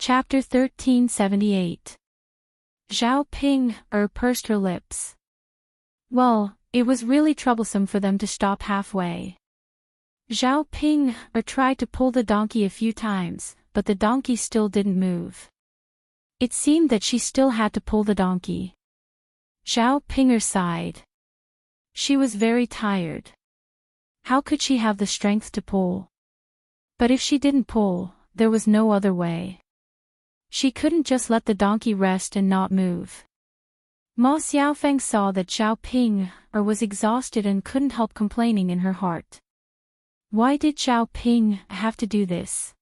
Chapter 1378. Zhao Ping pursed her lips. Well, it was really troublesome for them to stop halfway. Zhao Ping tried to pull the donkey a few times, but the donkey still didn't move. It seemed that she still had to pull the donkey. Zhao Ping sighed. She was very tired. How could she have the strength to pull? But if she didn't pull, there was no other way. She couldn't just let the donkey rest and not move. Ma Xiaofeng saw that Zhao Ping was exhausted and couldn't help complaining in her heart. Why did Zhao Ping have to do this?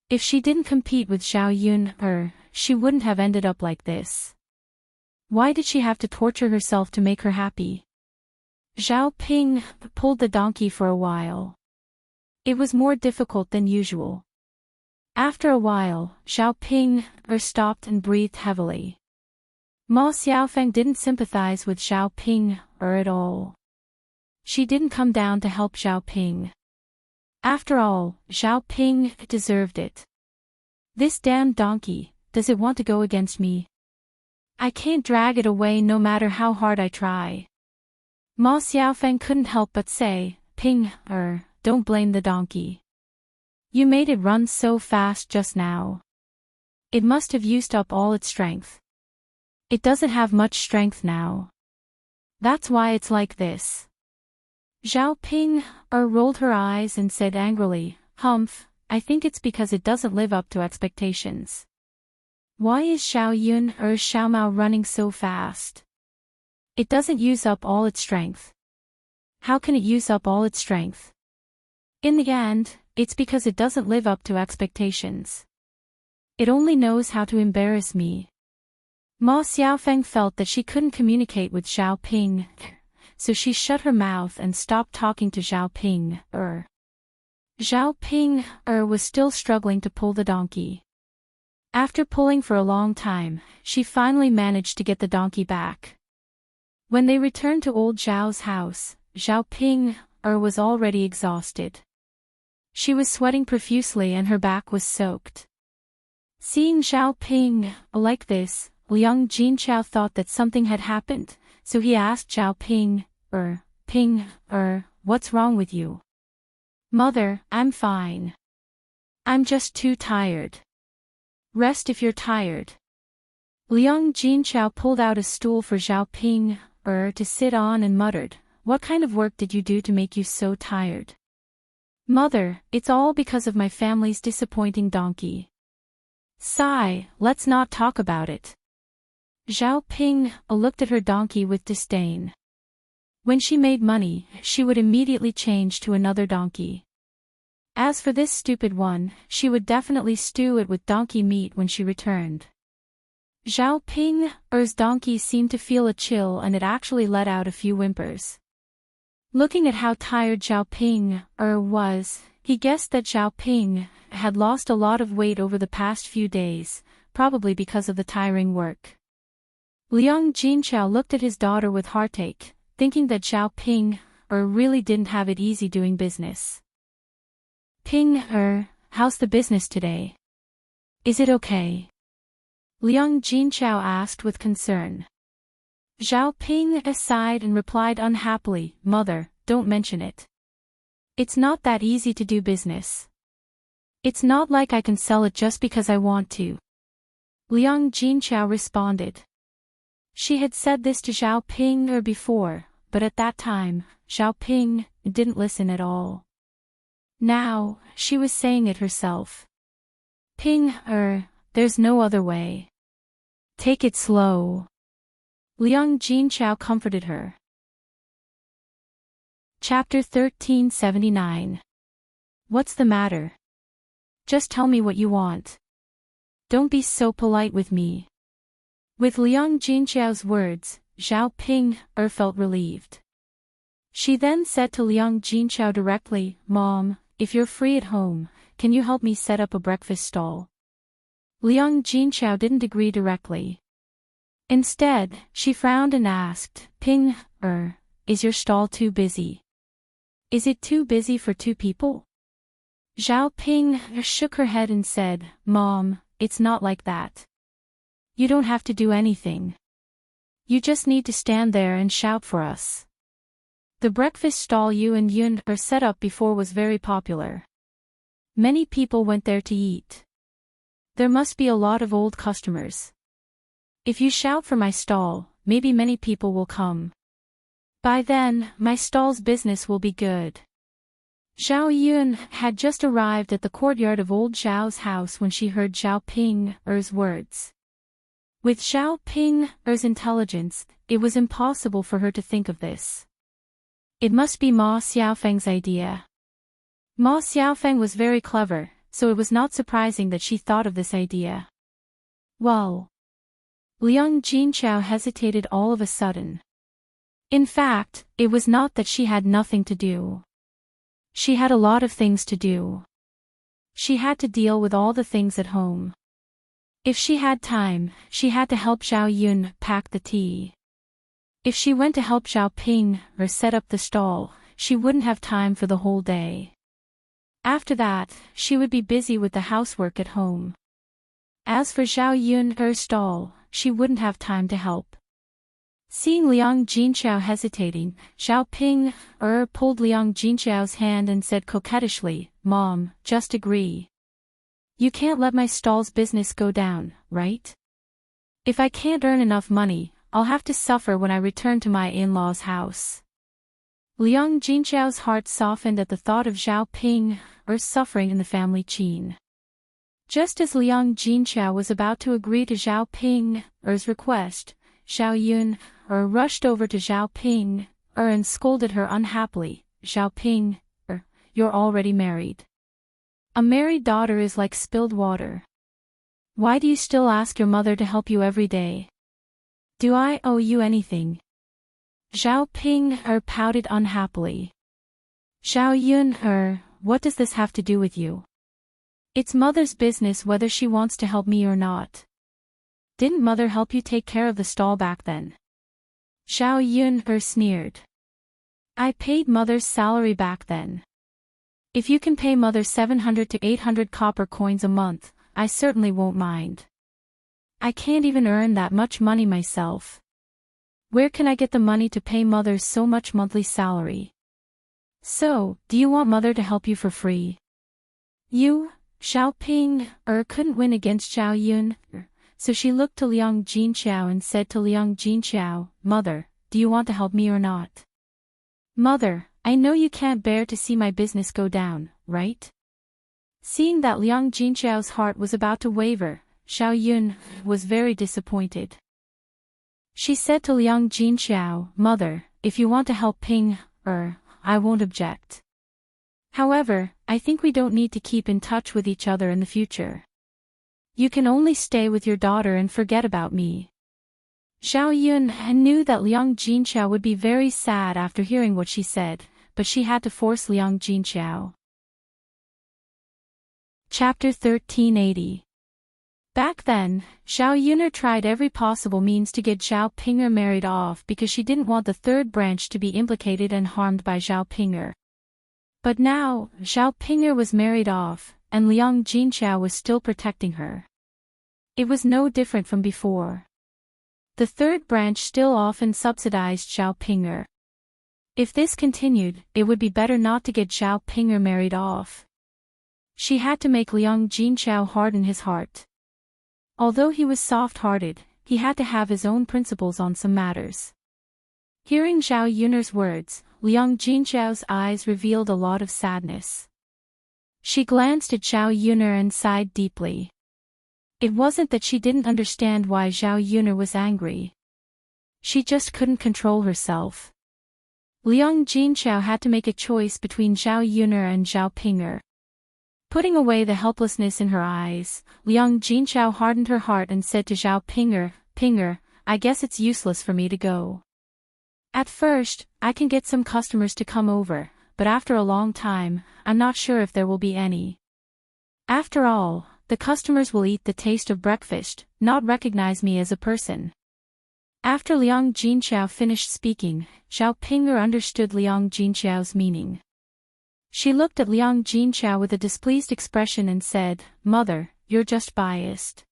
If she didn't compete with Zhao Yun, she wouldn't have ended up like this. Why did she have to torture herself to make her happy? Zhao Ping pulled the donkey for a while. It was more difficult than usual. After a while, Zhao Ping stopped and breathed heavily. Ma Xiaofeng didn't sympathize with Zhao Ping at all. She didn't come down to help Zhao Ping. After all, Zhao Ping deserved it. This damn donkey, does it want to go against me? I can't drag it away no matter how hard I try. Ma Xiaofeng couldn't help but say, Ping, don't blame the donkey. You made it run so fast just now. It must have used up all its strength. It doesn't have much strength now. That's why it's like this. Zhao Ping rolled her eyes and said angrily, Humph, I think it's because it doesn't live up to expectations. Why is Zhao Yun or Xiao Mao running so fast? It doesn't use up all its strength. How can it use up all its strength? In the end, it's because it doesn't live up to expectations. It only knows how to embarrass me. Ma Xiaofeng felt that she couldn't communicate with Zhao Ping, so she shut her mouth and stopped talking to Zhao Ping. Zhao Ping was still struggling to pull the donkey. After pulling for a long time, she finally managed to get the donkey back. When they returned to old Zhao's house, Zhao Ping was already exhausted. She was sweating profusely and her back was soaked. Seeing Zhao Ping like this, Liang Jinchao thought that something had happened, so he asked Zhao Ping, Ping, what's wrong with you? Mother, I'm fine. I'm just too tired. Rest if you're tired. Liang Jinchao pulled out a stool for Zhao Ping, to sit on and muttered, What kind of work did you do to make you so tired? Mother, it's all because of my family's disappointing donkey. Sigh, let's not talk about it. Zhao Ping looked at her donkey with disdain. When she made money, she would immediately change to another donkey. As for this stupid one, she would definitely stew it with donkey meat when she returned. Zhao Ping's donkey seemed to feel a chill and it actually let out a few whimpers. Looking at how tired Zhao Ping was, he guessed that Zhao Ping had lost a lot of weight over the past few days, probably because of the tiring work. Liang Jinchao looked at his daughter with heartache, thinking that Zhao Ping really didn't have it easy doing business. Ping, how's the business today? Is it okay? Liang Jinchao asked with concern. Zhao Ping sighed and replied unhappily, Mother, don't mention it. It's not that easy to do business. It's not like I can sell it just because I want to. Liang Jinchao responded. She had said this to Zhao Ping before, but at that time, Zhao Ping didn't listen at all. Now, she was saying it herself. Ping, there's no other way. Take it slow. Liang Jinchao comforted her. Chapter 1379. What's the matter? Just tell me what you want. Don't be so polite with me. With Liang Jinchao's words, Zhao Ping felt relieved. She then said to Liang Jinchao directly, Mom, if you're free at home, can you help me set up a breakfast stall? Liang Jinchao didn't agree directly. Instead, she frowned and asked, Ping, is your stall too busy? Is it too busy for two people? Zhao Ping shook her head and said, Mom, it's not like that. You don't have to do anything. You just need to stand there and shout for us. The breakfast stall you and Yun are set up before was very popular. Many people went there to eat. There must be a lot of old customers. If you shout for my stall, maybe many people will come. By then, my stall's business will be good. Zhao Yun had just arrived at the courtyard of old Zhao's house when she heard Zhao Ping's words. With Zhao Ping's intelligence, it was impossible for her to think of this. It must be Ma Xiaofeng's idea. Ma Xiaofeng was very clever, so it was not surprising that she thought of this idea. Well, Liang Jinchao hesitated all of a sudden. In fact, it was not that she had nothing to do. She had a lot of things to do. She had to deal with all the things at home. If she had time, she had to help Zhao Yun pack the tea. If she went to help Zhao Ping or set up the stall, she wouldn't have time for the whole day. After that, she would be busy with the housework at home. As for Zhao Yun's stall, she wouldn't have time to help. Seeing Liang Jinchao hesitating, Zhao Ping pulled Liang Jinchao's hand and said coquettishly, "Mom, just agree. You can't let my stall's business go down, right? If I can't earn enough money, I'll have to suffer when I return to my in-laws' house." Liang Jinchao's heart softened at the thought of Zhao Ping's suffering in the family chain. Just as Liang Jinchao was about to agree to Zhao Ping's request, Zhao Yun rushed over to Zhao Ping and scolded her unhappily. "Zhao Ping, you're already married. A married daughter is like spilled water. Why do you still ask your mother to help you every day? Do I owe you anything?" Zhao Ping pouted unhappily. "Zhao Yun, what does this have to do with you? It's mother's business whether she wants to help me or not. Didn't mother help you take care of the stall back then?" Zhao Yun sneered. "I paid mother's salary back then. If you can pay mother 700 to 800 copper coins a month, I certainly won't mind. I can't even earn that much money myself. Where can I get the money to pay mother so much monthly salary? So, do you want mother to help you for free?" Zhao Ping couldn't win against Zhao Yun, so she looked to Liang Jinchao and said to Liang Jinchao, "Mother, do you want to help me or not?" "Mother, I know you can't bear to see my business go down, right?" Seeing that Liang Jinchao's heart was about to waver, Zhao Yun was very disappointed. She said to Liang Jinchao, "Mother, if you want to help Ping, I won't object. However, I think we don't need to keep in touch with each other in the future. You can only stay with your daughter and forget about me." Zhao Yun knew that Liang Jinchao would be very sad after hearing what she said, but she had to force Liang Jinchao. Chapter 1380. Back then, Zhao Yun tried every possible means to get Zhao Ping married off because she didn't want the third branch to be implicated and harmed by Zhao Ping. But now, Zhao Ping was married off, and Liang Jinchao was still protecting her. It was no different from before. The third branch still often subsidized Zhao Ping. If this continued, it would be better not to get Zhao Ping married off. She had to make Liang Jinchao harden his heart. Although he was soft-hearted, he had to have his own principles on some matters. Hearing Zhao Yun's words, Liang Jinchao's eyes revealed a lot of sadness. She glanced at Zhao Yun and sighed deeply. It wasn't that she didn't understand why Zhao Yun was angry. She just couldn't control herself. Liang Jinchao had to make a choice between Zhao Yun and Zhao Ping. Putting away the helplessness in her eyes, Liang Jinchao hardened her heart and said to Zhao Ping, "Ping, I guess it's useless for me to go. At first, I can get some customers to come over, but after a long time, I'm not sure if there will be any. After all, the customers will eat the taste of breakfast, not recognize me as a person." After Liang Jinchao finished speaking, Zhao Ping understood Liang Jinchao's meaning. She looked at Liang Jinchao with a displeased expression and said, "Mother, you're just biased.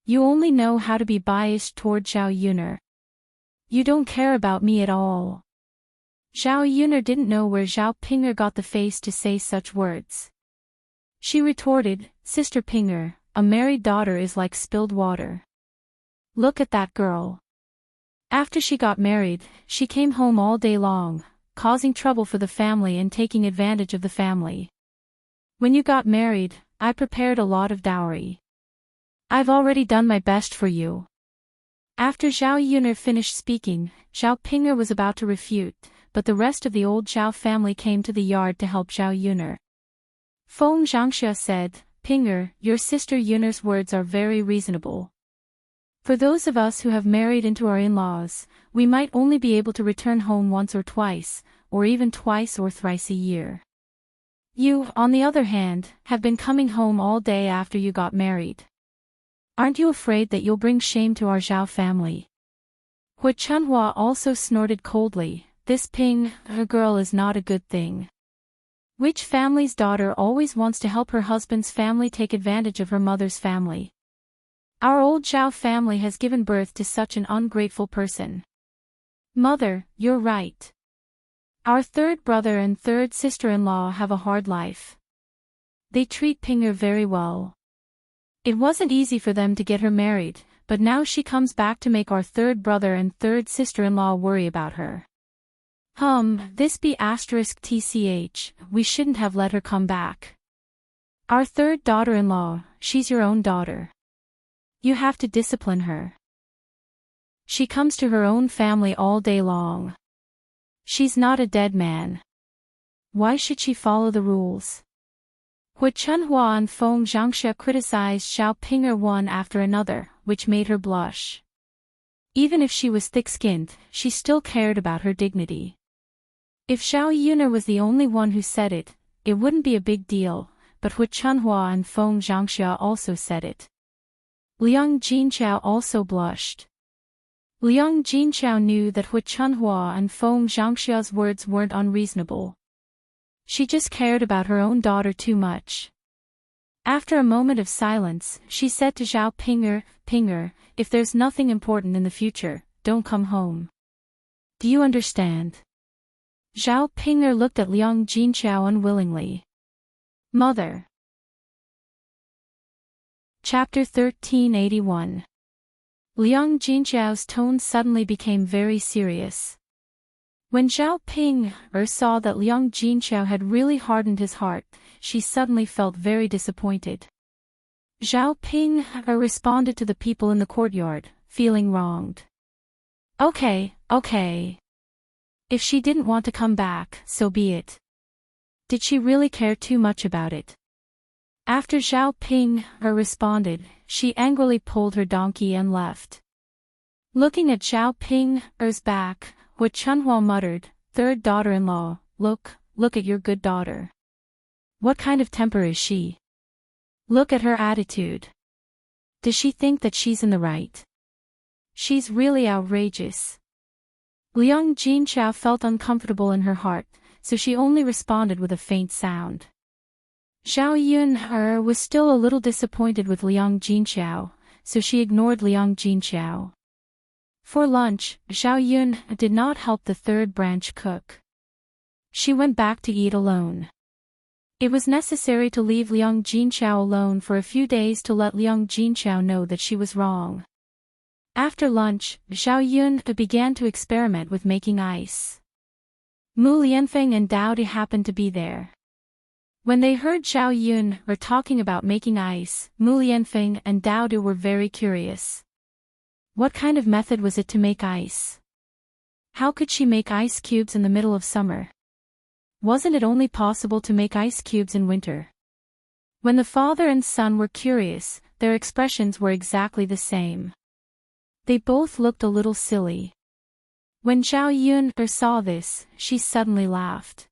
You only know how to be biased toward Zhao Yuner. You don't care about me at all. Zhao Yuner didn't know where Zhao Ping'er got the face to say such words. She retorted, Sister Ping'er, a married daughter is like spilled water. Look at that girl. After she got married, she came home all day long, causing trouble for the family and taking advantage of the family. When you got married, I prepared a lot of dowry. I've already done my best for you. After Zhao Yuner finished speaking, Zhao Ping'er was about to refute, but the rest of the old Zhao family came to the yard to help Zhao Yuner. Feng Zhangxia said, Ping'er, your sister Yuner's words are very reasonable. For those of us who have married into our in-laws, we might only be able to return home once or twice, or even twice or thrice a year. You, on the other hand, have been coming home all day after you got married. Aren't you afraid that you'll bring shame to our Zhao family? Hu Chunhua also snorted coldly, this her girl is not a good thing. Which family's daughter always wants to help her husband's family take advantage of her mother's family? Our old Zhao family has given birth to such an ungrateful person. Mother, you're right. Our third brother and third sister-in-law have a hard life. They treat Ping'er very well. It wasn't easy for them to get her married, but now she comes back to make our third brother and third sister-in-law worry about her. This be *tch, we shouldn't have let her come back. Our third daughter-in-law, she's your own daughter. You have to discipline her. She comes to her own family all day long. She's not a dead man. Why should she follow the rules? Hu Chunhua and Feng Zhangxia criticized Zhao Ping'er one after another, which made her blush. Even if she was thick-skinned, she still cared about her dignity. If Zhao Yuner was the only one who said it, it wouldn't be a big deal, but Hu Chunhua and Feng Zhangxia also said it. Liang Jinqiao also blushed. Liang Jinqiao knew that Hu Chunhua and Feng Zhangxia's words weren't unreasonable. She just cared about her own daughter too much. After a moment of silence, she said to Zhao Ping'er, if there's nothing important in the future, don't come home. Do you understand? Zhao Ping'er looked at Liang Jinqiao unwillingly. Mother. Chapter 1381. Liang Jinqiao's tone suddenly became very serious. When Zhao Ping'er saw that Liang Jinqiao had really hardened his heart, she suddenly felt very disappointed. Zhao Ping'er responded to the people in the courtyard, feeling wronged. Okay. If she didn't want to come back, so be it. Did she really care too much about it? After Zhao Ping'er responded, she angrily pulled her donkey and left. Looking at Zhao Ping'er's back, Hu Chunhua muttered, third daughter-in-law, look at your good daughter. What kind of temper is she? Look at her attitude. Does she think that she's in the right? She's really outrageous. Liang Jinqiao felt uncomfortable in her heart, so she only responded with a faint sound. Zhao Yuner was still a little disappointed with Liang Jinqiao, so she ignored Liang Jinqiao. For lunch, Zhao Yuner did not help the third branch cook. She went back to eat alone. It was necessary to leave Liang Jinqiao alone for a few days to let Liang Jinqiao know that she was wrong. After lunch, Zhao Yuner began to experiment with making ice. Mu Lianfeng and Dao Di happened to be there. When they heard Zhao Yuner talking about making ice, Mu Lianfeng and Dao Di were very curious. What kind of method was it to make ice? How could she make ice cubes in the middle of summer? Wasn't it only possible to make ice cubes in winter? When the father and son were curious, their expressions were exactly the same. They both looked a little silly. When Zhao Yuner saw this, she suddenly laughed.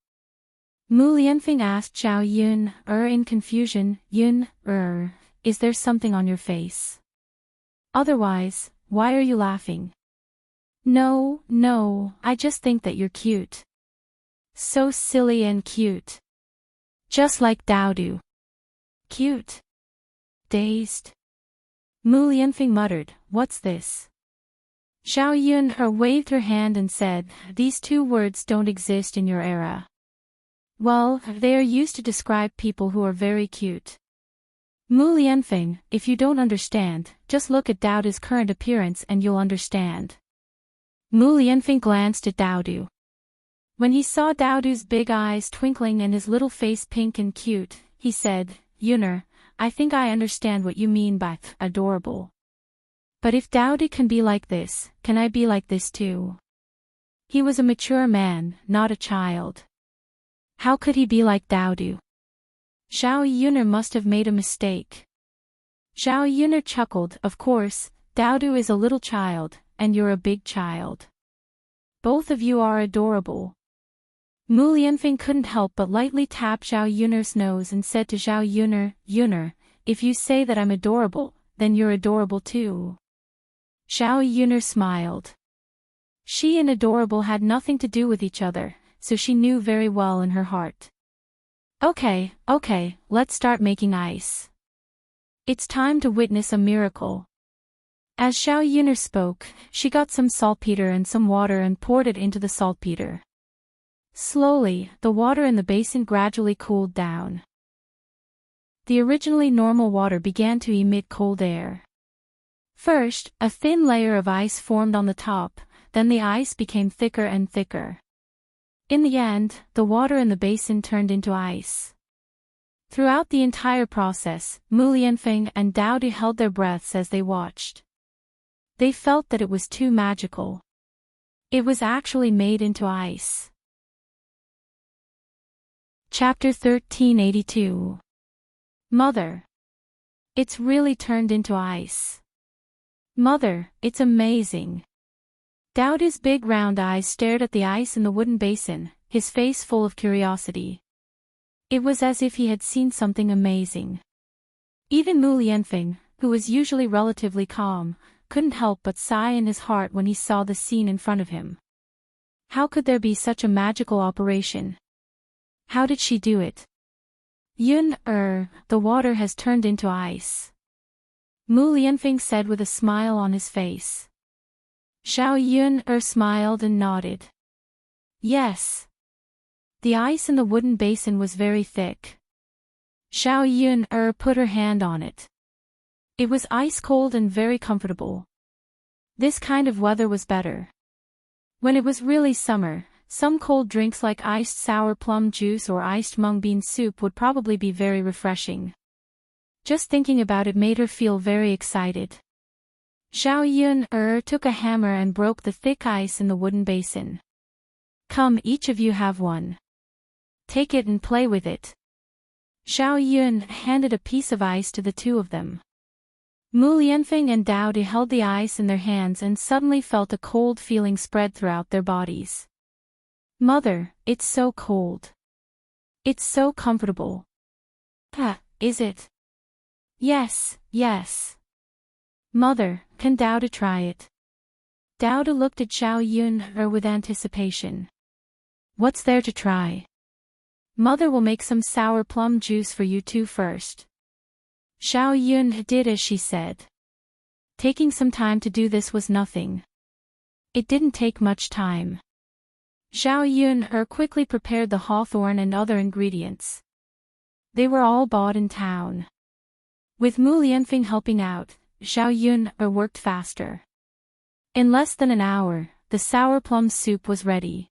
Mu Lianfeng asked Zhao Yuner in confusion, Yuner, is there something on your face? Otherwise, why are you laughing? No, I just think that you're cute. So silly and cute. Just like Dao Du. Cute. dazed. Mu Lianfeng muttered, "What's this?" Zhao Yunhe waved her hand and said, "These two words don't exist in your era. Well, they are used to describe people who are very cute." Mu Lianfeng, if you don't understand, just look at Daodu's current appearance and you'll understand. Mu Lianfeng glanced at Daodu. When he saw Daodu's big eyes twinkling and his little face pink and cute, he said, "Yunhe, I think I understand what you mean by adorable. But if Daodu can be like this, can I be like this too?" He was a mature man, not a child. How could he be like Daodu? Zhao Yunhe must have made a mistake. Zhao Yunhe chuckled, "Of course, Daodu is a little child, and you're a big child. Both of you are adorable." Mu Lianfeng couldn't help but lightly tap Zhao Yunhe's nose and said to Zhao Yunhe, "Yunhe, if you say that I'm adorable, then you're adorable too." Zhao Yunhe smiled. She and adorable had nothing to do with each other, so she knew very well in her heart. Okay, let's start making ice. It's time to witness a miracle." As Zhao Yunhe spoke, she got some saltpeter and some water and poured it into the saltpeter. Slowly, the water in the basin gradually cooled down. The originally normal water began to emit cold air. First, a thin layer of ice formed on the top, then the ice became thicker and thicker. In the end, the water in the basin turned into ice. Throughout the entire process, Mu Lianfeng and Daodu held their breaths as they watched. They felt that it was too magical. It was actually made into ice. Chapter 1382. Mother. It's really turned into ice. Mother, it's amazing. Daodu's big round eyes stared at the ice in the wooden basin, his face full of curiosity. It was as if he had seen something amazing. Even Mu Lianfeng, who was usually relatively calm, couldn't help but sigh in his heart when he saw the scene in front of him. How could there be such a magical operation? How did she do it? The water has turned into ice. Mu Lianfeng said with a smile on his face. Zhao Yunhe smiled and nodded. Yes. The ice in the wooden basin was very thick. Zhao Yunhe put her hand on it. It was ice cold and very comfortable. This kind of weather was better. When it was really summer, some cold drinks like iced sour plum juice or iced mung bean soup would probably be very refreshing. Just thinking about it made her feel very excited. Zhao Yunhe took a hammer and broke the thick ice in the wooden basin. Come, each of you have one. Take it and play with it. Zhao Yunhe handed a piece of ice to the two of them. Mu Lianfeng and Daodu held the ice in their hands and suddenly felt a cold feeling spread throughout their bodies. Mother, it's so cold. It's so comfortable. Is it? Yes. Mother, can Daodu try it? Daodu looked at Zhao Yunhe with anticipation. What's there to try? Mother will make some sour plum juice for you two first. Zhao Yunhe did as she said. Taking some time to do this was nothing. It didn't take much time. Zhao Yunhe quickly prepared the hawthorn and other ingredients. They were all bought in town. With Mu Lianfeng helping out, Zhao Yunhe worked faster. In less than an hour, the sour plum soup was ready.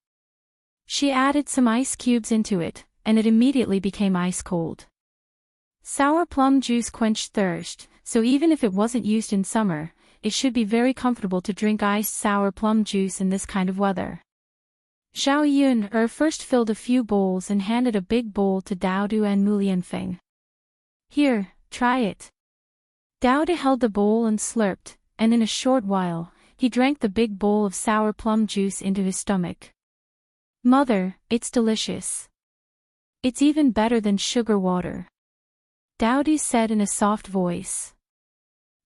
She added some ice cubes into it, and it immediately became ice cold. Sour plum juice quenched thirst, so even if it wasn't used in summer, it should be very comfortable to drink iced sour plum juice in this kind of weather. Zhao Yunhe first filled a few bowls and handed a big bowl to Daodu and Mu Lianfeng. Here, try it. Daodu held the bowl and slurped, and in a short while, he drank the big bowl of sour plum juice into his stomach. Mother, it's delicious. It's even better than sugar water. Daodu said in a soft voice.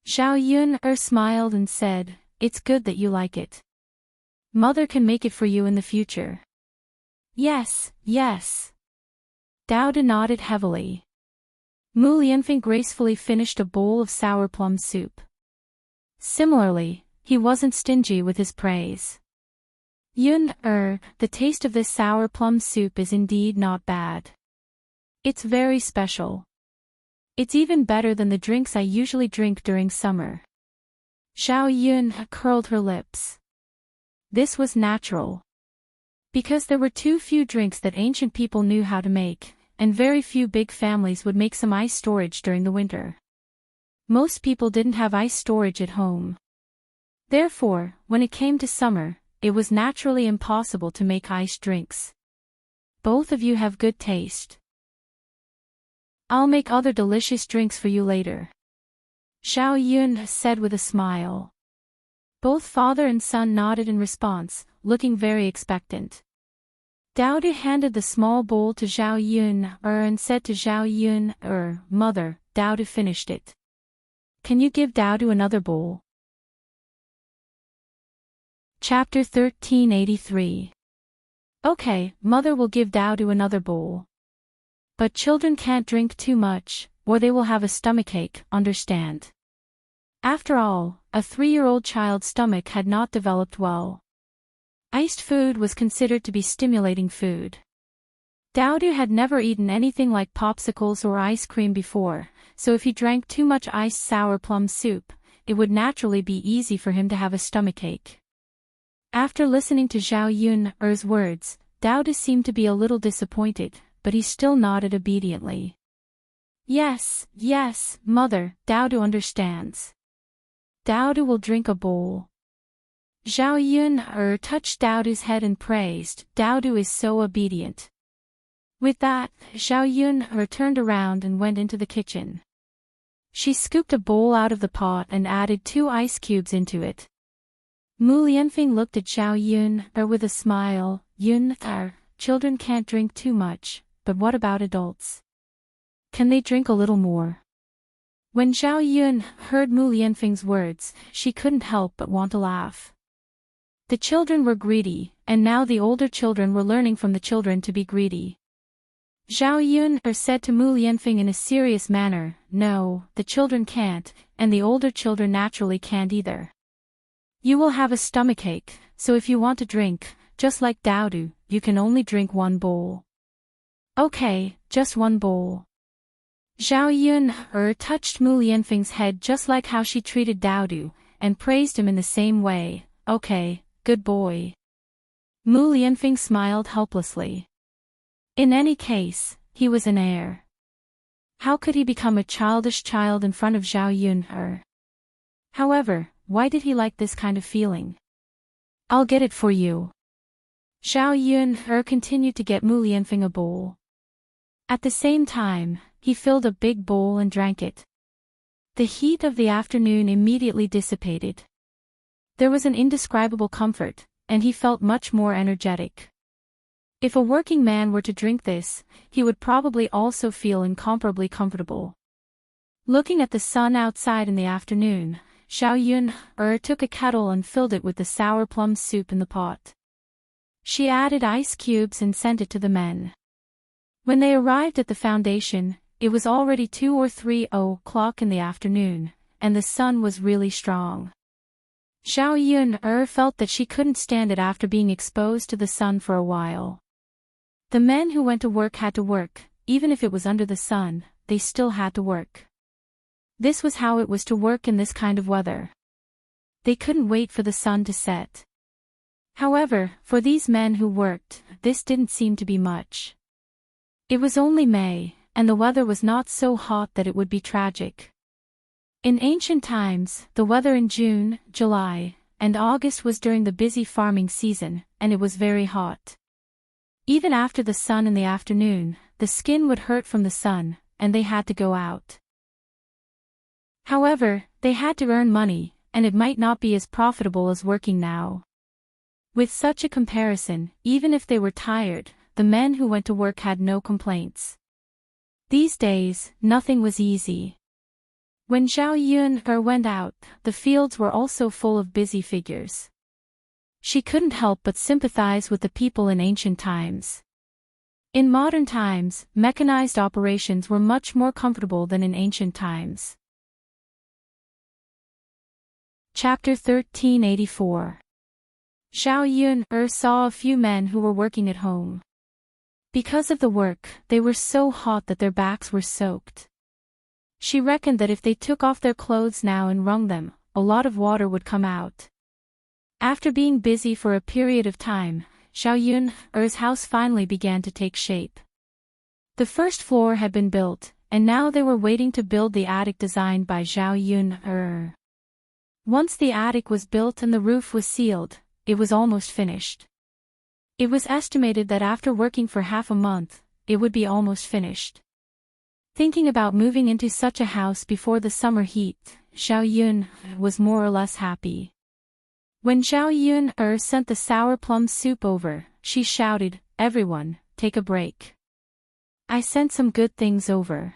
Zhao Yunhe smiled and said, It's good that you like it. Mother can make it for you in the future. Yes. Daodu nodded heavily. Mu Lianfeng gracefully finished a bowl of sour plum soup. Similarly, he wasn't stingy with his praise. The taste of this sour plum soup is indeed not bad. It's very special. It's even better than the drinks I usually drink during summer. Zhao Yun curled her lips. This was natural. Because there were too few drinks that ancient people knew how to make, and very few big families would make some ice storage during the winter. Most people didn't have ice storage at home. Therefore, when it came to summer, it was naturally impossible to make iced drinks. Both of you have good taste. I'll make other delicious drinks for you later. Zhao Yun said with a smile. Both father and son nodded in response, looking very expectant. Dao Du handed the small bowl to Zhao Yun and said to Zhao Yun, Mother, Dao Du finished it. Can you give Dao Du another bowl? Chapter 1383. Okay, Mother will give Dao Du another bowl. But children can't drink too much, or they will have a stomachache, understand? After all, a 3-year-old child's stomach had not developed well. Iced food was considered to be stimulating food. Dao Du had never eaten anything like popsicles or ice cream before, so if he drank too much iced sour plum soup, it would naturally be easy for him to have a stomachache. After listening to Zhao Yun's words, Dao Du seemed to be a little disappointed, but he still nodded obediently. Yes, Mother, Dao Du understands. Dao Du will drink a bowl. Zhao Yun touched Dao Du's head and praised, Dao Du is so obedient. With that, Zhao Yun turned around and went into the kitchen. She scooped a bowl out of the pot and added 2 ice cubes into it. Mu Lianfeng looked at Zhao Yun with a smile. Children can't drink too much, but what about adults? Can they drink a little more? When Zhao Yun heard Mu Lianfeng's words, she couldn't help but want to laugh. The children were greedy, and now the older children were learning from the children to be greedy. Zhao Yun said to Mu Lianfeng in a serious manner, No, the children can't, and the older children naturally can't either. You will have a stomachache, so if you want to drink, just like Dao Du, you can only drink 1 bowl. Okay, just 1 bowl. Zhao Yun touched Mu Lianfeng's head just like how she treated Dao Du, and praised him in the same way. Okay, good boy. Mu Lianfeng smiled helplessly. In any case, he was an heir. How could he become a childish child in front of Zhao Yun? However, why did he like this kind of feeling? I'll get it for you. Zhao Yun continued to get Mu Lianfeng a bowl. At the same time, he filled a big bowl and drank it. The heat of the afternoon immediately dissipated. There was an indescribable comfort, and he felt much more energetic. If a working man were to drink this, he would probably also feel incomparably comfortable. Looking at the sun outside in the afternoon, Zhao Yun took a kettle and filled it with the sour plum soup in the pot. She added ice cubes and sent it to the men. When they arrived at the foundation, it was already 2 or 3 o'clock in the afternoon, and the sun was really strong. Zhao Yun felt that she couldn't stand it after being exposed to the sun for a while. The men who went to work had to work, even if it was under the sun, they still had to work. This was how it was to work in this kind of weather. They couldn't wait for the sun to set. However, for these men who worked, this didn't seem to be much. It was only May, and the weather was not so hot that it would be tragic. In ancient times, the weather in June, July, and August was during the busy farming season, and it was very hot. Even after the sun in the afternoon, the skin would hurt from the sun, and they had to go out. However, they had to earn money, and it might not be as profitable as working now. With such a comparison, even if they were tired, the men who went to work had no complaints. These days, nothing was easy. When Zhao Yun went out, the fields were also full of busy figures. She couldn't help but sympathize with the people in ancient times. In modern times, mechanized operations were much more comfortable than in ancient times. Chapter 1384. Zhao Yun saw a few men who were working at home. Because of the work, they were so hot that their backs were soaked. She reckoned that if they took off their clothes now and wrung them, a lot of water would come out. After being busy for a period of time, Zhao Yun's house finally began to take shape. The first floor had been built, and now they were waiting to build the attic designed by Zhao Yun. Once the attic was built and the roof was sealed, it was almost finished. It was estimated that after working for half a month, it would be almost finished. Thinking about moving into such a house before the summer heat, Zhao Yun was more or less happy. When Zhao Yun sent the sour plum soup over, she shouted, "Everyone, take a break. I sent some good things over."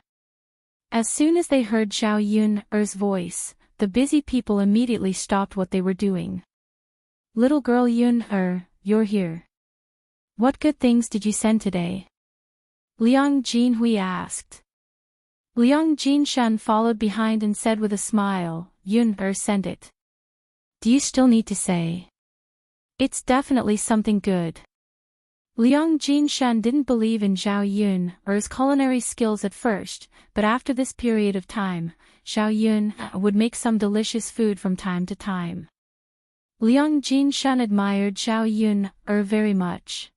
As soon as they heard Zhao Yun's voice, the busy people immediately stopped what they were doing. "Little girl Yun, you're here. What good things did you send today?" Liang Jinhui asked. Liang Jinshan followed behind and said with a smile, "Yun sent it. Do you still need to say? It's definitely something good." Liang Jinshan didn't believe in Zhao Yun's culinary skills at first, but after this period of time, Zhao Yun would make some delicious food from time to time. Liang Jinshan admired Zhao Yun very much.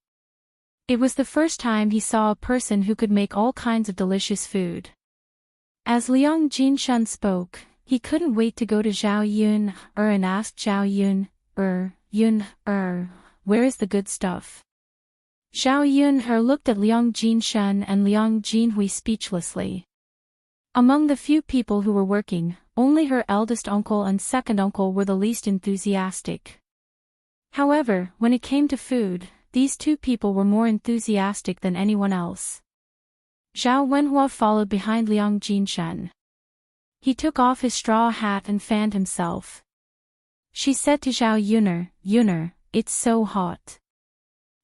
It was the first time he saw a person who could make all kinds of delicious food. As Liang Jinshan spoke, he couldn't wait to go to Zhao Yun and asked Zhao Yun, where is the good stuff? Zhao Yun looked at Liang Jinshan and Liang Jinhui speechlessly. Among the few people who were working, only her eldest uncle and second uncle were the least enthusiastic. However, when it came to food, these two people were more enthusiastic than anyone else. Zhao Wenhua followed behind Liang Jinshan. He took off his straw hat and fanned himself. She said to Zhao Yun, "It's so hot.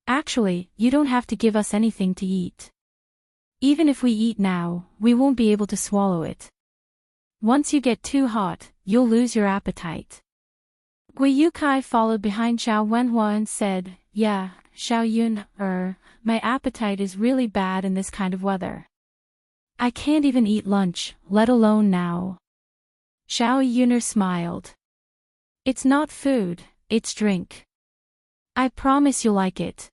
Actually, you don't have to give us anything to eat. Even if we eat now, we won't be able to swallow it. Once you get too hot, you'll lose your appetite." Gui Yukai followed behind Zhao Wenhua and said, "Yeah, Zhao Yun, my appetite is really bad in this kind of weather. I can't even eat lunch, let alone now." Zhao Yun smiled. "It's not food, it's drink. I promise you'll like it."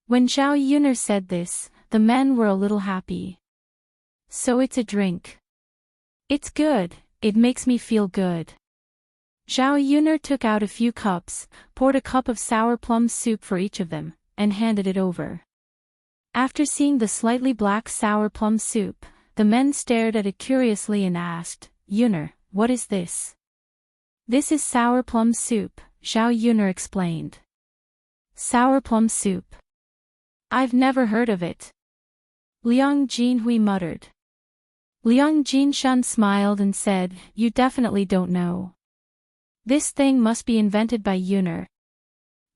When Zhao Yun said this, the men were a little happy. "So it's a drink. It's good, it makes me feel good." Zhao Yun took out a few cups, poured a cup of sour plum soup for each of them, and handed it over. After seeing the slightly black sour plum soup, the men stared at it curiously and asked, "Yun, what is this?" "This is sour plum soup," Zhao Yun explained. "Sour plum soup? I've never heard of it." Liang Jinhui muttered. Liang Jinshan smiled and said, "You definitely don't know. This thing must be invented by Yun.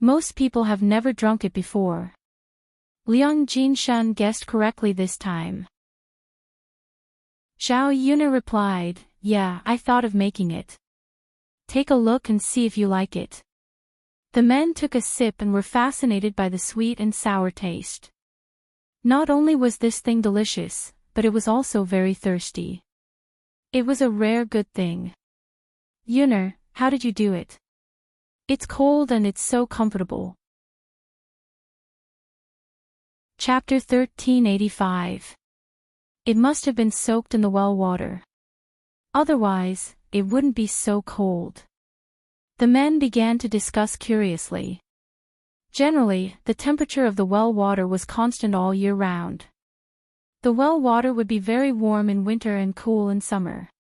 Most people have never drunk it before." Liang Jinshan guessed correctly this time. Zhao Yun replied, "Yeah, I thought of making it. Take a look and see if you like it." The men took a sip and were fascinated by the sweet and sour taste. Not only was this thing delicious, but it was also very thirsty. It was a rare good thing. "Yun, how did you do it? It's cold and it's so comfortable." Chapter 1385. It must have been soaked in the well water. Otherwise, it wouldn't be so cold. The men began to discuss curiously. Generally, the temperature of the well water was constant all year round. The well water would be very warm in winter and cool in summer.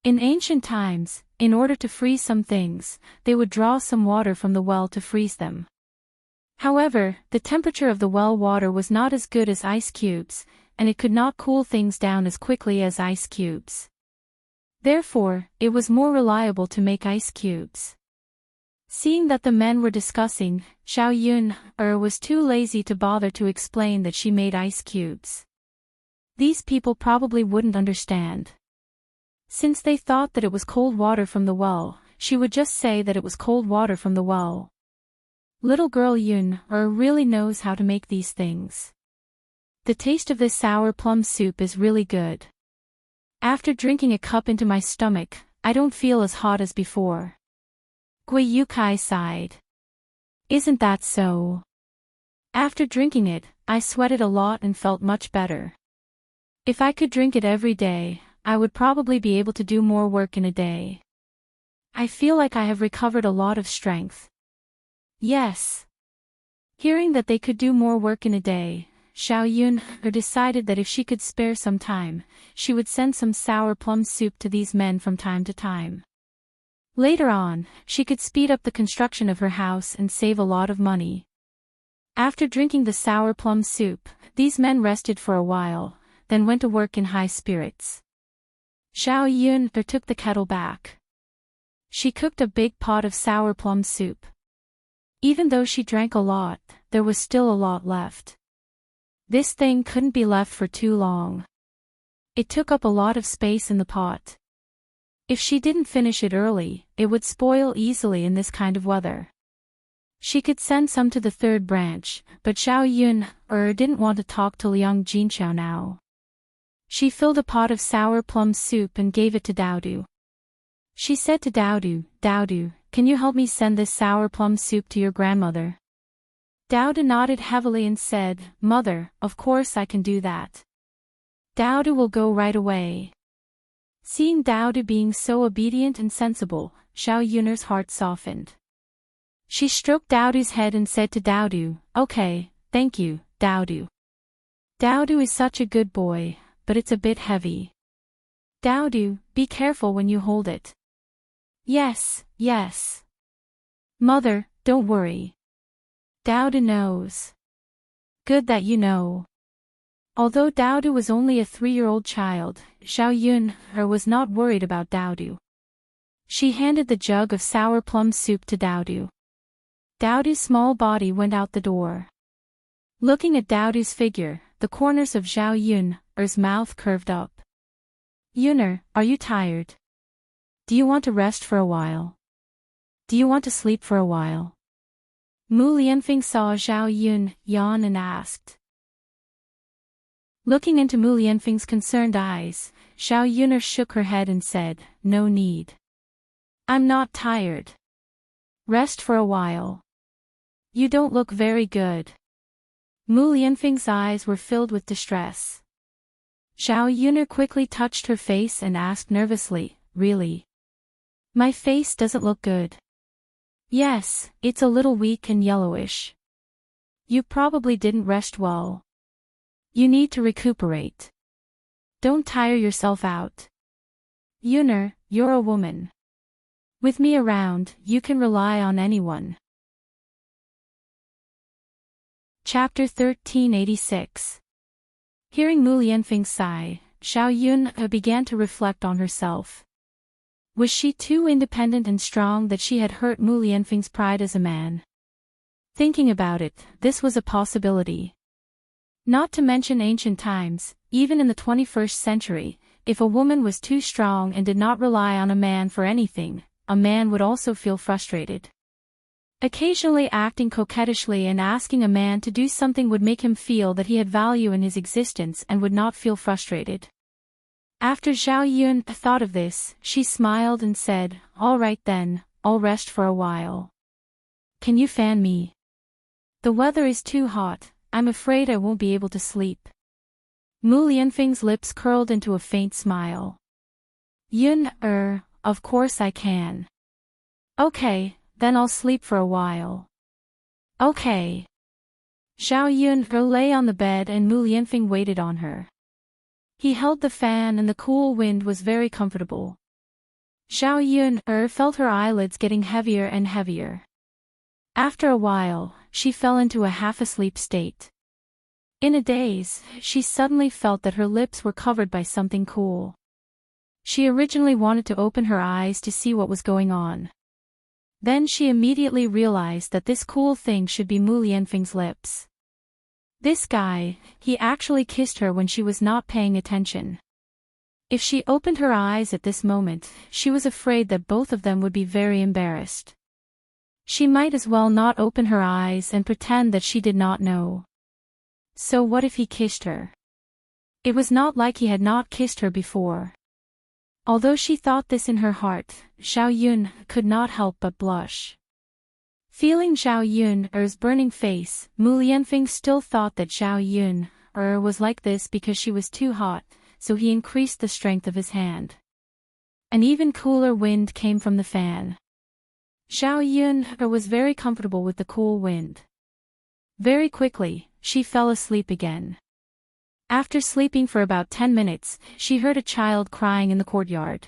In ancient times, in order to freeze some things, they would draw some water from the well to freeze them. However, the temperature of the well water was not as good as ice cubes, and it could not cool things down as quickly as ice cubes. Therefore, it was more reliable to make ice cubes. Seeing that the men were discussing, Zhao Yun was too lazy to bother to explain that she made ice cubes. These people probably wouldn't understand. Since they thought that it was cold water from the well, she would just say that it was cold water from the well. Little girl Yun really knows how to make these things. The taste of this sour plum soup is really good. After drinking a cup into my stomach, I don't feel as hot as before. Gui Yukai sighed. Isn't that so? After drinking it, I sweated a lot and felt much better. If I could drink it every day, I would probably be able to do more work in a day. I feel like I have recovered a lot of strength. Yes. Hearing that they could do more work in a day, Zhao Yun decided that if she could spare some time, she would send some sour plum soup to these men from time to time. Later on, she could speed up the construction of her house and save a lot of money. After drinking the sour plum soup, these men rested for a while, then went to work in high spirits. Zhao Yun took the kettle back. She cooked a big pot of sour plum soup. Even though she drank a lot, there was still a lot left. This thing couldn't be left for too long. It took up a lot of space in the pot. If she didn't finish it early, it would spoil easily in this kind of weather. She could send some to the third branch, but Zhao Yun didn't want to talk to Liang Jinqiao now. She filled a pot of sour plum soup and gave it to Daodu. She said to Daodu, "Daodu, can you help me send this sour plum soup to your grandmother?" Daodu nodded heavily and said, "Mother, of course I can do that. Daodu will go right away." Seeing Daodu being so obedient and sensible, Zhao Yun's heart softened. She stroked Daodu's head and said to Daodu, "Okay, thank you, Daodu. Daodu is such a good boy, but it's a bit heavy. Daodu, be careful when you hold it." "Yes, yes. Mother, don't worry. Daodu knows." "Good that you know." Although Daodu was only a 3-year-old child, Zhao Yun was not worried about Daodu. She handed the jug of sour plum soup to Daodu. Daodu's small body went out the door. Looking at Daodu's figure, the corners of Zhao Yun's mouth curved up. "Yuner, are you tired? Do you want to rest for a while? Do you want to sleep for a while?" Mu Lianfeng saw Zhao Yun yawn and asked. Looking into Mu Lianfeng's concerned eyes, Zhao Yun shook her head and said, "No need. I'm not tired. Rest for a while. You don't look very good." Mu Lianfeng's eyes were filled with distress. Zhao Yun quickly touched her face and asked nervously, "Really? My face doesn't look good." "Yes, it's a little weak and yellowish. You probably didn't rest well. You need to recuperate. Don't tire yourself out. Yuner, you're a woman. With me around, you can rely on anyone." Chapter 1386. Hearing Mu Lianfeng sigh, Zhao Yun began to reflect on herself. Was she too independent and strong that she had hurt Mu Lianfeng's pride as a man? Thinking about it, this was a possibility. Not to mention ancient times, even in the 21st century, if a woman was too strong and did not rely on a man for anything, a man would also feel frustrated. Occasionally acting coquettishly and asking a man to do something would make him feel that he had value in his existence and would not feel frustrated. After Zhao Yun thought of this, she smiled and said, "All right then, I'll rest for a while. Can you fan me? The weather is too hot, I'm afraid I won't be able to sleep." Mu Lianfeng's lips curled into a faint smile. "Yun, of course I can. Okay, then I'll sleep for a while." "Okay." Zhao Yun lay on the bed and Mu Lianfeng waited on her. He held the fan and the cool wind was very comfortable. Zhao Yun felt her eyelids getting heavier and heavier. After a while, she fell into a half-asleep state. In a daze, she suddenly felt that her lips were covered by something cool. She originally wanted to open her eyes to see what was going on. Then she immediately realized that this cool thing should be Mu Lianfeng's lips. This guy, he actually kissed her when she was not paying attention. If she opened her eyes at this moment, she was afraid that both of them would be very embarrassed. She might as well not open her eyes and pretend that she did not know. So what if he kissed her? It was not like he had not kissed her before. Although she thought this in her heart, Zhao Yun could not help but blush. Feeling Zhao Yun's burning face, Mu Lianfeng still thought that Zhao Yun was like this because she was too hot, so he increased the strength of his hand. An even cooler wind came from the fan. Zhao Yun was very comfortable with the cool wind. Very quickly, she fell asleep again. After sleeping for about 10 minutes, she heard a child crying in the courtyard.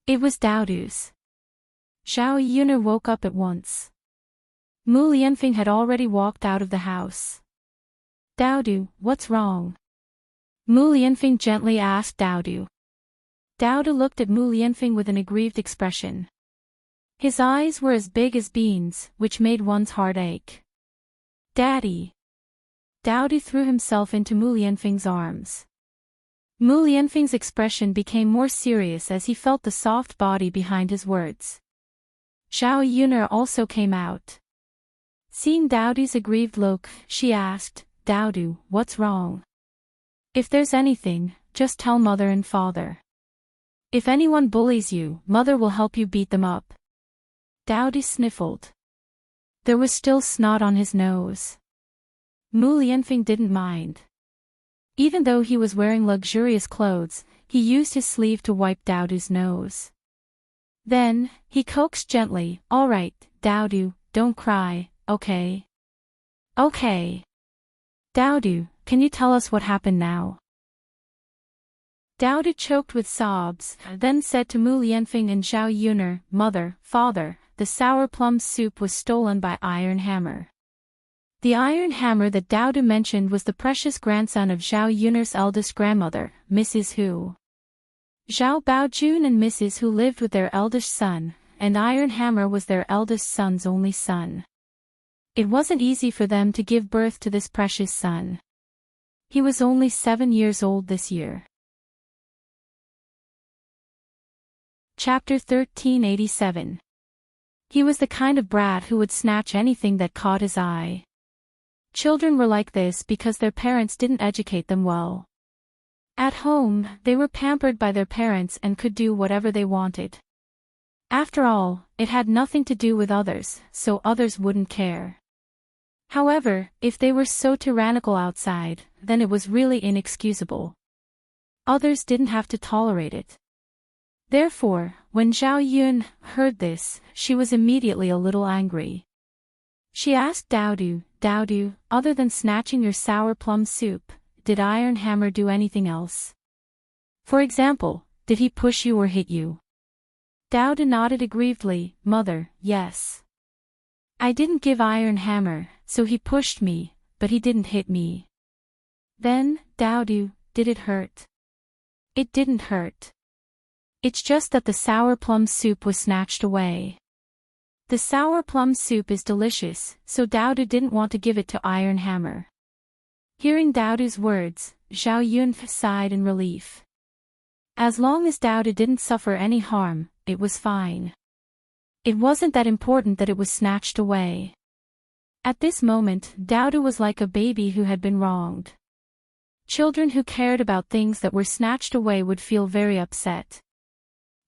It was Daodu's. Zhao Yun woke up at once. Mu Lianfeng had already walked out of the house. Daodu, what's wrong? Mu Lianfeng gently asked Daodu. Daodu looked at Mu Lianfeng with an aggrieved expression. His eyes were as big as beans, which made one's heart ache. Daddy. Daodu threw himself into Mu Lianfeng's arms. Mu Lianfeng's expression became more serious as he felt the soft body behind his words. Zhao Yun also came out. Seeing Daodu's aggrieved look, she asked, Daodu, what's wrong? If there's anything, just tell mother and father. If anyone bullies you, mother will help you beat them up. Daodu sniffled. There was still snot on his nose. Mu Lianfeng didn't mind. Even though he was wearing luxurious clothes, he used his sleeve to wipe Daodu's nose. Then, he coaxed gently, all right, Daodu, don't cry, okay? Okay. Daodu, can you tell us what happened now? Daodu choked with sobs, then said to Mu Lianfeng and Zhao Yun, Mother, Father, the sour plum soup was stolen by Iron Hammer. The iron hammer that Daodu mentioned was the precious grandson of Zhao Yun's eldest grandmother, Mrs. Hu. Zhao Baojun and Mrs. Hu lived with their eldest son, and Iron Hammer was their eldest son's only son. It wasn't easy for them to give birth to this precious son. He was only 7 years old this year. Chapter 1387. He was the kind of brat who would snatch anything that caught his eye. Children were like this because their parents didn't educate them well. At home, they were pampered by their parents and could do whatever they wanted. After all, it had nothing to do with others, so others wouldn't care. However, if they were so tyrannical outside, then it was really inexcusable. Others didn't have to tolerate it. Therefore, when Zhao Yun heard this, she was immediately a little angry. She asked Daodu, Daodu, other than snatching your sour plum soup, did Iron Hammer do anything else? For example, did he push you or hit you? Daodu nodded aggrievedly, Mother, yes. I didn't give Iron Hammer, so he pushed me, but he didn't hit me. Then, Daodu, did it hurt? It didn't hurt. It's just that the sour plum soup was snatched away. The sour plum soup is delicious, so Daodu didn't want to give it to Iron Hammer. Hearing Daodu's words, Zhao Yun sighed in relief. As long as Daodu didn't suffer any harm, it was fine. It wasn't that important that it was snatched away. At this moment, Daodu was like a baby who had been wronged. Children who cared about things that were snatched away would feel very upset.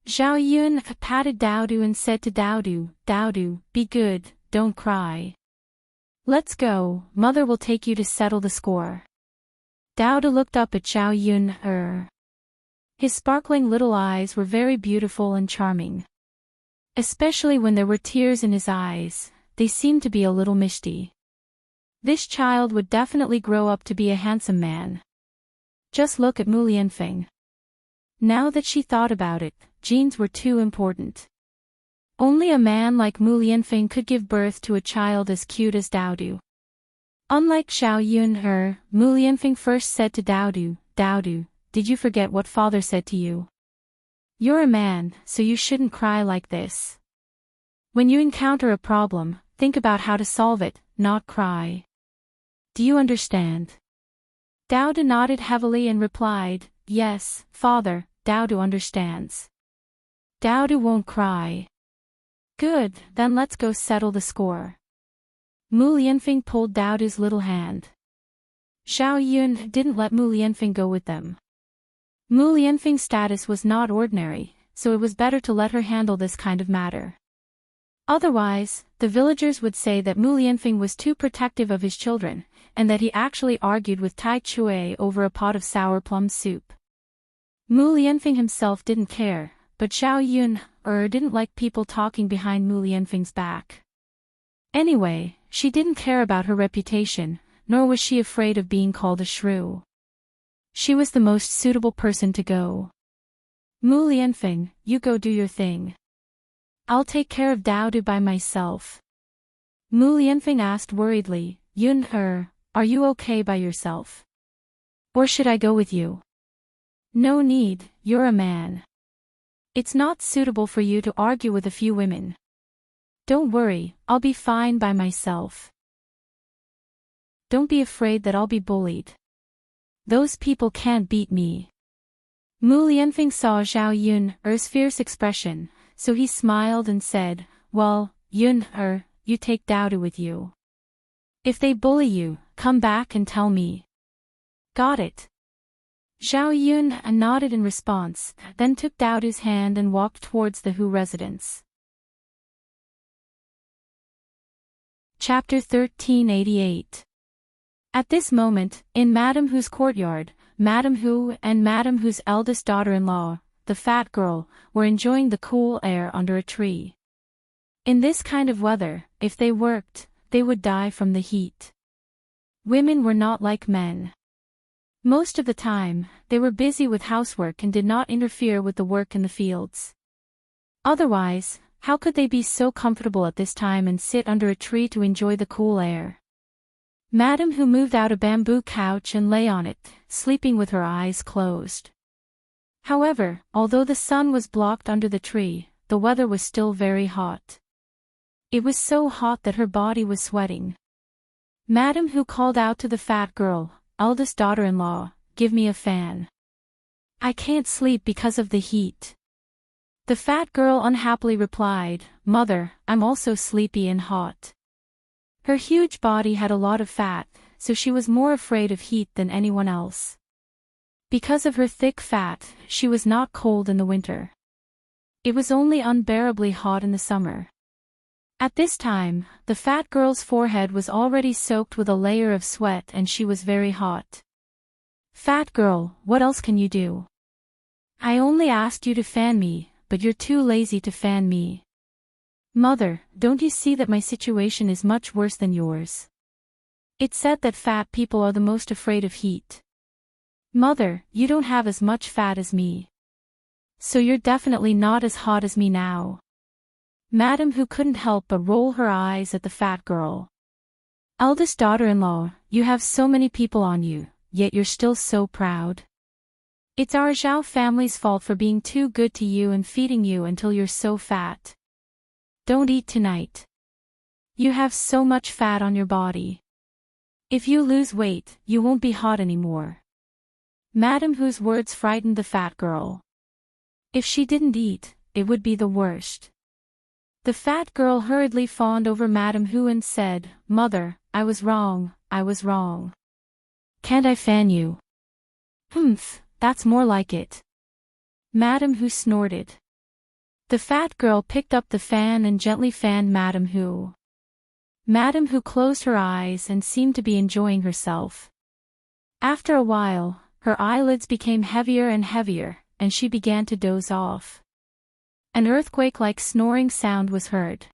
Zhao Yun patted Daodu and said to Daodu, Daodu, be good, don't cry. Let's go, mother will take you to settle the score. Daodu looked up at Zhao Yun. His sparkling little eyes were very beautiful and charming. Especially when there were tears in his eyes, they seemed to be a little misty. This child would definitely grow up to be a handsome man. Just look at Mu Lianfeng. Now that she thought about it, genes were too important. Only a man like Mu Lianfeng could give birth to a child as cute as Daodu. Unlike Zhao Yun, Mu Lianfeng first said to Daodu, Daodu, did you forget what father said to you? You're a man, so you shouldn't cry like this. When you encounter a problem, think about how to solve it, not cry. Do you understand? Daudu nodded heavily and replied, Yes, father, Daudu understands. Daudu won't cry. Good, then let's go settle the score. Mu Lianfeng pulled Daudu's little hand. Zhao Yun didn't let Mu Lianfeng go with them. Mu Lianfeng's status was not ordinary, so it was better to let her handle this kind of matter. Otherwise, the villagers would say that Mu Lianfeng was too protective of his children, and that he actually argued with Tai Chui over a pot of sour plum soup. Mu Lianfeng himself didn't care, but Zhao Yun didn't like people talking behind Mu Lianfeng's back. Anyway, she didn't care about her reputation, nor was she afraid of being called a shrew. She was the most suitable person to go. Mu Lianfeng, you go do your thing. I'll take care of Daudu by myself. Mu Lianfeng asked worriedly, Yun are you okay by yourself? Or should I go with you? No need, you're a man. It's not suitable for you to argue with a few women. Don't worry, I'll be fine by myself. Don't be afraid that I'll be bullied. Those people can't beat me. Mu Lianfeng saw Zhao Yun's fierce expression, so he smiled and said, Well, Yun you take Daudu with you. If they bully you, come back and tell me. Got it. Zhao Yun nodded in response, then took Daudu's hand and walked towards the Hu residence. Chapter 1388. At this moment, in Madame Hu's courtyard, Madame Hu and Madame Hu's eldest daughter-in-law, the fat girl, were enjoying the cool air under a tree. In this kind of weather, if they worked, they would die from the heat. Women were not like men. Most of the time, they were busy with housework and did not interfere with the work in the fields. Otherwise, how could they be so comfortable at this time and sit under a tree to enjoy the cool air? Madame Hu moved out a bamboo couch and lay on it, sleeping with her eyes closed. However, although the sun was blocked under the tree, the weather was still very hot. It was so hot that her body was sweating. Madame Hu called out to the fat girl, eldest daughter-in-law, Give me a fan. I can't sleep because of the heat. The fat girl unhappily replied, Mother, I'm also sleepy and hot. Her huge body had a lot of fat, so she was more afraid of heat than anyone else. Because of her thick fat, she was not cold in the winter. It was only unbearably hot in the summer. At this time, the fat girl's forehead was already soaked with a layer of sweat and she was very hot. Fat girl, what else can you do? I only asked you to fan me, but you're too lazy to fan me. Mother, don't you see that my situation is much worse than yours? It's said that fat people are the most afraid of heat. Mother, you don't have as much fat as me. So you're definitely not as hot as me now. Madame Hu couldn't help but roll her eyes at the fat girl. Eldest daughter-in-law, you have so many people on you, yet you're still so proud. It's our Zhao family's fault for being too good to you and feeding you until you're so fat. Don't eat tonight. You have so much fat on your body. If you lose weight, you won't be hot anymore. Madame Hu's words frightened the fat girl. If she didn't eat, it would be the worst. The fat girl hurriedly fawned over Madame Hu and said, Mother, I was wrong, I was wrong. Can't I fan you? Humph, that's more like it. Madame Hu snorted. The fat girl picked up the fan and gently fanned Madame Hu. Madame Hu closed her eyes and seemed to be enjoying herself. After a while, her eyelids became heavier and heavier, and she began to doze off. An earthquake-like snoring sound was heard.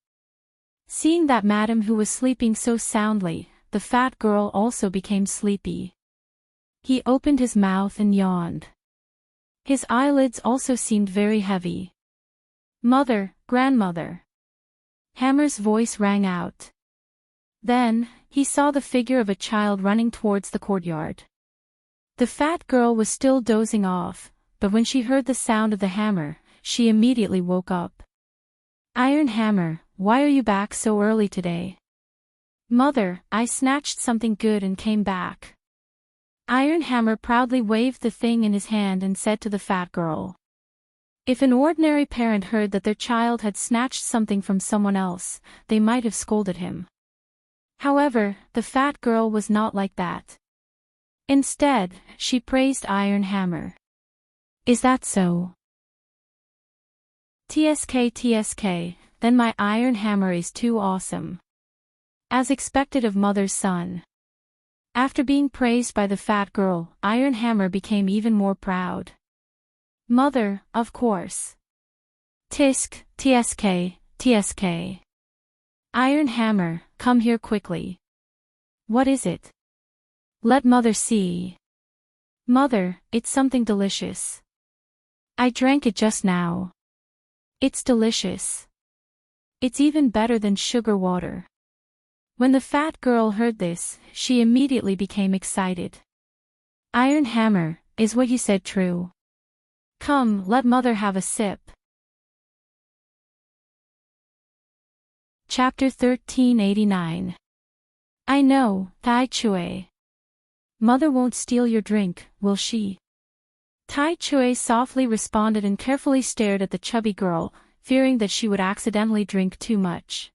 Seeing that Madame Hu was sleeping so soundly, the fat girl also became sleepy. He opened his mouth and yawned. His eyelids also seemed very heavy. Mother, grandmother. Hammer's voice rang out. Then, he saw the figure of a child running towards the courtyard. The fat girl was still dozing off, but when she heard the sound of the hammer, she immediately woke up. Iron Hammer, why are you back so early today? Mother, I snatched something good and came back. Iron Hammer proudly waved the thing in his hand and said to the fat girl. If an ordinary parent heard that their child had snatched something from someone else, they might have scolded him. However, the fat girl was not like that. Instead, she praised Iron Hammer. Is that so? TSK, then my Iron Hammer is too awesome. As expected of mother's son. After being praised by the fat girl, Iron Hammer became even more proud. Mother, of course. TSK. Iron Hammer, come here quickly. What is it? Let mother see. Mother, it's something delicious. I drank it just now. It's delicious. It's even better than sugar water. When the fat girl heard this, she immediately became excited. Iron Hammer, is what you said true? Come, let mother have a sip. Chapter 1389. I know, Tai Chui. Mother won't steal your drink, will she? Tai Chui softly responded and carefully stared at the chubby girl, fearing that she would accidentally drink too much.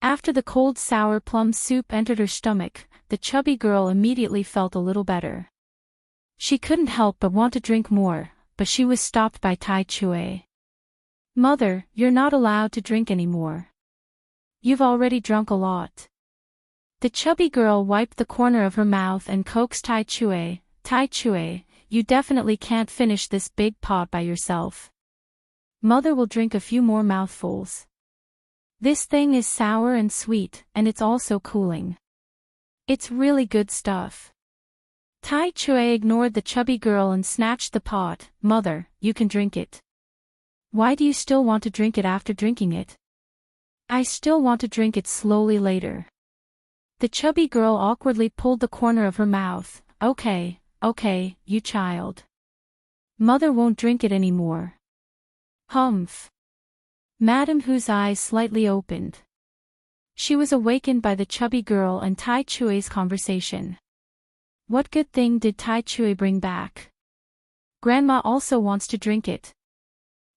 After the cold sour plum soup entered her stomach, the chubby girl immediately felt a little better. She couldn't help but want to drink more, but she was stopped by Tai Chui. Mother, you're not allowed to drink anymore. You've already drunk a lot. The chubby girl wiped the corner of her mouth and coaxed Tai Chui. Tai Chui, you definitely can't finish this big pot by yourself. Mother will drink a few more mouthfuls. This thing is sour and sweet, and it's also cooling. It's really good stuff. Tai Chui ignored the chubby girl and snatched the pot. Mother, you can drink it. Why do you still want to drink it after drinking it? I still want to drink it slowly later. The chubby girl awkwardly pulled the corner of her mouth. Okay, you child. Mother won't drink it anymore. Humph. Madame Hu's eyes slightly opened. She was awakened by the chubby girl and Tai Chui's conversation. What good thing did Tai Chui bring back? Grandma also wants to drink it.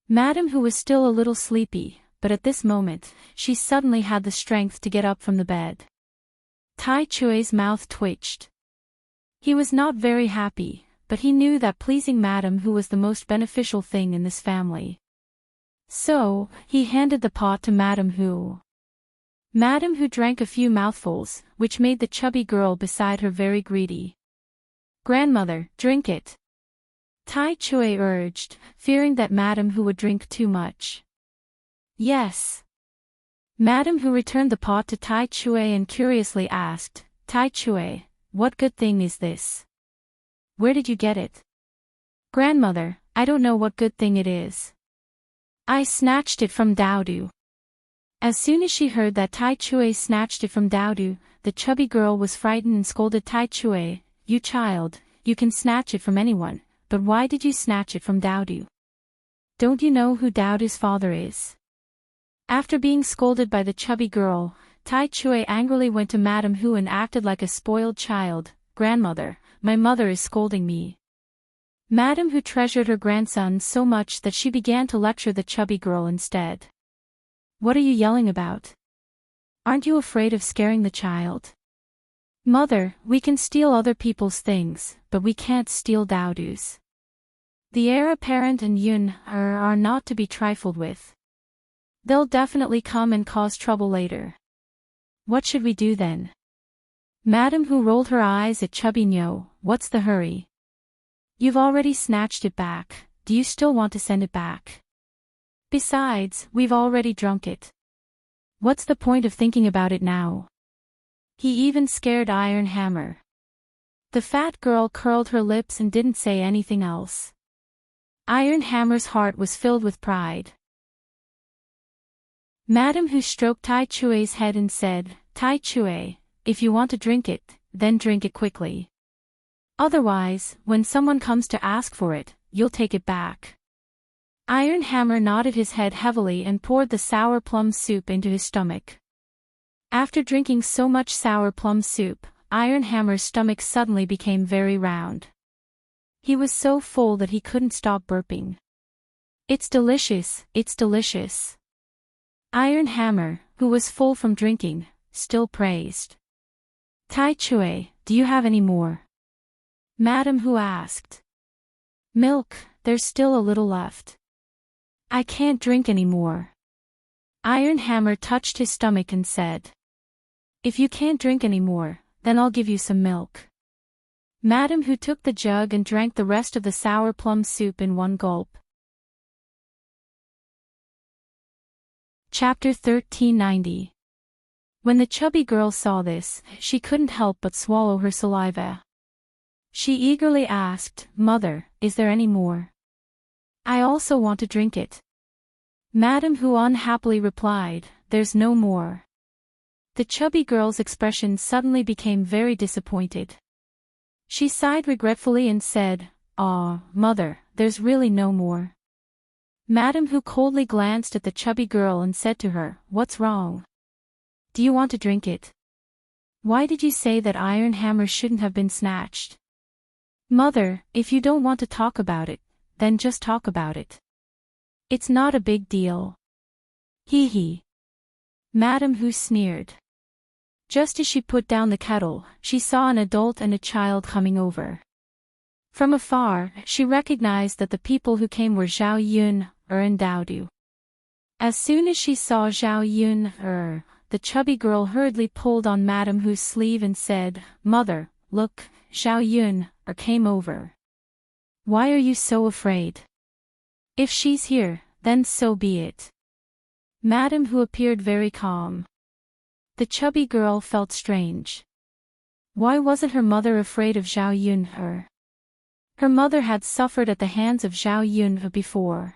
Madame Hu was still a little sleepy, but at this moment, she suddenly had the strength to get up from the bed. Tai Chui's mouth twitched. He was not very happy, but he knew that pleasing Madame Hu was the most beneficial thing in this family. So, he handed the pot to Madame Hu. Madame Hu drank a few mouthfuls, which made the chubby girl beside her very greedy. Grandmother, drink it. Tai Chui urged, fearing that Madame Hu would drink too much. Yes. Madame Hu returned the pot to Tai Chui and curiously asked, Tai Chui, what good thing is this? Where did you get it? Grandmother, I don't know what good thing it is. I snatched it from Daodu. As soon as she heard that Tai Chui snatched it from Daodu, the chubby girl was frightened and scolded Tai Chui, you child, you can snatch it from anyone, but why did you snatch it from Daodu? Don't you know who Daodu's father is? After being scolded by the chubby girl, Tai Chui angrily went to Madame Hu and acted like a spoiled child. Grandmother, my mother is scolding me. Madame Hu treasured her grandson so much that she began to lecture the chubby girl instead. What are you yelling about? Aren't you afraid of scaring the child? Mother, we can steal other people's things, but we can't steal Daodu's. The heir apparent and Yun are not to be trifled with. They'll definitely come and cause trouble later. What should we do then? Madame Hu rolled her eyes at Chubby Nyo. What's the hurry? You've already snatched it back, do you still want to send it back? Besides, we've already drunk it. What's the point of thinking about it now? He even scared Iron Hammer. The fat girl curled her lips and didn't say anything else. Iron Hammer's heart was filled with pride. Madame Hu stroked Tai Chui's head and said, Tai Chui, if you want to drink it, then drink it quickly. Otherwise, when someone comes to ask for it, you'll take it back. Iron Hammer nodded his head heavily and poured the sour plum soup into his stomach. After drinking so much sour plum soup, Iron Hammer's stomach suddenly became very round. He was so full that he couldn't stop burping. "It's delicious, it's delicious." Iron Hammer, who was full from drinking, still praised. "Tai Chui, do you have any more?" Madam Hu asked. "Milk, there's still a little left." "I can't drink any more." Iron Hammer touched his stomach and said. "If you can't drink any more, then I'll give you some milk." Madam Hu took the jug and drank the rest of the sour plum soup in one gulp. Chapter 1390. When the chubby girl saw this, she couldn't help but swallow her saliva. She eagerly asked, "Mother, is there any more? I also want to drink it." Madam Hu unhappily replied, "There's no more." The chubby girl's expression suddenly became very disappointed. She sighed regretfully and said, "Ah, Mother, there's really no more." Madam Hu coldly glanced at the chubby girl and said to her, "What's wrong? Do you want to drink it? Why did you say that Iron Hammer shouldn't have been snatched?" "Mother, if you don't want to talk about it, then just talk about it. It's not a big deal." "Hee hee." Madam Hu sneered. Just as she put down the kettle, she saw an adult and a child coming over. From afar, she recognized that the people who came were Zhao Yun, and Dao Du. As soon as she saw Zhao Yun, the chubby girl hurriedly pulled on Madam Hu's sleeve and said, "Mother, look, Zhao Yun, came over. Why are you so afraid? If she's here, then so be it." Madam Hu appeared very calm. The chubby girl felt strange. Why wasn't her mother afraid of Zhao Yun? Her mother had suffered at the hands of Zhao Yun before.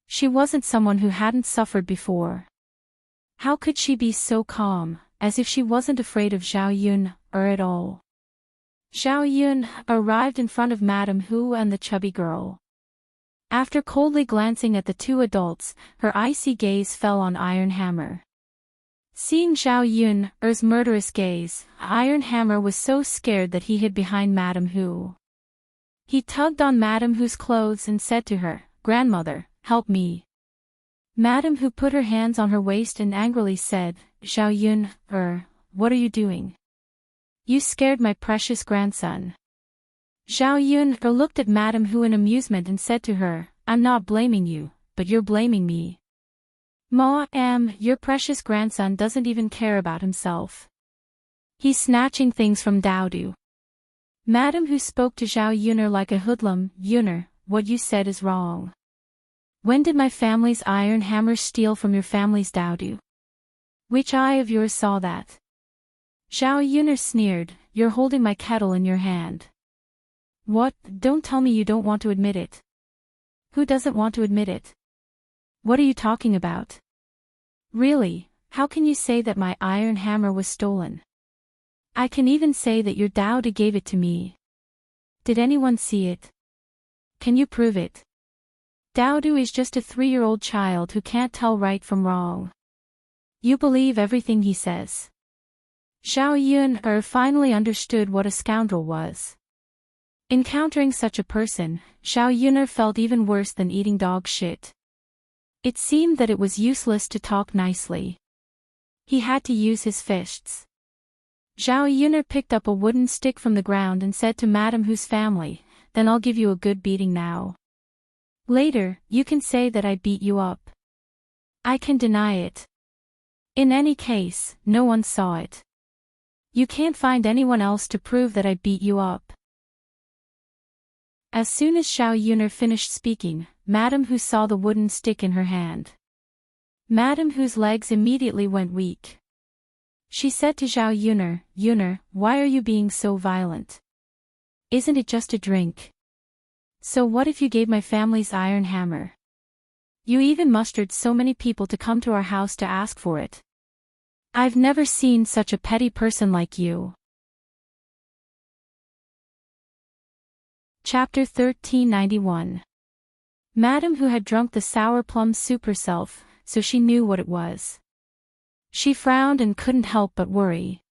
She wasn't someone who hadn't suffered before. How could she be so calm, as if she wasn't afraid of Zhao Yun, at all? Zhao Yun arrived in front of Madam Hu and the chubby girl. After coldly glancing at the two adults, her icy gaze fell on Iron Hammer. Seeing Zhao Yun's murderous gaze, Iron Hammer was so scared that he hid behind Madam Hu. He tugged on Madam Hu's clothes and said to her, "Grandmother, help me." Madam Hu put her hands on her waist and angrily said, "Zhao Yun, what are you doing? You scared my precious grandson." Zhao Yun looked at Madam Hu in amusement and said to her, "I'm not blaming you, but you're blaming me. Your precious grandson doesn't even care about himself. He's snatching things from Dao Du." Madam Hu spoke to Zhao Yun like a hoodlum. "Yun, what you said is wrong. When did my family's Iron Hammer steal from your family's Dao Du? Which eye of yours saw that?" Zhao Yun sneered, "You're holding my kettle in your hand." "What? Don't tell me you don't want to admit it." "Who doesn't want to admit it? What are you talking about? Really, how can you say that my Iron Hammer was stolen? I can even say that your Dao Du gave it to me. Did anyone see it? Can you prove it? Dao Du is just a 3-year-old child who can't tell right from wrong. You believe everything he says." Zhao Yun finally understood what a scoundrel was. Encountering such a person, Zhao Yun felt even worse than eating dog shit. It seemed that it was useless to talk nicely. He had to use his fists. Zhao Yun picked up a wooden stick from the ground and said to Madam Hu's family, "Then I'll give you a good beating now. Later, you can say that I beat you up. I can deny it. In any case, no one saw it. You can't find anyone else to prove that I beat you up." As soon as Zhao Yun finished speaking, Madam Hu saw the wooden stick in her hand. Madam Hu's legs immediately went weak. She said to Zhao Yun, "Yun, why are you being so violent? Isn't it just a drink? So what if you gave my family's Iron Hammer? You even mustered so many people to come to our house to ask for it. I've never seen such a petty person like you." Chapter 1391. Madame Hu had drunk the sour plum soup herself, so she knew what it was. She frowned and couldn't help but worry.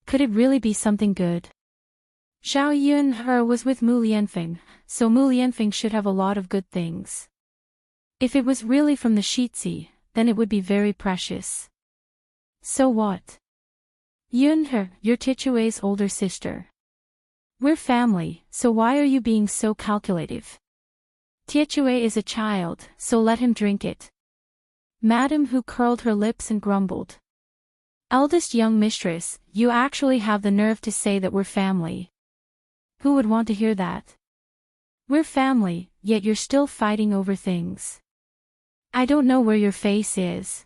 Could it really be something good? Zhao Yunhe was with Mu Lianfeng, so Mu Lianfeng should have a lot of good things. If it was really from the Shitzi, then it would be very precious. So what? Yunhe, you're Tichue's older sister. We're family, so why are you being so calculative? Tiechue is a child, so let him drink it. Madame Hu curled her lips and grumbled. Eldest young mistress, you actually have the nerve to say that we're family. Who would want to hear that? We're family, yet you're still fighting over things. I don't know where your face is.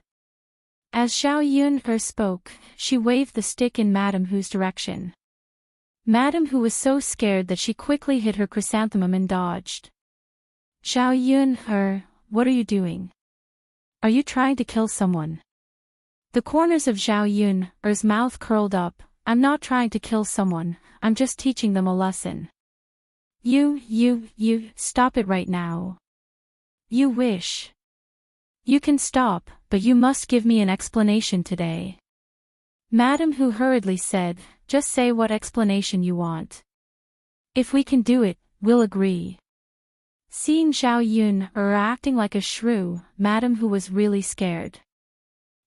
As Zhao Yunhe spoke, she waved the stick in Madame Hu's direction. Madame Hu was so scared that she quickly hid her chrysanthemum and dodged. Zhao Yunhe, what are you doing? Are you trying to kill someone? The corners of Zhao Yunhe's mouth curled up. I'm not trying to kill someone, I'm just teaching them a lesson. You, stop it right now. You wish. You can stop, but you must give me an explanation today. Madame Hu hurriedly said, just say what explanation you want. If we can do it, we'll agree. Seeing Zhao Yunhe acting like a shrew, Madame Hu was really scared.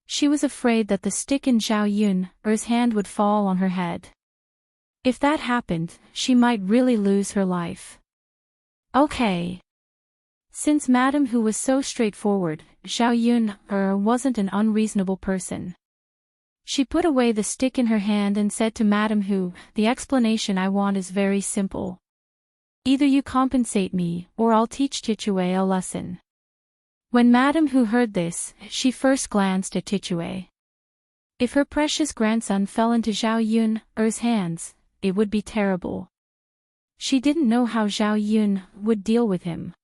She was afraid that the stick in Zhao Yunhe's hand would fall on her head. If that happened, she might really lose her life. Okay. Since Madame Hu was so straightforward, Zhao Yunhe wasn't an unreasonable person. She put away the stick in her hand and said to Madame Hu, the explanation I want is very simple. Either you compensate me, or I'll teach Tichue a lesson. When Madame Hu heard this, she first glanced at Tichue. If her precious grandson fell into Zhao Yunhe's hands, it would be terrible. She didn't know how Zhao Yunhe would deal with him.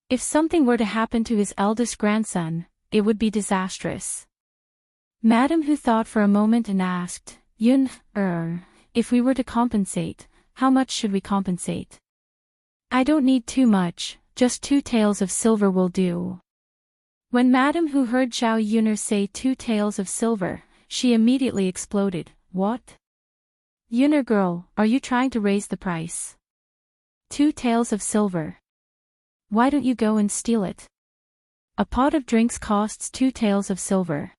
If something were to happen to his eldest grandson, it would be disastrous. Madame Hu thought for a moment and asked, Yunhe, if we were to compensate, how much should we compensate? I don't need too much, just 2 taels of silver will do. When Madame Hu heard Zhao Yunhe say 2 taels of silver, she immediately exploded. What? Yunhe girl, are you trying to raise the price? 2 taels of silver. Why don't you go and steal it? A pot of drinks costs 2 taels of silver.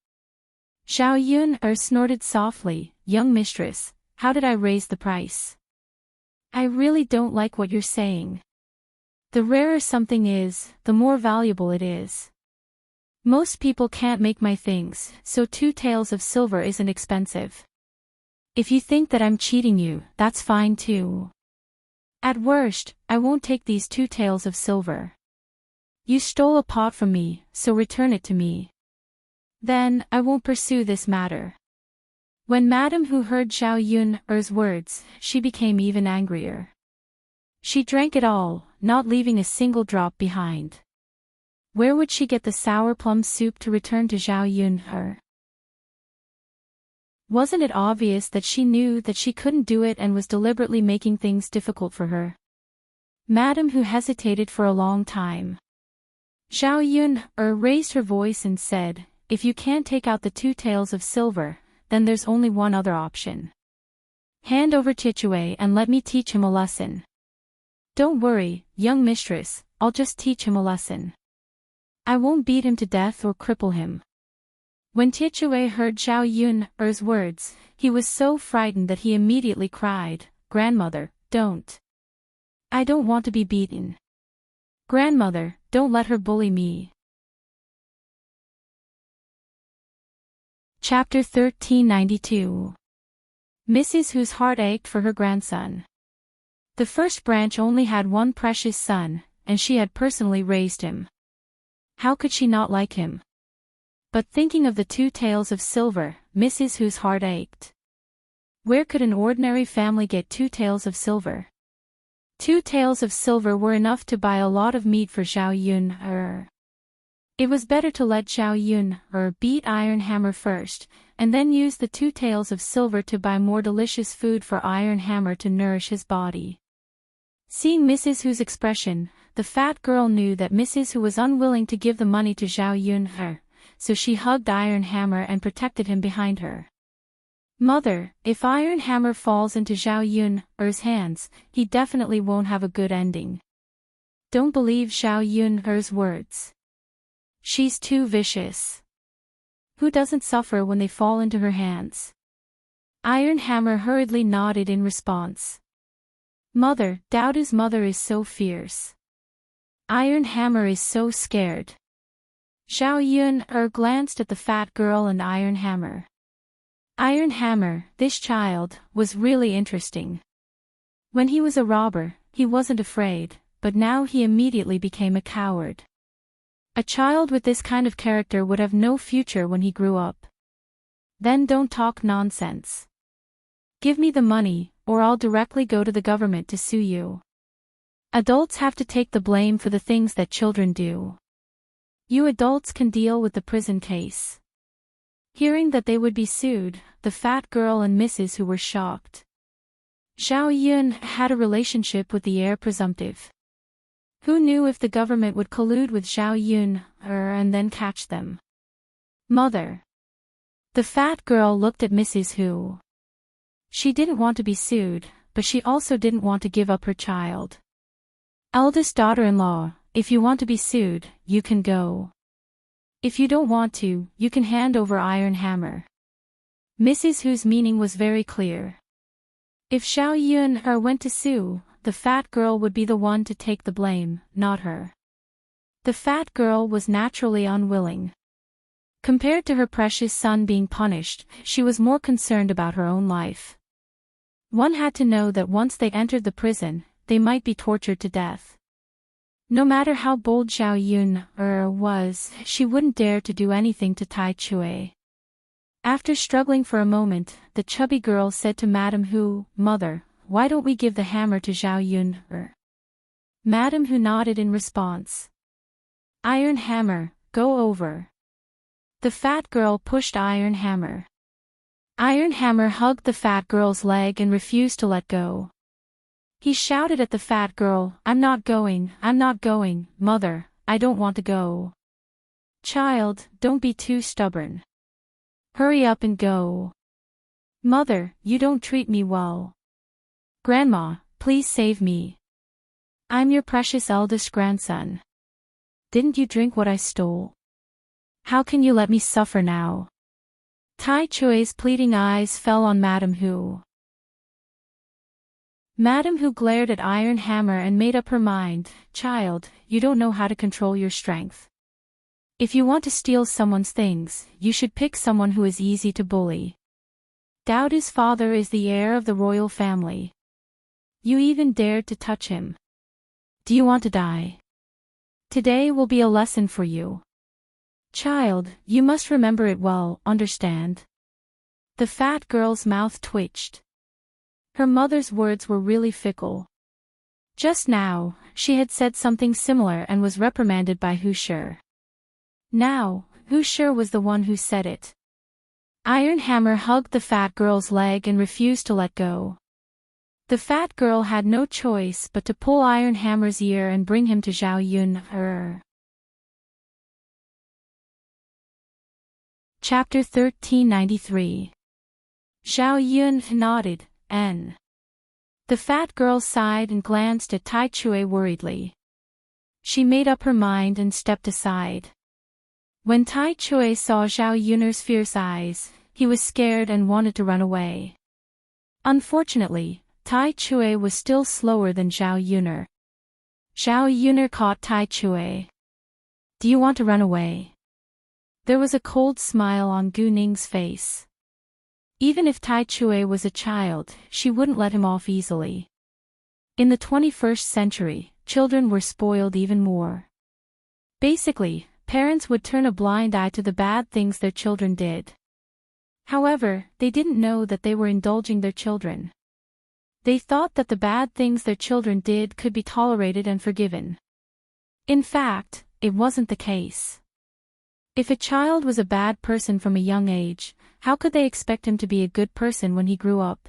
Zhao Yunhe snorted softly, young mistress, how did I raise the price? I really don't like what you're saying. The rarer something is, the more valuable it is. Most people can't make my things, so 2 taels of silver isn't expensive. If you think that I'm cheating you, that's fine too. At worst, I won't take these 2 taels of silver. You stole a pot from me, so return it to me. Then, I won't pursue this matter. When Madame Hu heard Zhao Yunhe's words, she became even angrier. She drank it all, not leaving a single drop behind. Where would she get the sour plum soup to return to Zhao Yunhe? Wasn't it obvious that she knew that she couldn't do it and was deliberately making things difficult for her? Madame Hu hesitated for a long time. Zhao Yunhe raised her voice and said, if you can't take out the 2 taels of silver, then there's only one other option. Hand over Tichue and let me teach him a lesson. Don't worry, young mistress, I'll just teach him a lesson. I won't beat him to death or cripple him. When Tichue heard Zhao Yunhe's words, he was so frightened that he immediately cried, Grandmother, don't. I don't want to be beaten. Grandmother, don't let her bully me. Chapter 1392. Mrs. Hu's heart ached for her grandson. The first branch only had one precious son, and she had personally raised him. How could she not like him? But thinking of the 2 taels of silver, Mrs. Hu's heart ached. Where could an ordinary family get 2 taels of silver? 2 taels of silver were enough to buy a lot of meat for Zhao Yunhe. It was better to let Zhao Yunhe beat Iron Hammer first, and then use the 2 taels of silver to buy more delicious food for Iron Hammer to nourish his body. Seeing Mrs. Hu's expression, the fat girl knew that Mrs. Hu was unwilling to give the money to Zhao Yun her, so she hugged Iron Hammer and protected him behind her. Mother, if Iron Hammer falls into Zhao Yun's hands, he definitely won't have a good ending. Don't believe Zhao Yun's words. She's too vicious. Who doesn't suffer when they fall into her hands? Iron Hammer hurriedly nodded in response. Mother, Daodu's mother is so fierce. Iron Hammer is so scared. Zhao Yun glanced at the fat girl and Iron Hammer. Iron Hammer, this child, was really interesting. When he was a robber, he wasn't afraid, but now he immediately became a coward. A child with this kind of character would have no future when he grew up. Then don't talk nonsense. Give me the money, or I'll directly go to the government to sue you. Adults have to take the blame for the things that children do. You adults can deal with the prison case. Hearing that they would be sued, the fat girl and Mrs. Hu were shocked. Zhao Yun had a relationship with the heir presumptive. Who knew if the government would collude with Zhao Yun and then catch them? Mother. The fat girl looked at Mrs. Hu. She didn't want to be sued, but she also didn't want to give up her child. Eldest daughter-in-law, if you want to be sued, you can go. If you don't want to, you can hand over Iron Hammer. Mrs. Hu's meaning was very clear. If Zhao Yun went to sue, the fat girl would be the one to take the blame, not her. The fat girl was naturally unwilling. Compared to her precious son being punished, she was more concerned about her own life. One had to know that once they entered the prison, they might be tortured to death. No matter how bold Zhao Yun was, she wouldn't dare to do anything to Tai Chui. After struggling for a moment, the chubby girl said to Madame Hu, Mother, why don't we give the hammer to Zhao Yun? Madame Hu nodded in response. Iron Hammer, go over. The fat girl pushed Iron Hammer. Iron Hammer hugged the fat girl's leg and refused to let go. He shouted at the fat girl, I'm not going, mother, I don't want to go. Child, don't be too stubborn. Hurry up and go. Mother, you don't treat me well. Grandma, please save me. I'm your precious eldest grandson. Didn't you drink what I stole? How can you let me suffer now? Tai Chui's pleading eyes fell on Madame Hu. Madame Hu glared at Iron Hammer and made up her mind, Child, you don't know how to control your strength. If you want to steal someone's things, you should pick someone who is easy to bully. Daodu's father is the heir of the royal family. You even dared to touch him. Do you want to die? Today will be a lesson for you. Child, you must remember it well, understand? The fat girl's mouth twitched. Her mother's words were really fickle. Just now, she had said something similar and was reprimanded by Hu Shi. Now, Hu Shi was the one who said it. Iron Hammer hugged the fat girl's leg and refused to let go. The fat girl had no choice but to pull Iron Hammer's ear and bring him to Zhao Yun. Chapter 1393. Zhao Yun nodded, N. The fat girl sighed and glanced at Tai Chui worriedly. She made up her mind and stepped aside. When Tai Chui saw Zhao Yun's fierce eyes, he was scared and wanted to run away. Unfortunately, Tai Chui was still slower than Zhao Yun. Zhao Yun caught Tai Chui. Do you want to run away? There was a cold smile on Gu Ning's face. Even if Tai Chui was a child, she wouldn't let him off easily. In the 21st century, children were spoiled even more. Basically, parents would turn a blind eye to the bad things their children did. However, they didn't know that they were indulging their children. They thought that the bad things their children did could be tolerated and forgiven. In fact, it wasn't the case. If a child was a bad person from a young age, how could they expect him to be a good person when he grew up?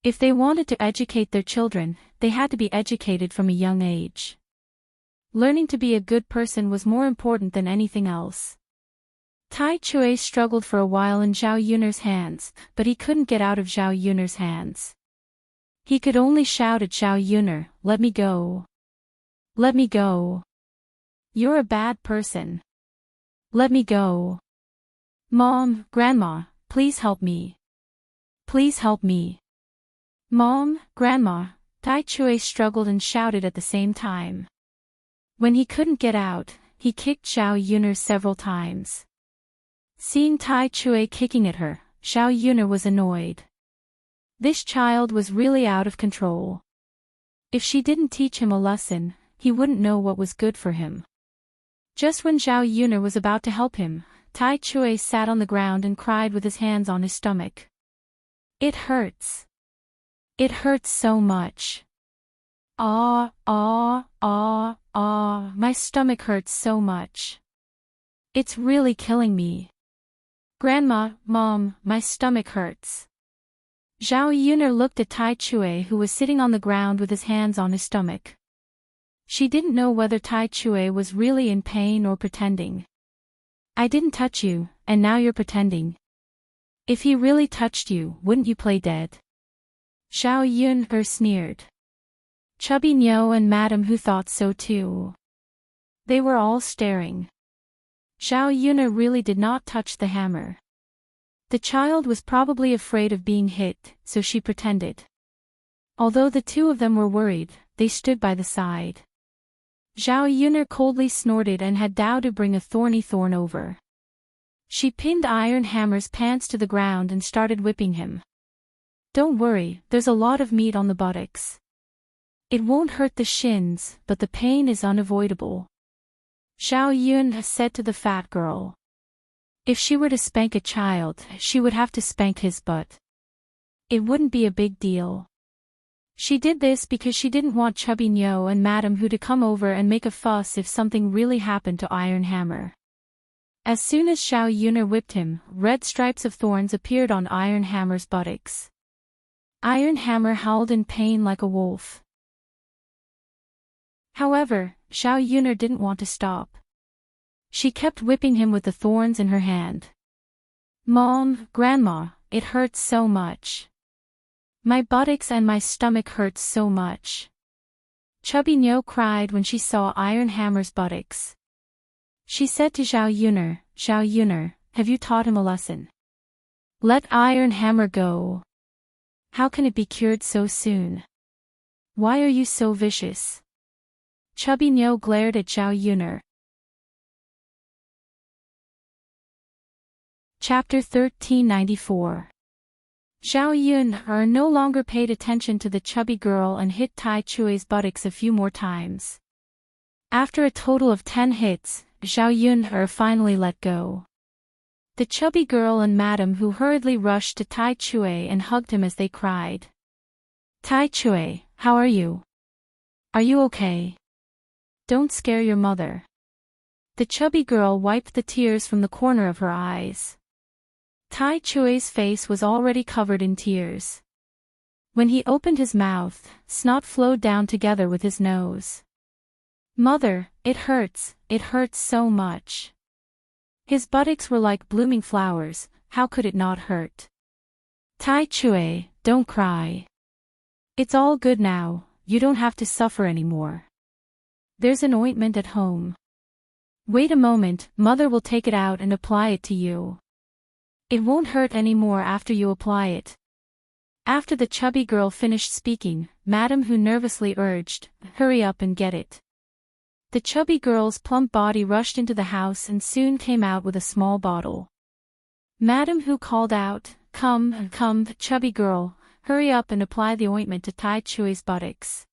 If they wanted to educate their children, they had to be educated from a young age. Learning to be a good person was more important than anything else. Tai Chui struggled for a while in Zhao Yun'er's hands, but he couldn't get out of Zhao Yun'er's hands. He could only shout at Zhao Yun'er, "Let me go. Let me go. You're a bad person. Let me go. Mom, Grandma, please help me. Please help me. Mom, Grandma." Tai Chui struggled and shouted at the same time. When he couldn't get out, he kicked Zhao Yun'er several times. Seeing Tai Chui kicking at her, Zhao Yun'er was annoyed. This child was really out of control. If she didn't teach him a lesson, he wouldn't know what was good for him. Just when Zhao Yun'er was about to help him, Tai Chui sat on the ground and cried with his hands on his stomach. "It hurts. It hurts so much. Ah, ah, ah, ah, my stomach hurts so much. It's really killing me. Grandma, Mom, my stomach hurts." Zhao Yun'er looked at Tai Chui, who was sitting on the ground with his hands on his stomach. She didn't know whether Tai Chui was really in pain or pretending. "I didn't touch you, and now you're pretending. If he really touched you, wouldn't you play dead?" Zhao Yun'er sneered. Chubby Niu and Madame Hu thought so too. They were all staring. Zhao Yun'er really did not touch the hammer. The child was probably afraid of being hit, so she pretended. Although the two of them were worried, they stood by the side. Zhao Yun'er coldly snorted and had Dao to bring a thorny thorn over. She pinned Iron Hammer's pants to the ground and started whipping him. "Don't worry, there's a lot of meat on the buttocks. It won't hurt the shins, but the pain is unavoidable," Zhao Yun said to the fat girl. If she were to spank a child, she would have to spank his butt. It wouldn't be a big deal. She did this because she didn't want Chubby Niu and Madame Hu to come over and make a fuss if something really happened to Iron Hammer. As soon as Zhao Yun'er whipped him, red stripes of thorns appeared on Iron Hammer's buttocks. Iron Hammer howled in pain like a wolf. However, Zhao Yun'er didn't want to stop. She kept whipping him with the thorns in her hand. "Mom, Grandma, it hurts so much. My buttocks and my stomach hurts so much." Chubby Niu cried when she saw Iron Hammer's buttocks. She said to Zhao Yun'er, "Have you taught him a lesson? Let Iron Hammer go. How can it be cured so soon? Why are you so vicious?" Chubby Niu glared at Zhao Yun'er. Chapter 1394. Zhao Yun'er no longer paid attention to the chubby girl and hit Tai Chui's buttocks a few more times. After a total of 10 hits, Zhao Yun'er finally let go. The chubby girl and Madame Hu hurriedly rushed to Tai Chui and hugged him as they cried. "Tai Chui, how are you? Are you okay? Don't scare your mother." The chubby girl wiped the tears from the corner of her eyes. Tai Chui's face was already covered in tears. When he opened his mouth, snot flowed down together with his nose. "Mother, it hurts so much." His buttocks were like blooming flowers, how could it not hurt? "Tai Chui, don't cry. It's all good now, you don't have to suffer anymore. There's an ointment at home. Wait a moment, Mother will take it out and apply it to you. It won't hurt anymore after you apply it." After the chubby girl finished speaking, Madame Hu nervously urged, "Hurry up and get it." The chubby girl's plump body rushed into the house and soon came out with a small bottle. Madame Hu called out, Come, chubby girl, hurry up and apply the ointment to Tai Chui's buttocks.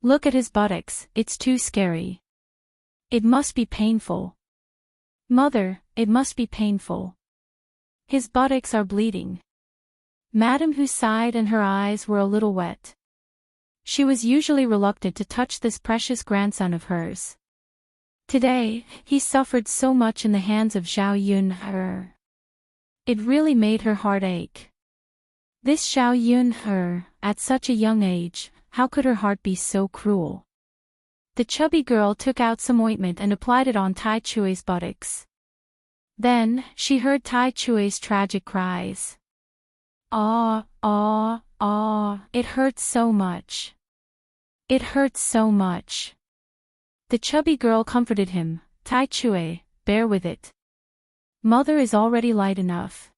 Look at his buttocks, it's too scary. It must be painful. Mother, it must be painful. His buttocks are bleeding." Madame Hu sighed and her eyes were a little wet. She was usually reluctant to touch this precious grandson of hers. Today, he suffered so much in the hands of Zhao Yun'er. It really made her heart ache. This Zhao Yun'er, at such a young age, how could her heart be so cruel? The chubby girl took out some ointment and applied it on Tai Chui's buttocks. Then, she heard Tai Chui's tragic cries. "Ah, ah, ah, it hurts so much. It hurts so much." The chubby girl comforted him. "Tai Chui, bear with it. Mother is already light enough.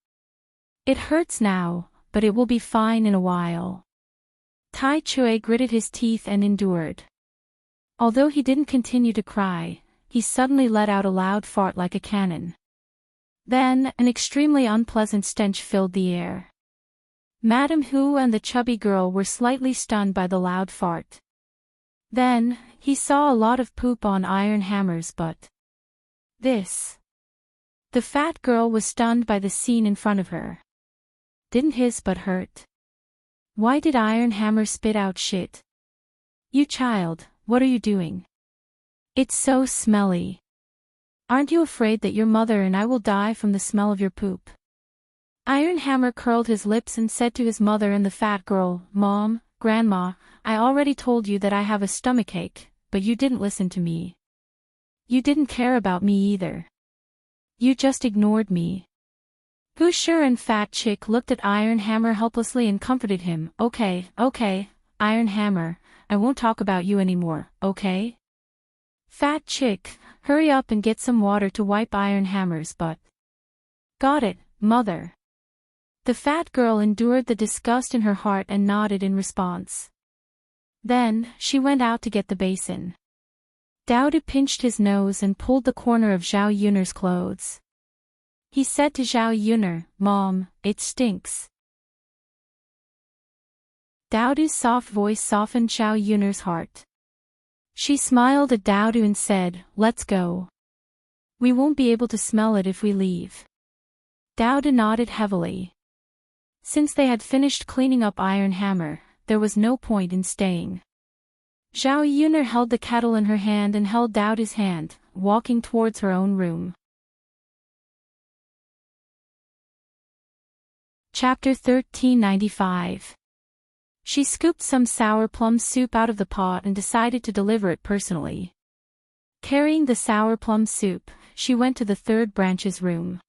It hurts now, but it will be fine in a while." Tai Chui gritted his teeth and endured. Although he didn't continue to cry, he suddenly let out a loud fart like a cannon. Then, an extremely unpleasant stench filled the air. Madame Hu and the chubby girl were slightly stunned by the loud fart. Then, he saw a lot of poop on Iron Hammer's butt. This. The fat girl was stunned by the scene in front of her. Didn't his butt hurt? Why did Iron Hammer spit out shit? "You child, what are you doing? It's so smelly. Aren't you afraid that your mother and I will die from the smell of your poop?" Iron Hammer curled his lips and said to his mother and the fat girl, "Mom, Grandma, I already told you that I have a stomachache, but you didn't listen to me. You didn't care about me either. You just ignored me." Busher and Fat Chick looked at Iron Hammer helplessly and comforted him. Okay, Iron Hammer, I won't talk about you anymore, okay? Fat Chick, hurry up and get some water to wipe Iron Hammer's butt. Got it, Mother. The fat girl endured the disgust in her heart and nodded in response. Then, she went out to get the basin. Dowdy pinched his nose and pulled the corner of Zhao Yun'er's clothes. He said to Zhao Yun'er, "Mom, it stinks." Dowdy's soft voice softened Zhao Yun'er's heart. She smiled at Dowdy and said, "Let's go. We won't be able to smell it if we leave." Dowdy nodded heavily. Since they had finished cleaning up Iron Hammer, there was no point in staying. Zhao Yun'er held the kettle in her hand and held Dowdy's hand, walking towards her own room. Chapter 1395. She scooped some sour plum soup out of the pot and decided to deliver it personally. Carrying the sour plum soup, she went to the third branch's room.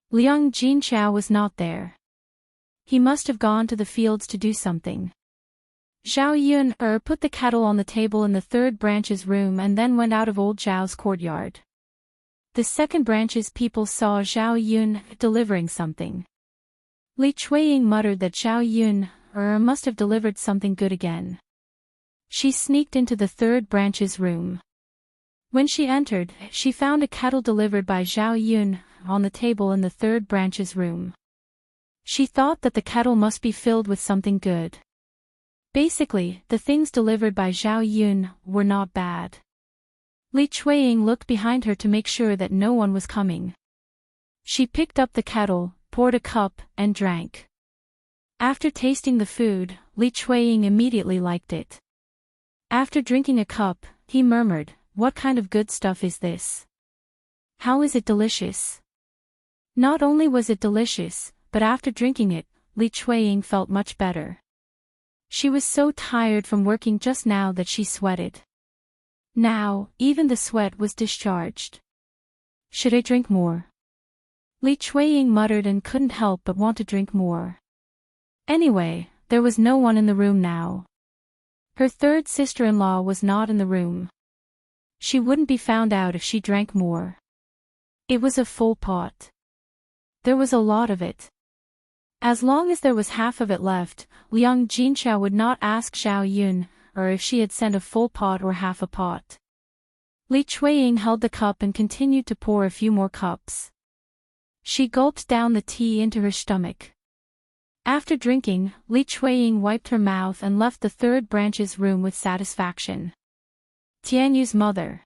Liang Jinqiao was not there. He must have gone to the fields to do something. Zhao Yun'er put the kettle on the table in the third branch's room and then went out of old Zhao's courtyard. The second branch's people saw Zhao Yun'er delivering something. Li Chuiying muttered that Zhao Yun'er must have delivered something good again. She sneaked into the third branch's room. When she entered, she found a kettle delivered by Zhao Yun'er on the table in the third branch's room. She thought that the kettle must be filled with something good. Basically, the things delivered by Zhao Yun'er were not bad. Li Chuiying looked behind her to make sure that no one was coming. She picked up the kettle, poured a cup, and drank. After tasting the food, Li Chuiying immediately liked it. After drinking a cup, he murmured, "What kind of good stuff is this? How is it delicious?" Not only was it delicious, but after drinking it, Li Chuiying felt much better. She was so tired from working just now that she sweated. Now, even the sweat was discharged. "Should I drink more?" Li Chuiying muttered and couldn't help but want to drink more. Anyway, there was no one in the room now. Her third sister-in-law was not in the room. She wouldn't be found out if she drank more. It was a full pot. There was a lot of it. As long as there was half of it left, Liang Jinqiao would not ask Zhao Yun'er if she had sent a full pot or half a pot. Li Chuiying held the cup and continued to pour a few more cups. She gulped down the tea into her stomach. After drinking, Li Chuiying wiped her mouth and left the third branch's room with satisfaction. "Tianyu's mother!"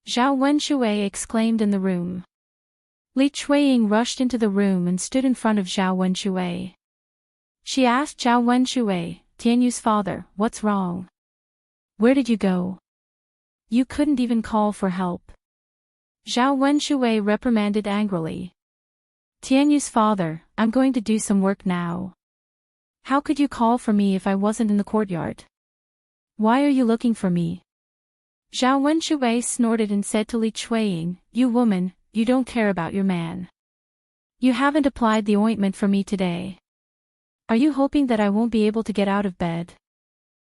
Zhao Wenshui exclaimed in the room. Li Chuiying rushed into the room and stood in front of Zhao Wenshui. She asked Zhao Wenshui, "Tianyu's father, what's wrong? Where did you go? You couldn't even call for help." Zhao Wenshui reprimanded angrily. "Tianyu's father, I'm going to do some work now. How could you call for me if I wasn't in the courtyard? Why are you looking for me?" Zhao Wenshui snorted and said to Li Chuiying, "You woman, you don't care about your man. You haven't applied the ointment for me today. Are you hoping that I won't be able to get out of bed?"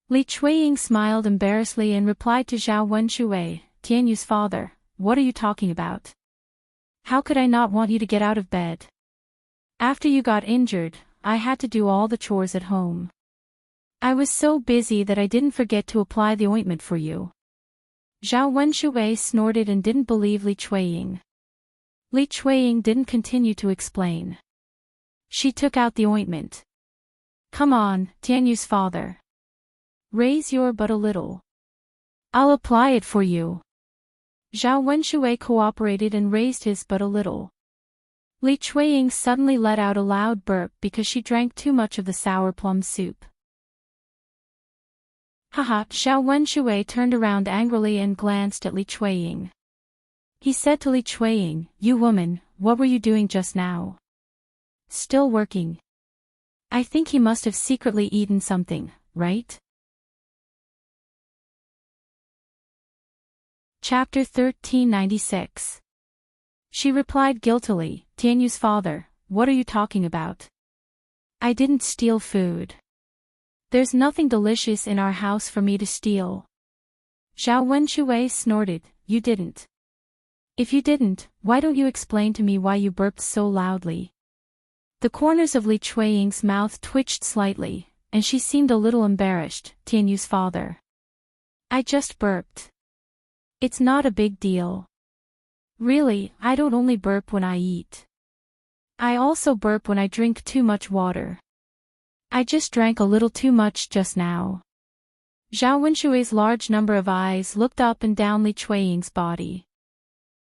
Li Chuiying smiled embarrassedly and replied to Zhao Wenshui, "Tianyu's father, what are you talking about? How could I not want you to get out of bed? After you got injured, I had to do all the chores at home. I was so busy that I didn't forget to apply the ointment for you." Zhao Wenshui snorted and didn't believe Li Chuiying. Li Chuiying didn't continue to explain. She took out the ointment. "Come on, Tianyu's father. Raise your butt a little. I'll apply it for you." Zhao Wenshui cooperated and raised his butt a little. Li Chuiying suddenly let out a loud burp because she drank too much of the sour plum soup. Haha, Zhao Wenshui turned around angrily and glanced at Li Chuiying. He said to Li Chuiying, "You woman, what were you doing just now?" "Still working." "I think he must have secretly eaten something, right?" Chapter 1396. She replied guiltily, "Tianyu's father, what are you talking about? I didn't steal food. There's nothing delicious in our house for me to steal." Zhao Wenshui snorted, "You didn't. If you didn't, why don't you explain to me why you burped so loudly?" The corners of Li Chuiying's mouth twitched slightly, and she seemed a little embarrassed. "Tianyu's father. I just burped. It's not a big deal. Really, I don't only burp when I eat. I also burp when I drink too much water. I just drank a little too much just now." Zhao Wenshui's large number of eyes looked up and down Li Chuiying's body.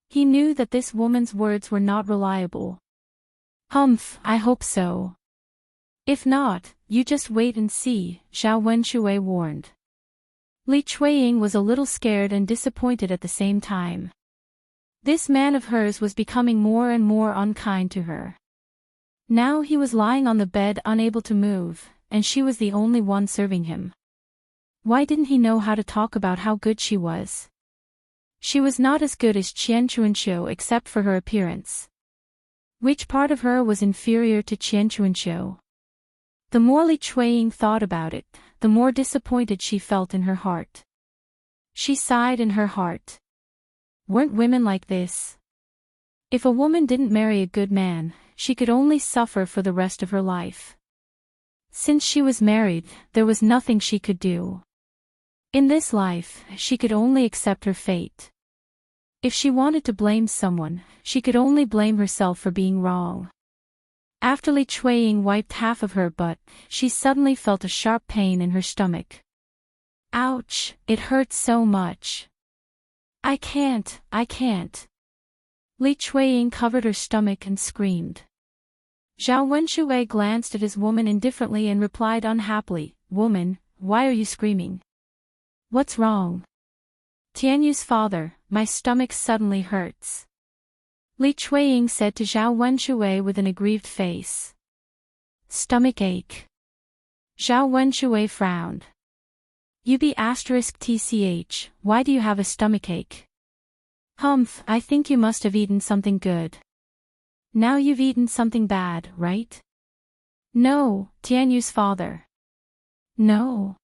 He knew that this woman's words were not reliable. "Humph, I hope so. If not, you just wait and see," Zhao Wenshui warned. Li Chuiying was a little scared and disappointed at the same time. This man of hers was becoming more and more unkind to her. Now he was lying on the bed unable to move, and she was the only one serving him. Why didn't he know how to talk about how good she was? She was not as good as Qian Chuanqiu except for her appearance. Which part of her was inferior to Qian Chuanqiu? The more Li Chuiying thought about it, the more disappointed she felt in her heart. She sighed in her heart. Weren't women like this? If a woman didn't marry a good man, she could only suffer for the rest of her life. Since she was married, there was nothing she could do. In this life, she could only accept her fate. If she wanted to blame someone, she could only blame herself for being wrong. After Li Chuiying wiped half of her butt, she suddenly felt a sharp pain in her stomach. Ouch, it hurts so much. I can't. Li Chuiying covered her stomach and screamed. Zhao Wenshui glanced at his woman indifferently and replied unhappily, "Woman, why are you screaming? What's wrong?" "Tianyu's father, my stomach suddenly hurts," Li Chuiying said to Zhao Wenshui with an aggrieved face. "Stomach ache." Zhao Wenshui frowned. "UB*TCH, why do you have a stomachache?" "Humph, I think you must have eaten something good. Now you've eaten something bad, right?" "No, Tianyu's father. No.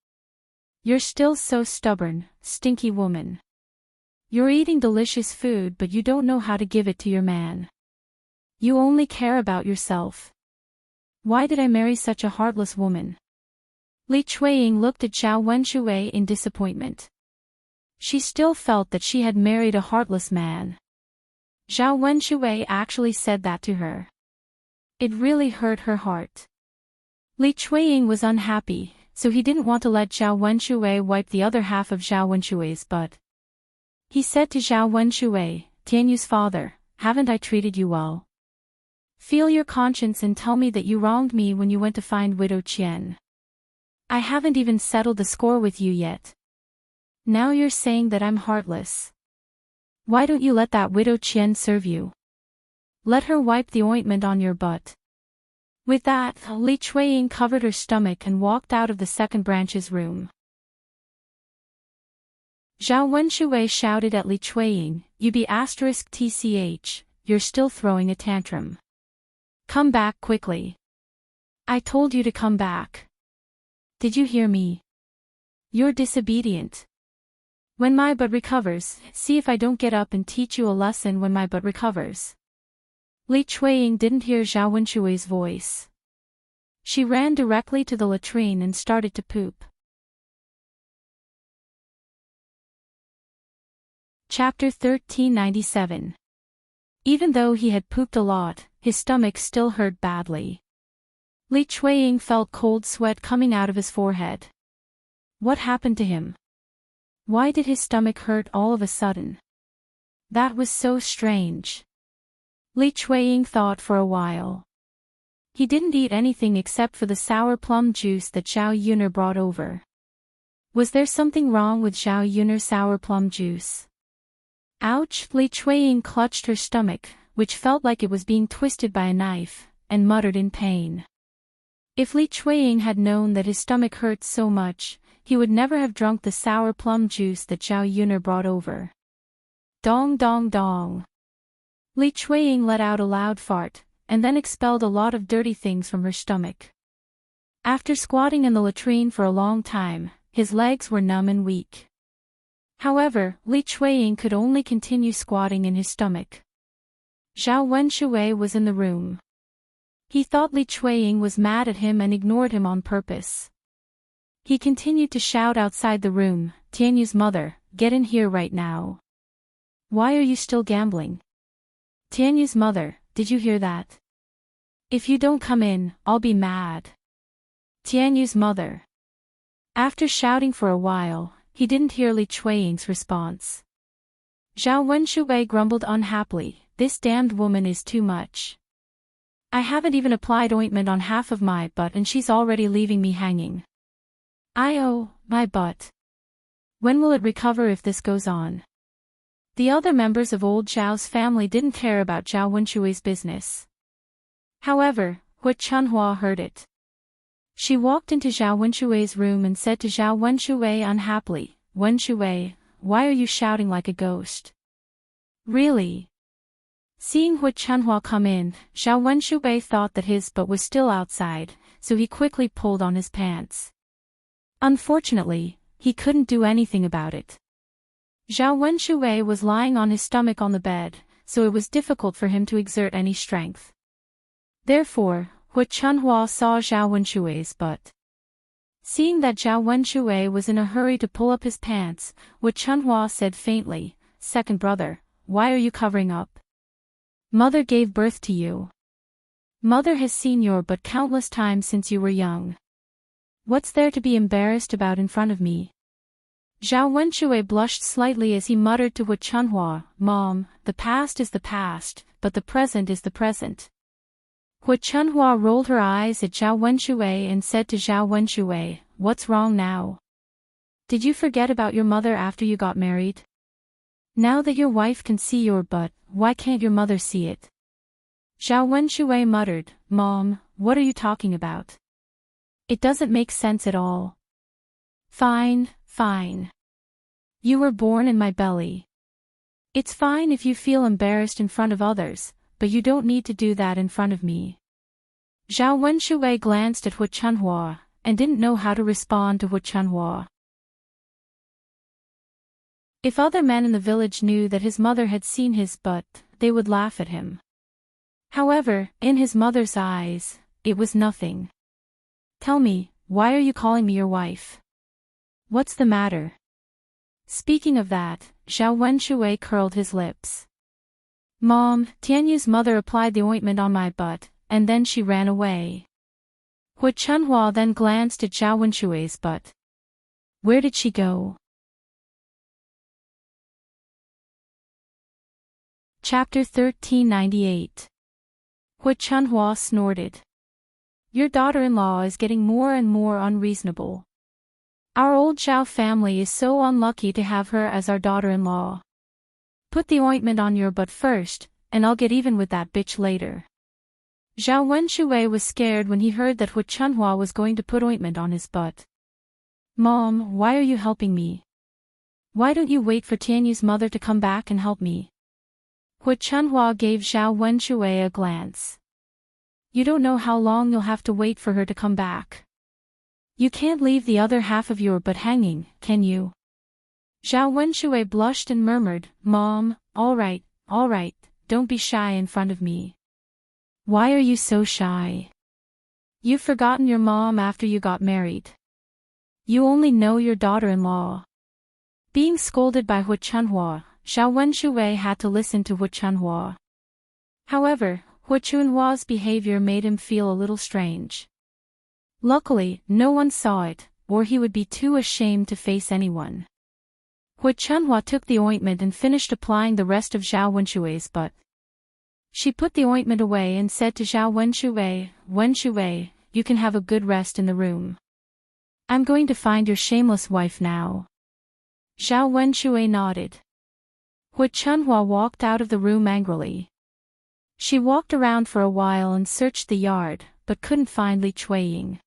You're still so stubborn, stinky woman. You're eating delicious food but you don't know how to give it to your man. You only care about yourself. Why did I marry such a heartless woman?" Li Chuiying looked at Zhao Wenshui in disappointment. She still felt that she had married a heartless man. Zhao Wenshui actually said that to her. It really hurt her heart. Li Chuiying was unhappy, so he didn't want to let Zhao Wenshui wipe the other half of Zhao Wenshui's butt. He said to Zhao Wenshui, "Tianyu's father, haven't I treated you well? Feel your conscience and tell me that you wronged me when you went to find Widow Qian. I haven't even settled the score with you yet. Now you're saying that I'm heartless. Why don't you let that Widow Qian serve you? Let her wipe the ointment on your butt." With that, Li Chuiying covered her stomach and walked out of the second branch's room. Zhao Wenshui shouted at Li Chuiying, "You be *tch, you're still throwing a tantrum. Come back quickly. I told you to come back. Did you hear me? You're disobedient. When my butt recovers, see if I don't get up and teach you a lesson when my butt recovers." Li Chuiying didn't hear Zhao Wenshui's voice. She ran directly to the latrine and started to poop. Chapter 1397. Even though he had pooped a lot, his stomach still hurt badly. Li Chuiying felt cold sweat coming out of his forehead. What happened to him? Why did his stomach hurt all of a sudden? That was so strange. Li Chuiying thought for a while. He didn't eat anything except for the sour plum juice that Zhao Yuner brought over. Was there something wrong with Zhao Yuner's sour plum juice? Ouch! Li Chuiying clutched her stomach, which felt like it was being twisted by a knife, and muttered in pain. If Li Chuiying had known that his stomach hurt so much, he would never have drunk the sour plum juice that Zhao Yuner brought over. Dong dong dong. Li Chuiying let out a loud fart, and then expelled a lot of dirty things from her stomach. After squatting in the latrine for a long time, his legs were numb and weak. However, Li Chuiying could only continue squatting in his stomach. Zhao Wenshui was in the room. He thought Li Chuiying was mad at him and ignored him on purpose. He continued to shout outside the room, "Tianyu's mother, get in here right now. Why are you still gambling? Tianyu's mother, did you hear that? If you don't come in, I'll be mad. Tianyu's mother." After shouting for a while, he didn't hear Li Chuiying's response. Zhao Wenshui grumbled unhappily, "This damned woman is too much. I haven't even applied ointment on half of my butt and she's already leaving me hanging. My butt. When will it recover if this goes on?" The other members of old Zhao's family didn't care about Zhao Wenshui's business. However, Hu Chunhua heard it. She walked into Zhao Wenshui's room and said to Zhao Wenshui unhappily, "Wenshui, why are you shouting like a ghost?" "Really?" Seeing Hu Chunhua come in, Zhao Wenshui thought that his butt was still outside, so he quickly pulled on his pants. Unfortunately, he couldn't do anything about it. Zhao Wenshui was lying on his stomach on the bed, so it was difficult for him to exert any strength. Therefore, Hu Chunhua saw Zhao Wenshui's butt. Seeing that Zhao Wenshui was in a hurry to pull up his pants, Hu Chunhua said faintly, "Second brother, why are you covering up? Mother gave birth to you. Mother has seen your butt countless times since you were young. What's there to be embarrassed about in front of me?" Zhao Wenshui blushed slightly as he muttered to Hu Chunhua, "Mom, the past is the past, but the present is the present." Hu Chunhua rolled her eyes at Zhao Wenshui and said to Zhao Wenshui, "What's wrong now? Did you forget about your mother after you got married? Now that your wife can see your butt, why can't your mother see it?" Zhao Wenshui muttered, "Mom, what are you talking about? It doesn't make sense at all." Fine. You were born in my belly. It's fine if you feel embarrassed in front of others, but you don't need to do that in front of me." Zhao Wenshui glanced at Hu Chunhua, and didn't know how to respond to Hu Chunhua. If other men in the village knew that his mother had seen his butt, they would laugh at him. However, in his mother's eyes, it was nothing. "Tell me, why are you calling me your wife? What's the matter?" Speaking of that, Zhao Wenshui curled his lips. "Mom, Tianyu's mother applied the ointment on my butt, and then she ran away." Hu Chunhua then glanced at Zhao Wenshui's butt. "Where did she go?" Chapter 1398. Hu Chunhua snorted. "Your daughter-in-law is getting more and more unreasonable. Our old Zhao family is so unlucky to have her as our daughter-in-law. Put the ointment on your butt first, and I'll get even with that bitch later." Zhao Wenshui was scared when he heard that Hu Chunhua was going to put ointment on his butt. "Mom, why are you helping me? Why don't you wait for Tianyu's mother to come back and help me? Hu Chunhua gave Zhao Wenshui a glance. You don't know how long you'll have to wait for her to come back. You can't leave the other half of your butt hanging, can you? Zhao Wenshui blushed and murmured, Mom, all right, don't be shy in front of me. Why are you so shy? You've forgotten your mom after you got married. You only know your daughter-in-law. Being scolded by Hu Chunhua, Zhao Wenshui had to listen to Hu Chunhua. However, Hu Chunhua's behavior made him feel a little strange. Luckily, no one saw it, or he would be too ashamed to face anyone. Hu Chunhua took the ointment and finished applying the rest of Zhao Wenshui's butt. She put the ointment away and said to Zhao Wenshui, you can have a good rest in the room. I'm going to find your shameless wife now. Zhao Wenshui nodded. Hu Chunhua walked out of the room angrily. She walked around for a while and searched the yard, but couldn't find Li Chuiying.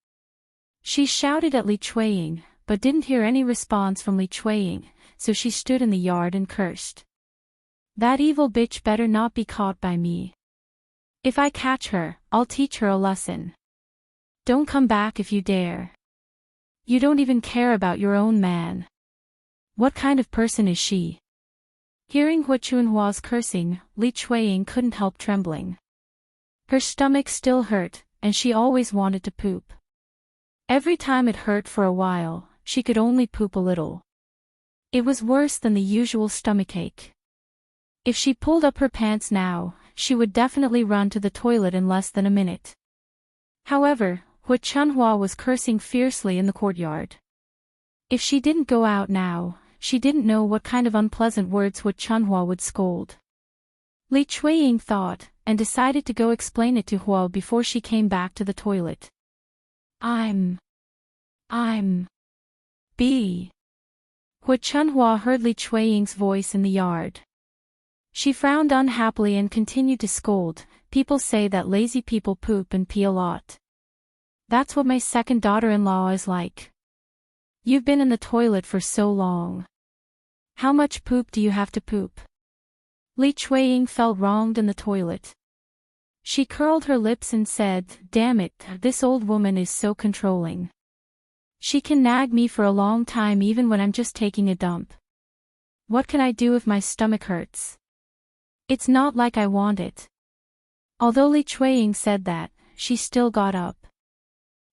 She shouted at Li Chuiying, but didn't hear any response from Li Chuiying, so she stood in the yard and cursed. That evil bitch better not be caught by me. If I catch her, I'll teach her a lesson. Don't come back if you dare. You don't even care about your own man. What kind of person is she? Hearing Hu Chunhua's cursing, Li Chuiying couldn't help trembling. Her stomach still hurt, and she always wanted to poop. Every time it hurt for a while, she could only poop a little. It was worse than the usual stomachache. If she pulled up her pants now, she would definitely run to the toilet in less than a minute. However, Hu Chunhua was cursing fiercely in the courtyard. If she didn't go out now, she didn't know what kind of unpleasant words Hu Chunhua would scold. Li Chuiying thought, and decided to go explain it to Hua before she came back to the toilet. I'm B. Hu Chunhua heard Li Chuiying's voice in the yard. She frowned unhappily and continued to scold, people say that lazy people poop and pee a lot. That's what my second daughter-in-law is like. You've been in the toilet for so long. How much poop do you have to poop? Li Chuiying felt wronged in the toilet. She curled her lips and said, damn it, this old woman is so controlling. She can nag me for a long time even when I'm just taking a dump. What can I do if my stomach hurts? It's not like I want it. Although Li Chuiying said that, she still got up.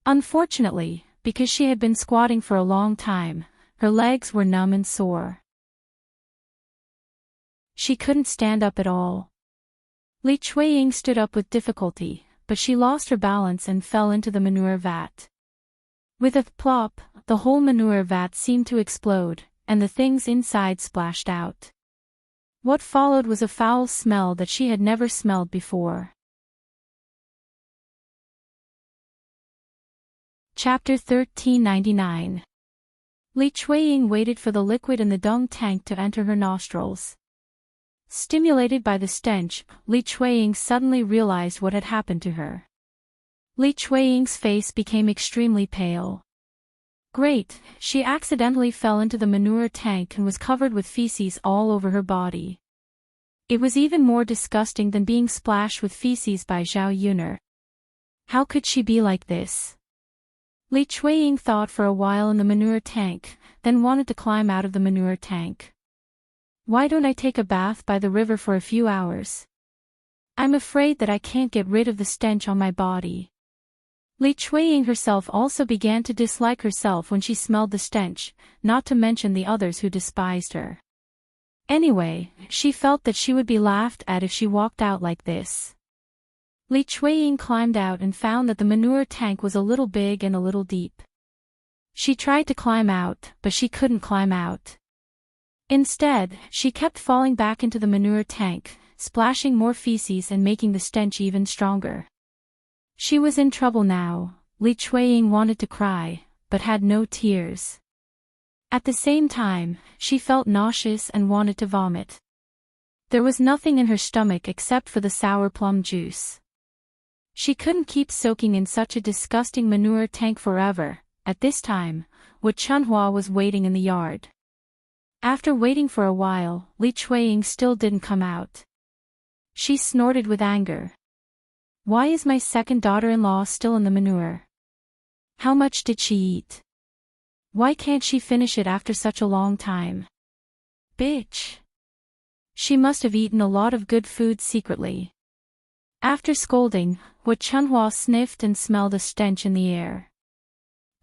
Unfortunately, because she had been squatting for a long time, her legs were numb and sore. She couldn't stand up at all. Li Chuiying stood up with difficulty, but she lost her balance and fell into the manure vat. With a plop, the whole manure vat seemed to explode, and the things inside splashed out. What followed was a foul smell that she had never smelled before. Chapter 1399. Li Chuiying waited for the liquid in the dung tank to enter her nostrils. Stimulated by the stench, Li Chuiying suddenly realized what had happened to her. Li Chuiying's face became extremely pale. Great, she accidentally fell into the manure tank and was covered with feces all over her body. It was even more disgusting than being splashed with feces by Zhao Yuner. How could she be like this? Li Chuiying thought for a while in the manure tank, then wanted to climb out of the manure tank. Why don't I take a bath by the river for a few hours? I'm afraid that I can't get rid of the stench on my body. Li Chuiying herself also began to dislike herself when she smelled the stench, not to mention the others who despised her. Anyway, she felt that she would be laughed at if she walked out like this. Li Chuiying climbed out and found that the manure tank was a little big and a little deep. She tried to climb out, but she couldn't climb out. Instead, she kept falling back into the manure tank, splashing more feces and making the stench even stronger. She was in trouble now. Li Chuiying wanted to cry, but had no tears. At the same time, she felt nauseous and wanted to vomit. There was nothing in her stomach except for the sour plum juice. She couldn't keep soaking in such a disgusting manure tank forever. At this time, Wu Chunhua was waiting in the yard. After waiting for a while, Li Chuiying still didn't come out. She snorted with anger. Why is my second daughter-in-law still in the manure? How much did she eat? Why can't she finish it after such a long time? Bitch! She must have eaten a lot of good food secretly. After scolding, Hu Chunhua sniffed and smelled a stench in the air.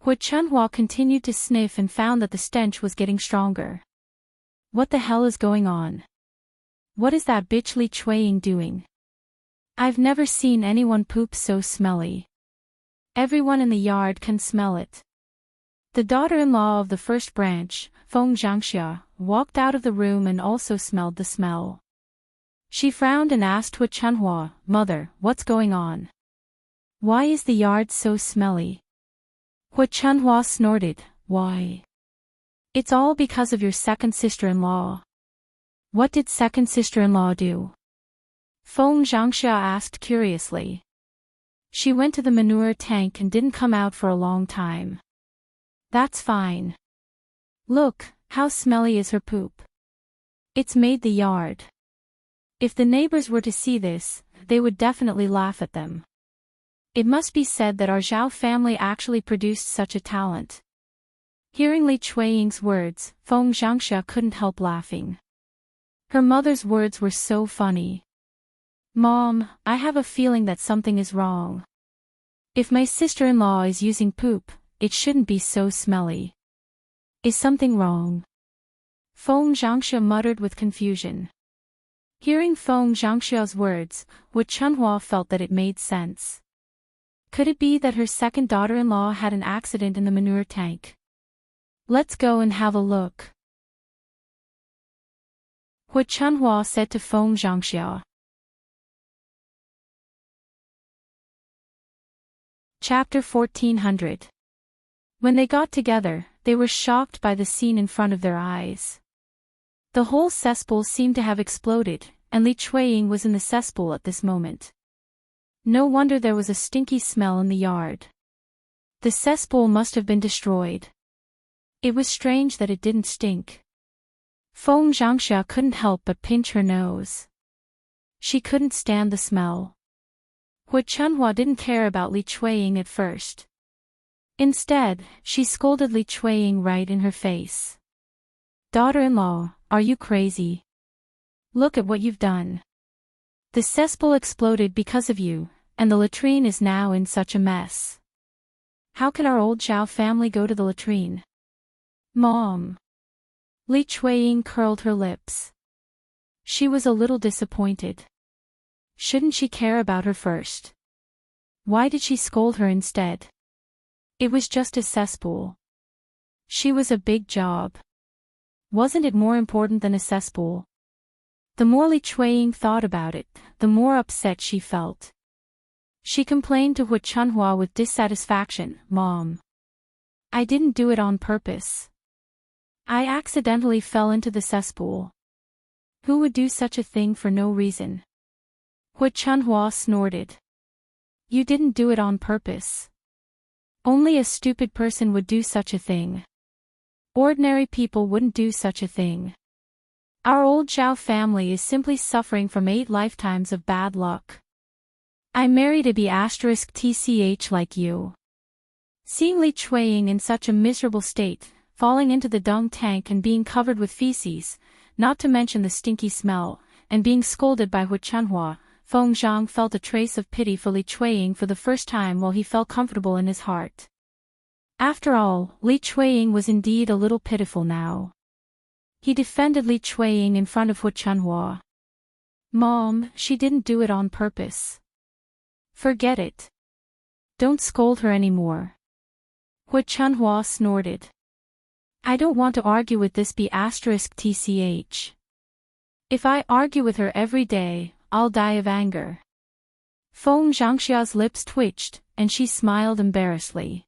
Hu Chunhua continued to sniff and found that the stench was getting stronger. What the hell is going on? What is that bitch Li Chuiying doing? I've never seen anyone poop so smelly. Everyone in the yard can smell it. The daughter-in-law of the first branch, Feng Zhangxia, walked out of the room and also smelled the smell. She frowned and asked Hu Chunhua, "Mother, what's going on? Why is the yard so smelly?" Hu Chunhua snorted, "Why? It's all because of your second sister-in-law." What did second sister-in-law do? Feng Zhangxia asked curiously. She went to the manure tank and didn't come out for a long time. That's fine. Look, how smelly is her poop. It's made the yard. If the neighbors were to see this, they would definitely laugh at them. It must be said that our Zhao family actually produced such a talent. Hearing Li Chuiying's words, Feng Zhangxia couldn't help laughing. Her mother's words were so funny. Mom, I have a feeling that something is wrong. If my sister-in-law is using poop, it shouldn't be so smelly. Is something wrong? Feng Zhangxia muttered with confusion. Hearing Feng Zhangxia's words, Hu Chunhua felt that it made sense. Could it be that her second daughter-in-law had an accident in the manure tank? Let's go and have a look. Hu Chunhua said to Feng Zhangxia. Chapter 1400. When they got together, they were shocked by the scene in front of their eyes. The whole cesspool seemed to have exploded, and Li Chuiying was in the cesspool at this moment. No wonder there was a stinky smell in the yard. The cesspool must have been destroyed. It was strange that it didn't stink. Feng Zhangxia couldn't help but pinch her nose. She couldn't stand the smell. Hu Chunhua didn't care about Li Chuiying at first. Instead, she scolded Li Chuiying right in her face. Daughter-in-law, are you crazy? Look at what you've done. The cesspool exploded because of you, and the latrine is now in such a mess. How can our old Zhao family go to the latrine? Mom. Li Chuiying curled her lips. She was a little disappointed. Shouldn't she care about her first? Why did she scold her instead? It was just a cesspool. She was a big job. Wasn't it more important than a cesspool? The more Li Chuiying thought about it, the more upset she felt. She complained to Hu Chunhua with dissatisfaction, "Mom. I didn't do it on purpose. I accidentally fell into the cesspool. Who would do such a thing for no reason?" Hu Chunhua snorted. You didn't do it on purpose. Only a stupid person would do such a thing. Ordinary people wouldn't do such a thing. Our old Zhao family is simply suffering from 8 lifetimes of bad luck. I married a B*TCH like you. Seeing Li Chuiying in such a miserable state, falling into the dung tank and being covered with feces, not to mention the stinky smell, and being scolded by Hu Chunhua, Feng Zhang felt a trace of pity for Li Chuiying for the first time while he felt comfortable in his heart. After all, Li Chuiying was indeed a little pitiful now. He defended Li Chuiying in front of Hu Chunhua. Mom, she didn't do it on purpose. Forget it. Don't scold her anymore. Hu Chunhua snorted. I don't want to argue with this B*TCH. If I argue with her every day, I'll die of anger. Feng Zhangxia's lips twitched, and she smiled embarrassedly.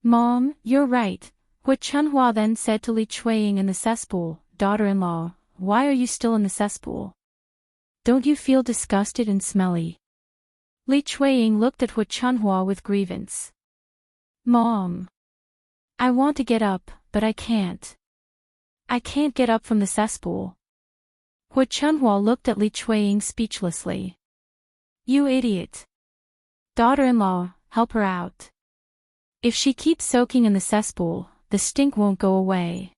Mom, you're right, Hu Chunhua then said to Li Chuiying in the cesspool, daughter-in-law, why are you still in the cesspool? Don't you feel disgusted and smelly? Li Chuiying looked at Hu Chunhua with grievance. Mom. I want to get up, but I can't. I can't get up from the cesspool. Hu Chunhua looked at Li Chuiying speechlessly. You idiot. Daughter-in-law, help her out. If she keeps soaking in the cesspool, the stink won't go away.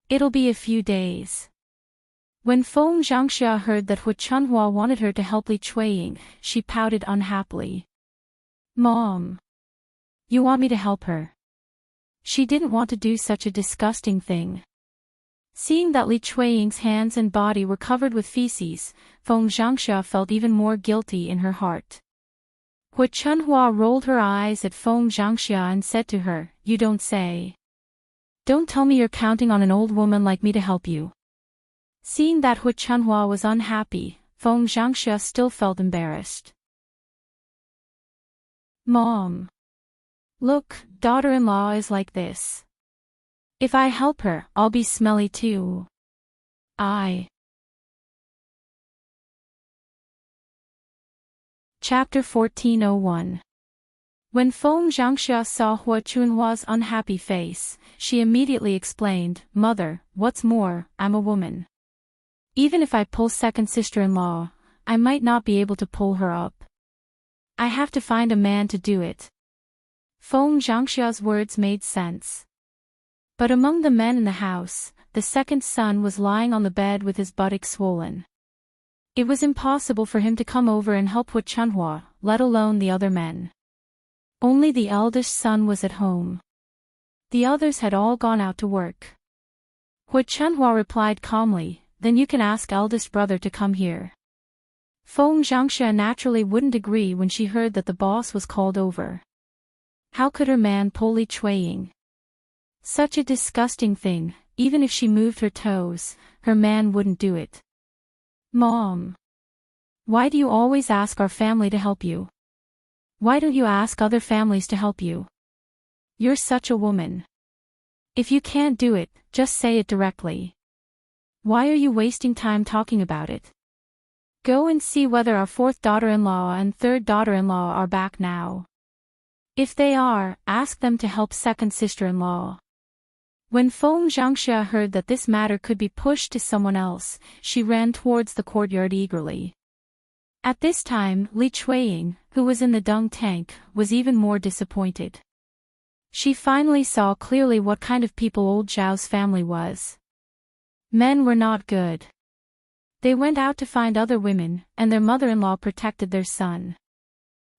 It'll be a few days. When Feng Zhangxia heard that Hu Chunhua wanted her to help Li Chuiying, she pouted unhappily. Mom. You want me to help her? She didn't want to do such a disgusting thing. Seeing that Li Chuiying's hands and body were covered with feces, Feng Zhangxia felt even more guilty in her heart. Hu Chunhua rolled her eyes at Feng Zhangxia and said to her, You don't say. Don't tell me you're counting on an old woman like me to help you. Seeing that Hu Chunhua was unhappy, Feng Zhangxia still felt embarrassed. Mom. Look, daughter-in-law is like this. If I help her, I'll be smelly too. Chapter 1401. When Feng Zhangxia saw Hu Chunhua's unhappy face, she immediately explained, Mother, what's more, I'm a woman. Even if I pull second sister-in-law, I might not be able to pull her up. I have to find a man to do it. Feng Zhangxia's words made sense. But among the men in the house, the second son was lying on the bed with his buttock swollen. It was impossible for him to come over and help Hu Chunhua, let alone the other men. Only the eldest son was at home. The others had all gone out to work. Hu Chunhua replied calmly, Then you can ask eldest brother to come here. Feng Zhangxia naturally wouldn't agree when she heard that the boss was called over. How could her man pull Li Chuiying? Such a disgusting thing, even if she moved her toes, her man wouldn't do it. Mom. Why do you always ask our family to help you? Why don't you ask other families to help you? You're such a woman. If you can't do it, just say it directly. Why are you wasting time talking about it? Go and see whether our fourth daughter-in-law and third daughter-in-law are back now. If they are, ask them to help second sister-in-law. When Feng Zhangxia heard that this matter could be pushed to someone else, she ran towards the courtyard eagerly. At this time, Li Chuiying, who was in the dung tank, was even more disappointed. She finally saw clearly what kind of people old Zhao's family was. Men were not good. They went out to find other women, and their mother-in-law protected their son.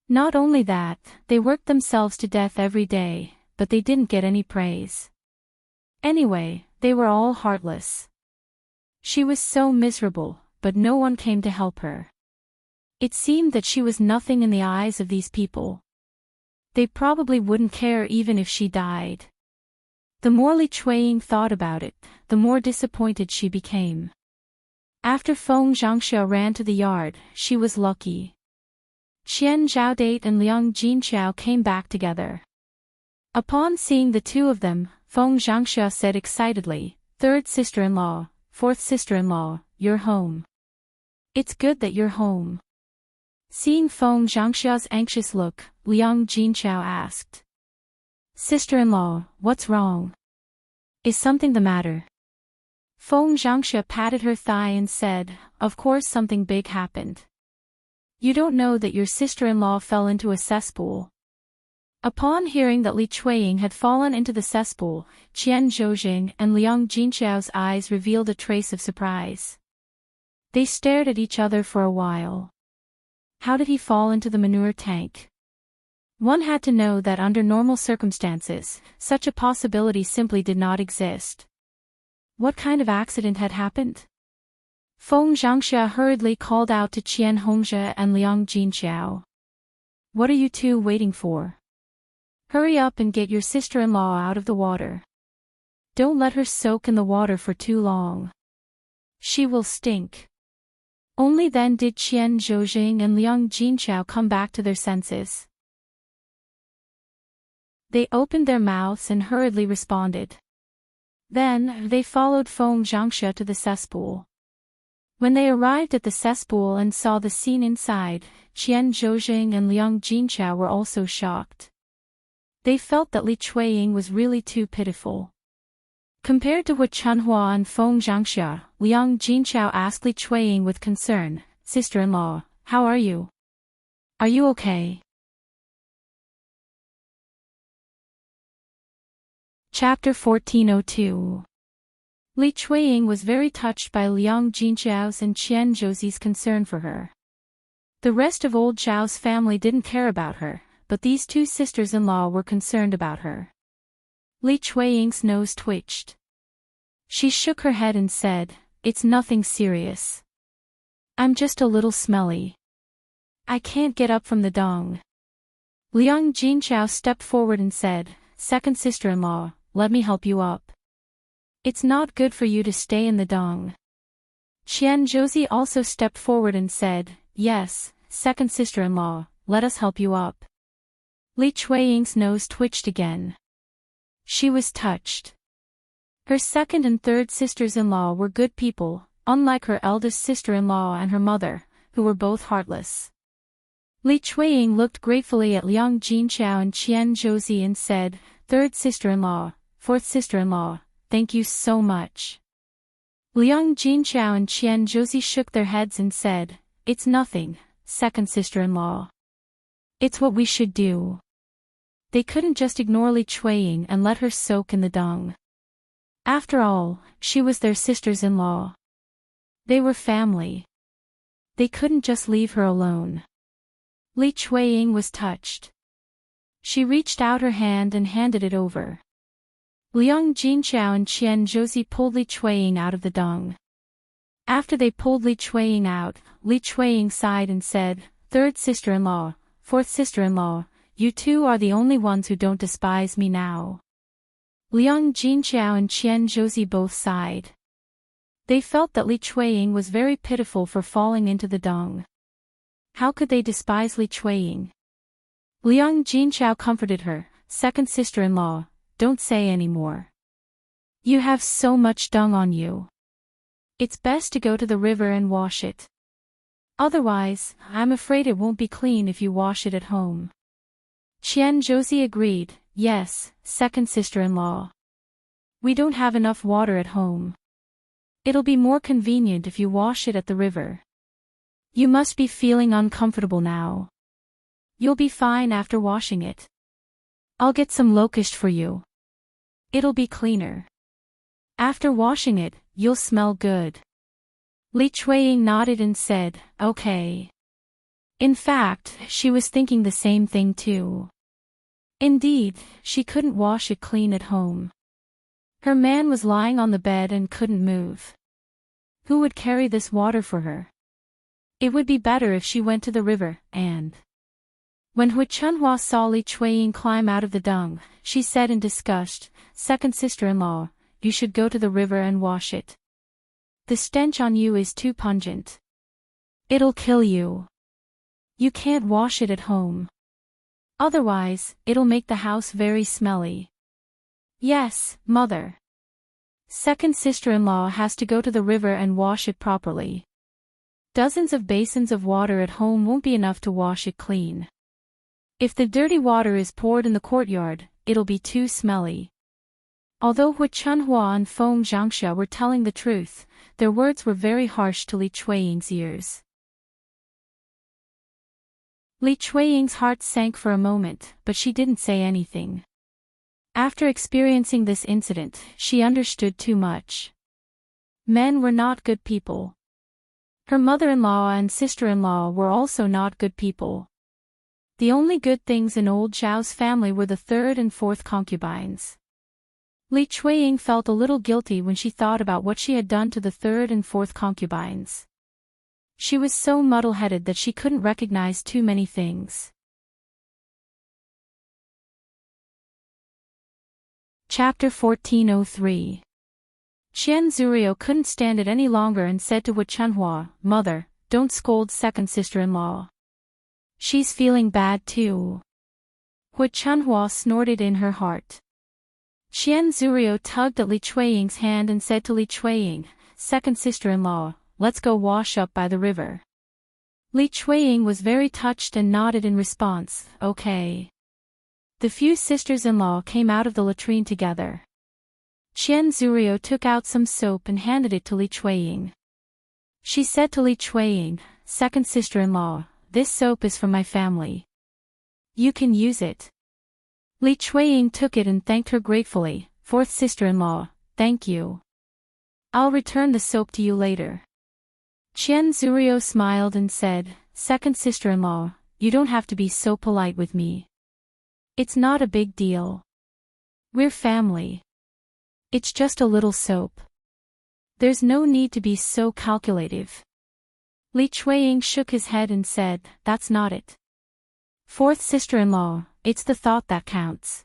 Not only that, they worked themselves to death every day, but they didn't get any praise. Anyway, they were all heartless. She was so miserable, but no one came to help her. It seemed that she was nothing in the eyes of these people. They probably wouldn't care even if she died. The more Li Chuiying thought about it, the more disappointed she became. After Feng Zhangxia ran to the yard, she was lucky. Qian Zhaodate and Liang Jinqiao came back together. Upon seeing the two of them, Feng Zhangxia said excitedly, Third sister-in-law, fourth sister-in-law, you're home. It's good that you're home. Seeing Feng Zhangxia's anxious look, Liang Jinqiao asked. Sister-in-law, what's wrong? Is something the matter? Feng Zhangxia patted her thigh and said, Of course something big happened. You don't know that your sister-in-law fell into a cesspool. Upon hearing that Li Chuiying had fallen into the cesspool, Qian Zhoujing and Liang Jinqiao's eyes revealed a trace of surprise. They stared at each other for a while. How did he fall into the manure tank? One had to know that under normal circumstances, such a possibility simply did not exist. What kind of accident had happened? Feng Zhangxia hurriedly called out to Qian Hongzhe and Liang Jinqiao. What are you two waiting for? Hurry up and get your sister-in-law out of the water. Don't let her soak in the water for too long. She will stink. Only then did Qian Zhoujing and Liang Jinqiao come back to their senses. They opened their mouths and hurriedly responded. Then, they followed Feng Zhangxia to the cesspool. When they arrived at the cesspool and saw the scene inside, Qian Zhoujing and Liang Jinqiao were also shocked. They felt that Li Chuiying was really too pitiful. Compared to what Chunhua and Feng Zhangxia, Liang Jinchao asked Li Chuiying with concern, "Sister-in-law, how are you? Are you okay?" Chapter 1402. Li Chuiying was very touched by Liang Jinchao's and Qian Zhouzi's concern for her. The rest of old Zhao's family didn't care about her, but these two sisters-in-law were concerned about her. Li Chuiying's nose twitched. She shook her head and said, "It's nothing serious. I'm just a little smelly. I can't get up from the dong." Liang Jinchao stepped forward and said, "Second sister-in-law, let me help you up. It's not good for you to stay in the dong." Qian Zhouzi also stepped forward and said, "Yes, second sister-in-law, let us help you up." Li Chuiying's nose twitched again. She was touched. Her second and third sisters-in-law were good people, unlike her eldest sister-in-law and her mother, who were both heartless. Li Chuiying looked gratefully at Liang Jinchao and Qian Zhouzi and said, "Third sister-in-law, fourth sister-in-law, thank you so much." Liang Jinchao and Qian Zhouzi shook their heads and said, "It's nothing, second sister-in-law. It's what we should do." They couldn't just ignore Li Chuiying and let her soak in the dung. After all, she was their sisters-in-law. They were family. They couldn't just leave her alone. Li Chuiying was touched. She reached out her hand and handed it over. Liang Jinchao and Qian Zhouzi pulled Li Chuiying out of the dung. After they pulled Li Chuiying out, Li Chuiying sighed and said, "Third sister-in-law, fourth sister-in-law, you two are the only ones who don't despise me now." Liang Jinchao and Qian Zhouzi both sighed. They felt that Li Chuiying was very pitiful for falling into the dung. How could they despise Li Chuiying? Liang Jinchao comforted her, "Second sister-in-law, don't say any more. You have so much dung on you. It's best to go to the river and wash it. Otherwise, I'm afraid it won't be clean if you wash it at home." Qian Zhouzi agreed, "Yes, second sister-in-law. We don't have enough water at home. It'll be more convenient if you wash it at the river. You must be feeling uncomfortable now. You'll be fine after washing it. I'll get some locust for you. It'll be cleaner. After washing it, you'll smell good." Li Chuiying nodded and said, "Okay." In fact, she was thinking the same thing too. Indeed, she couldn't wash it clean at home. Her man was lying on the bed and couldn't move. Who would carry this water for her? It would be better if she went to the river, and... When Hui Chunhua saw Li Chuiying climb out of the dung, she said in disgust, "Second sister-in-law, you should go to the river and wash it. The stench on you is too pungent. It'll kill you. You can't wash it at home. Otherwise, it'll make the house very smelly." "Yes, mother. Second sister-in-law has to go to the river and wash it properly. Dozens of basins of water at home won't be enough to wash it clean. If the dirty water is poured in the courtyard, it'll be too smelly." Although Hui Chunhua and Feng Zhangxia were telling the truth, their words were very harsh to Li Chuiying's ears. Li Chuiying's heart sank for a moment, but she didn't say anything. After experiencing this incident, she understood too much. Men were not good people. Her mother-in-law and sister-in-law were also not good people. The only good things in old Zhao's family were the third and fourth concubines. Li Chuiying felt a little guilty when she thought about what she had done to the third and fourth concubines. She was so muddle-headed that she couldn't recognize too many things. Chapter 1403. Qian Zurio couldn't stand it any longer and said to Hui Chunhua, "Mother, don't scold second sister-in-law. She's feeling bad too." Hui Chunhua snorted in her heart. Qian Zurio tugged at Li Chuiying's hand and said to Li Chuiying, "Second sister-in-law, let's go wash up by the river." Li Chuiying was very touched and nodded in response, "Okay." The few sisters-in-law came out of the latrine together. Qian Zhurio took out some soap and handed it to Li Chuiying. She said to Li Chuiying, "Second sister-in-law, this soap is from my family. You can use it." Li Chuiying took it and thanked her gratefully. "Fourth sister-in-law, thank you. I'll return the soap to you later." Qian Zhurio smiled and said, "Second sister-in-law, you don't have to be so polite with me. It's not a big deal. We're family. It's just a little soap. There's no need to be so calculative." Li Chuiying shook his head and said, "That's not it. Fourth sister-in-law, it's the thought that counts.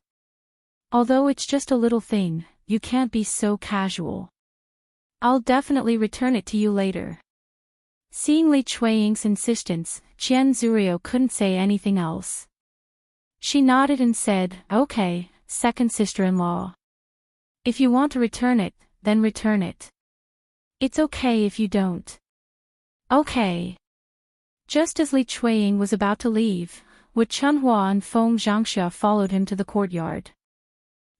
Although it's just a little thing, you can't be so casual. I'll definitely return it to you later." Seeing Li Chuiying's insistence, Qian Zhurio couldn't say anything else. She nodded and said, "Okay, second sister-in-law. If you want to return it, then return it. It's okay if you don't." "Okay." Just as Li Chuiying was about to leave, Wu Chunhua and Feng Zhangxia followed him to the courtyard.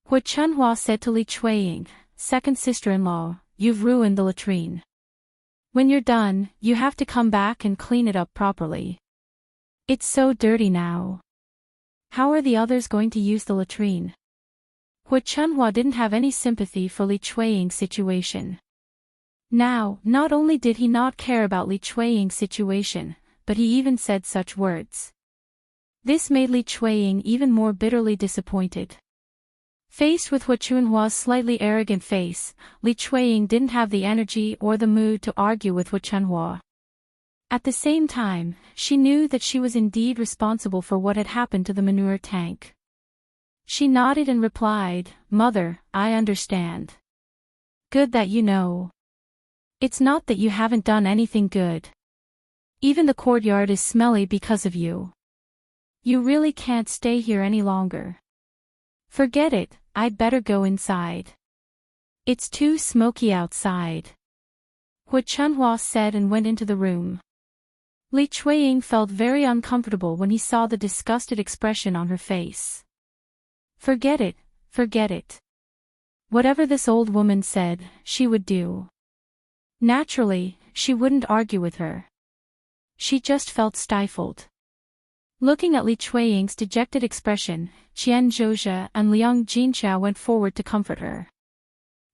Wu Chunhua said to Li Chuiying, "Second sister-in-law, you've ruined the latrine. When you're done, you have to come back and clean it up properly. It's so dirty now. How are the others going to use the latrine?" Wu Chunhua didn't have any sympathy for Li Chuiying's situation. Now, not only did he not care about Li Chuiying's situation, but he even said such words. This made Li Chuiying even more bitterly disappointed. Faced with Wu Chunhua's slightly arrogant face, Li Chuiying didn't have the energy or the mood to argue with Wu Chunhua. At the same time, she knew that she was indeed responsible for what had happened to the manure tank. She nodded and replied, "Mother, I understand. Good that you know. It's not that you haven't done anything good. Even the courtyard is smelly because of you. You really can't stay here any longer. Forget it, I'd better go inside. It's too smoky outside." Wu Chunhua said and went into the room. Li Chuiying felt very uncomfortable when he saw the disgusted expression on her face. Forget it, forget it. Whatever this old woman said, she would do. Naturally, she wouldn't argue with her. She just felt stifled. Looking at Li Chuiying's dejected expression, Qian Zhozhe and Liang Jinchao went forward to comfort her.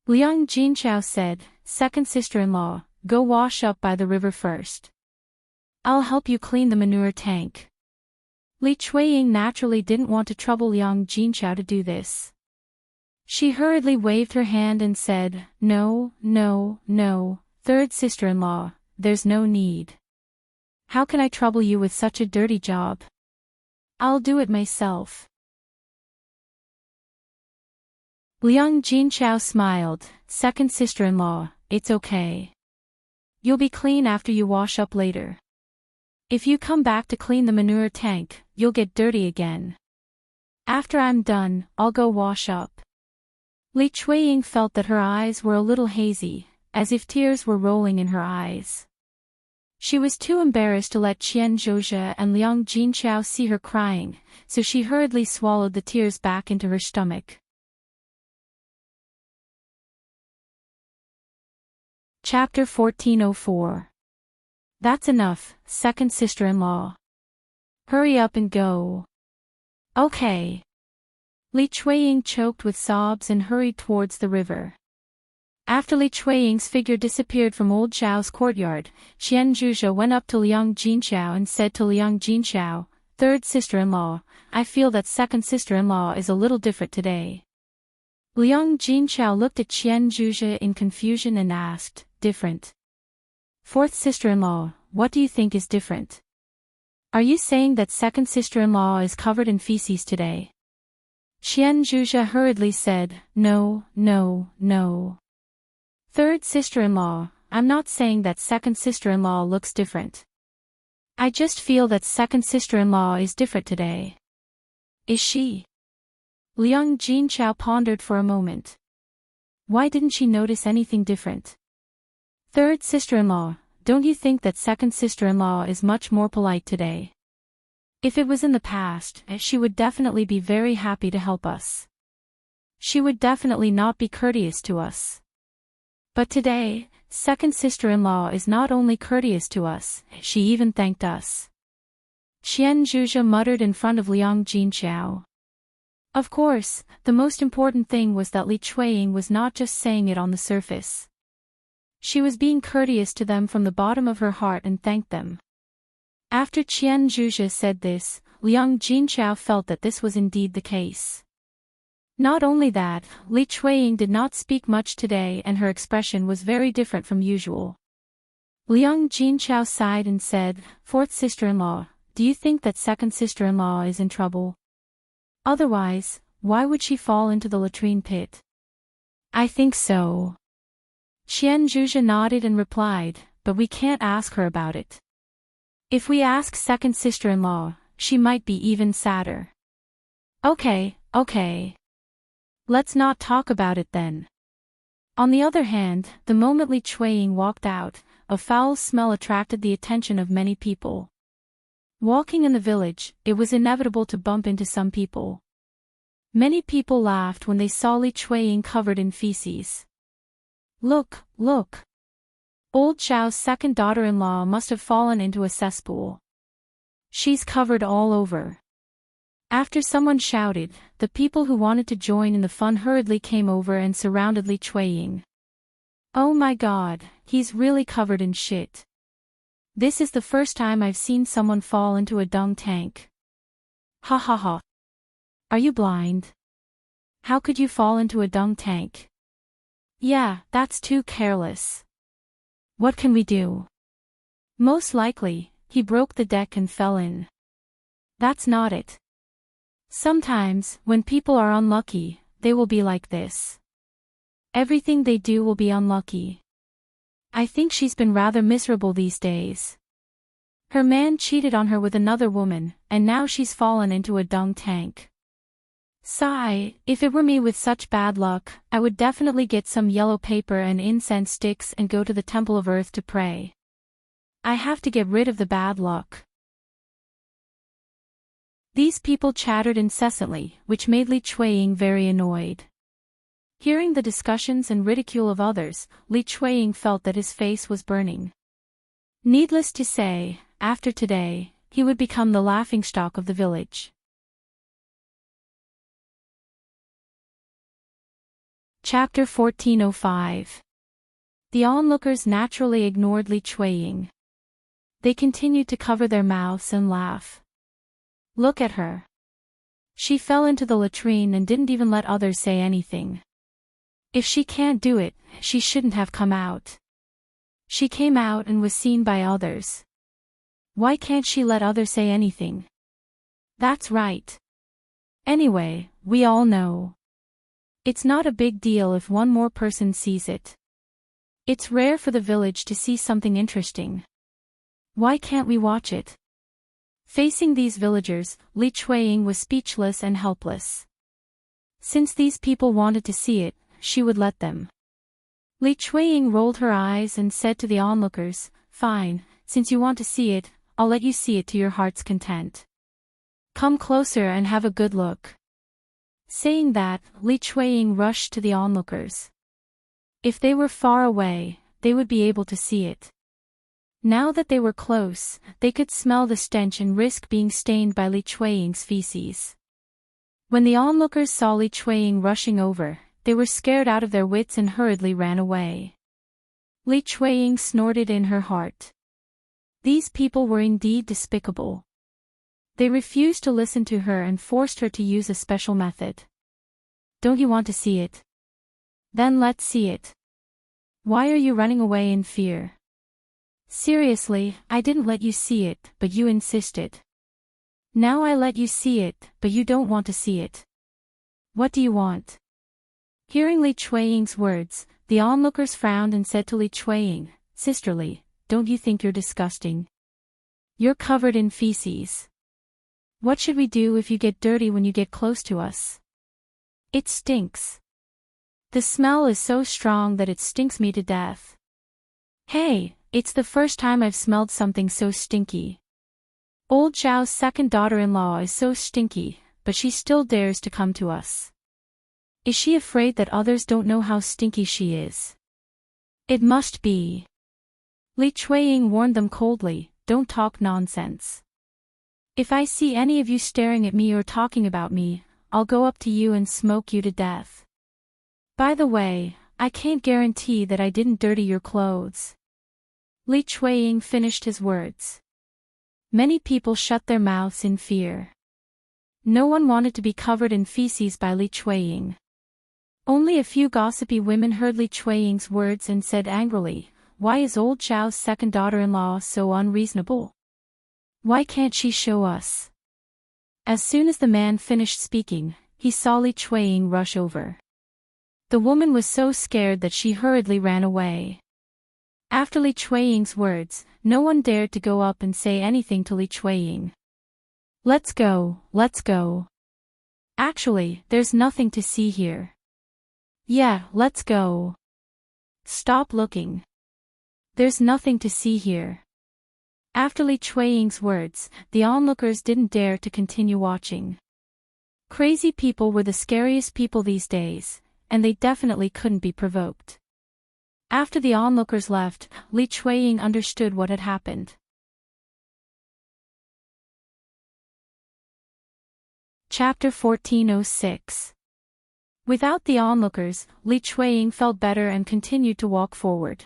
Liang Jinchao said, "Second sister-in-law, go wash up by the river first. I'll help you clean the manure tank." Li Chuiying naturally didn't want to trouble Liang Jinchao to do this. She hurriedly waved her hand and said, "No, no, no, third sister-in-law, there's no need. How can I trouble you with such a dirty job? I'll do it myself." Liang Jinchao smiled, "Second sister-in-law, it's okay. You'll be clean after you wash up later. If you come back to clean the manure tank, you'll get dirty again. After I'm done, I'll go wash up." Li Chuiying felt that her eyes were a little hazy, as if tears were rolling in her eyes. She was too embarrassed to let Qian Zhozhe and Liang Jinchao see her crying, so she hurriedly swallowed the tears back into her stomach. Chapter 1404. That's enough, second sister-in-law. Hurry up and go. Okay. Li Chuiying choked with sobs and hurried towards the river. After Li Chuiying's figure disappeared from old Zhao's courtyard, Qian Zhuzhe went up to Liang Jinchao and said to Liang Jinchao, "Third sister-in-law, I feel that second sister-in-law is a little different today." Liang Jinchao looked at Qian Zhuzhe in confusion and asked, "Different? Fourth sister-in-law, what do you think is different? Are you saying that second sister-in-law is covered in feces today?" Qian Zhuzhe hurriedly said, "No, no, no. Third sister-in-law, I'm not saying that second sister-in-law looks different. I just feel that second sister-in-law is different today." "Is she?" Liang Jinchao pondered for a moment. Why didn't she notice anything different? "Third sister-in-law, don't you think that second sister-in-law is much more polite today? If it was in the past, she would definitely be very happy to help us. She would definitely not be courteous to us. But today, second sister-in-law is not only courteous to us, she even thanked us. Qian Zhuzhe muttered in front of Liang Jinqiao. Of course, the most important thing was that Li Chuiying was not just saying it on the surface. She was being courteous to them from the bottom of her heart and thanked them. After Qian Zhuzhe said this, Liang Jinqiao felt that this was indeed the case. Not only that, Li Chuiying did not speak much today and her expression was very different from usual. Liang Jinqiao sighed and said, "Fourth sister-in-law, do you think that second sister-in-law is in trouble? Otherwise, why would she fall into the latrine pit?" "I think so." Qian Zhuzhe nodded and replied, "But we can't ask her about it. If we ask second sister-in-law, she might be even sadder." Okay. Let's not talk about it then. On the other hand, the moment Li Chuiying walked out, a foul smell attracted the attention of many people. Walking in the village, it was inevitable to bump into some people. Many people laughed when they saw Li Chuiying covered in feces. Look! Old Zhao's second daughter-in-law must have fallen into a cesspool. She's covered all over. After someone shouted, the people who wanted to join in the fun hurriedly came over and surrounded Li Chuiying. "Oh my god, he's really covered in shit. This is the first time I've seen someone fall into a dung tank. Ha ha ha. Are you blind? How could you fall into a dung tank? Yeah, that's too careless. What can we do? Most likely, he broke the deck and fell in. That's not it. Sometimes, when people are unlucky, they will be like this. Everything they do will be unlucky. I think she's been rather miserable these days. Her man cheated on her with another woman, and now she's fallen into a dung tank. Sigh, if it were me with such bad luck, I would definitely get some yellow paper and incense sticks and go to the Temple of Earth to pray. I have to get rid of the bad luck." These people chattered incessantly, which made Li Chuiying very annoyed. Hearing the discussions and ridicule of others, Li Chuiying felt that his face was burning. Needless to say, after today, he would become the laughingstock of the village. Chapter 1405. The onlookers naturally ignored Li Chuiying. They continued to cover their mouths and laugh. Look at her. She fell into the latrine and didn't even let others say anything. If she can't do it, she shouldn't have come out. She came out and was seen by others. Why can't she let others say anything? That's right. Anyway, we all know. It's not a big deal if one more person sees it. It's rare for the village to see something interesting. Why can't we watch it? Facing these villagers, Li Chuiying was speechless and helpless. Since these people wanted to see it, she would let them. Li Chuiying rolled her eyes and said to the onlookers, "Fine, since you want to see it, I'll let you see it to your heart's content. Come closer and have a good look." Saying that, Li Chuiying rushed to the onlookers. If they were far away, they would be able to see it. Now that they were close, they could smell the stench and risk being stained by Li Chuiying's feces. When the onlookers saw Li Chuiying rushing over, they were scared out of their wits and hurriedly ran away. Li Chuiying snorted in her heart. These people were indeed despicable. They refused to listen to her and forced her to use a special method. "Don't you want to see it? Then let's see it. Why are you running away in fear? Seriously, I didn't let you see it, but you insisted. Now I let you see it, but you don't want to see it. What do you want?" Hearing Li Chuiying's words, the onlookers frowned and said to Li Chuiying, "Sisterly, don't you think you're disgusting? You're covered in feces. What should we do if you get dirty when you get close to us? It stinks. The smell is so strong that it stinks me to death. Hey, it's the first time I've smelled something so stinky. Old Zhao's second daughter-in-law is so stinky, but she still dares to come to us. Is she afraid that others don't know how stinky she is? It must be. Li Chuiying warned them coldly, don't talk nonsense. If I see any of you staring at me or talking about me, I'll go up to you and smoke you to death. By the way, I can't guarantee that I didn't dirty your clothes. Li Chuiying finished his words. Many people shut their mouths in fear. No one wanted to be covered in feces by Li Chuiying. Only a few gossipy women heard Li Chuiying's words and said angrily, why is old Zhao's second daughter-in-law so unreasonable? Why can't she show us? As soon as the man finished speaking, he saw Li Chuiying rush over. The woman was so scared that she hurriedly ran away. After Li Chuiying's words, no one dared to go up and say anything to Li Chuiying. Let's go, let's go. Actually, there's nothing to see here. Yeah, let's go. Stop looking. There's nothing to see here. After Li Chuiying's words, the onlookers didn't dare to continue watching. Crazy people were the scariest people these days, and they definitely couldn't be provoked. After the onlookers left, Li Chuiying understood what had happened. Chapter 1406. Without the onlookers, Li Chuiying felt better and continued to walk forward.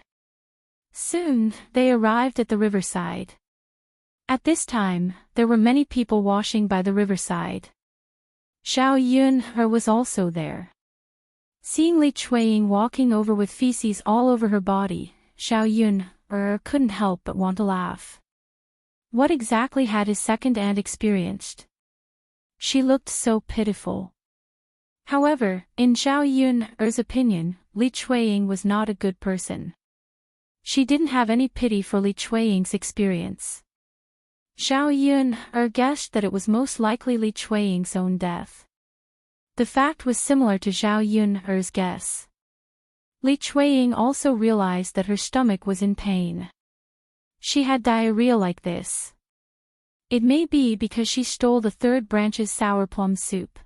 Soon, they arrived at the riverside. At this time, there were many people washing by the riverside. Zhao Yunhe was also there. Seeing Li Chuiying walking over with feces all over her body, Zhao Yunhe couldn't help but want to laugh. What exactly had his second aunt experienced? She looked so pitiful. However, in Zhao Yunhe's opinion, Li Chuiying was not a good person. She didn't have any pity for Li Chuiying's experience. Zhao Yunhe guessed that it was most likely Li Chuiying's own death. The fact was similar to Zhao Yunhe's guess. Li Chuiying also realized that her stomach was in pain. She had diarrhea like this. It may be because she stole the third branch's sour plum soup.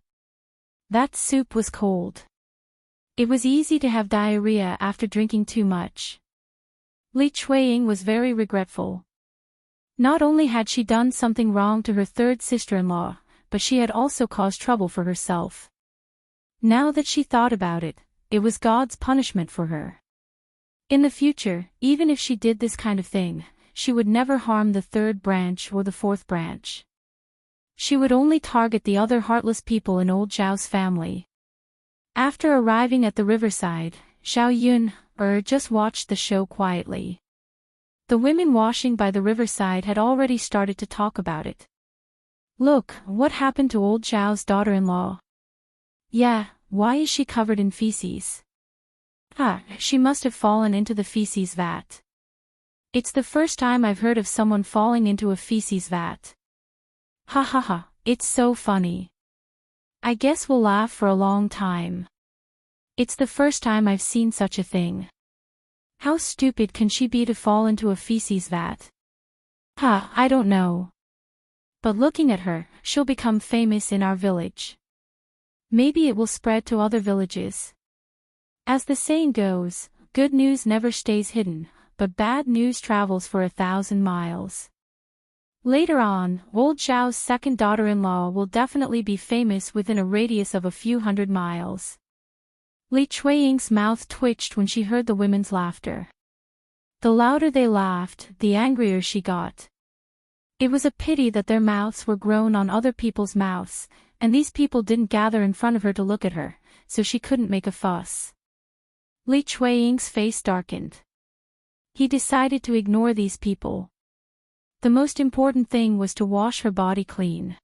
That soup was cold. It was easy to have diarrhea after drinking too much. Li Chuiying was very regretful. Not only had she done something wrong to her third sister-in-law, but she had also caused trouble for herself. Now that she thought about it, it was God's punishment for her. In the future, even if she did this kind of thing, she would never harm the third branch or the fourth branch. She would only target the other heartless people in old Zhao's family. After arriving at the riverside, Zhao Yunhe just watched the show quietly. The women washing by the riverside had already started to talk about it. Look, what happened to old Zhao's daughter-in-law? Yeah, why is she covered in feces? She must have fallen into the feces vat. It's the first time I've heard of someone falling into a feces vat. Ha ha ha, it's so funny. I guess we'll laugh for a long time. It's the first time I've seen such a thing. How stupid can she be to fall into a feces vat? I don't know. But looking at her, she'll become famous in our village. Maybe it will spread to other villages. As the saying goes, good news never stays hidden, but bad news travels for 1,000 miles. Later on, old Zhao's second daughter-in-law will definitely be famous within a radius of a few hundred miles. Li Chuiying's mouth twitched when she heard the women's laughter. The louder they laughed, the angrier she got. It was a pity that their mouths were grown on other people's mouths, and these people didn't gather in front of her to look at her, so she couldn't make a fuss. Li Chuiying's face darkened. He decided to ignore these people. The most important thing was to wash her body clean.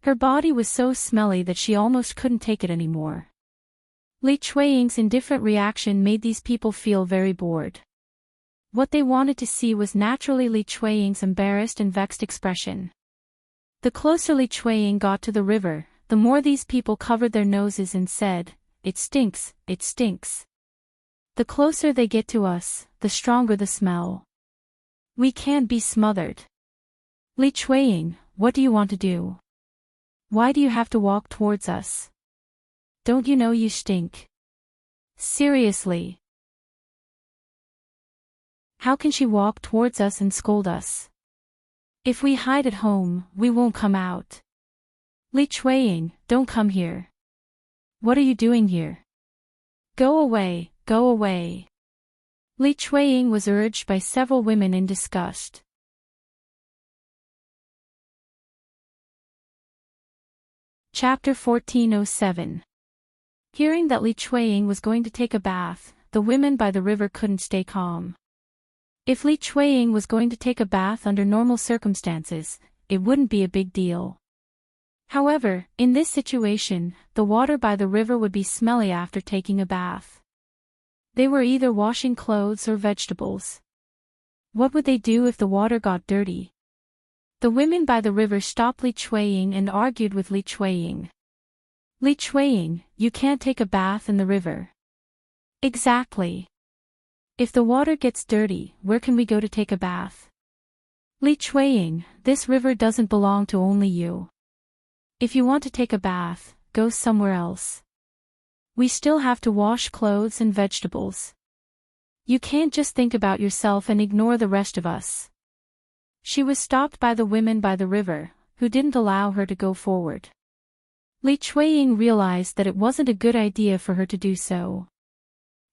Her body was so smelly that she almost couldn't take it anymore. Li Chuiying's indifferent reaction made these people feel very bored. What they wanted to see was naturally Li Chuiying's embarrassed and vexed expression. The closer Li Chuiying got to the river, the more these people covered their noses and said, "It stinks, it stinks." The closer they get to us, the stronger the smell. We can't be smothered. Li Chuiying, what do you want to do? Why do you have to walk towards us? Don't you know you stink? Seriously. How can she walk towards us and scold us? If we hide at home, we won't come out. Li Chuiying, don't come here. What are you doing here? Go away, go away. Li Chuiying was urged by several women in disgust. Chapter 1407. Hearing that Li Chuiying was going to take a bath, the women by the river couldn't stay calm. If Li Chuiying was going to take a bath under normal circumstances, it wouldn't be a big deal. However, in this situation, the water by the river would be smelly after taking a bath. They were either washing clothes or vegetables. What would they do if the water got dirty? The women by the river stopped Li Chuiying and argued with Li Chuiying. Li Chuiying, you can't take a bath in the river. Exactly. If the water gets dirty, where can we go to take a bath? Li Chuiying, this river doesn't belong to only you. If you want to take a bath, go somewhere else. We still have to wash clothes and vegetables. You can't just think about yourself and ignore the rest of us. She was stopped by the women by the river, who didn't allow her to go forward. Li Chuiying realized that it wasn't a good idea for her to do so.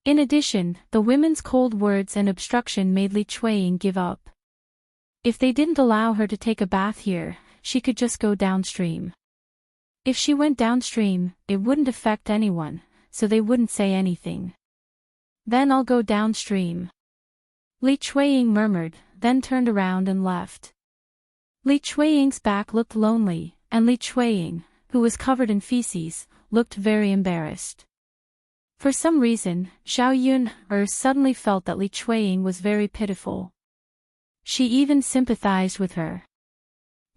In addition, the women's cold words and obstruction made Li Chuiying give up. If they didn't allow her to take a bath here, she could just go downstream. If she went downstream, it wouldn't affect anyone, so they wouldn't say anything. Then I'll go downstream. Li Chuiying murmured, then turned around and left. Li Chuiying's back looked lonely, and Li Chuiying, who was covered in feces, looked very embarrassed. For some reason, Zhao Yun suddenly felt that Li Chuiying was very pitiful. She even sympathized with her.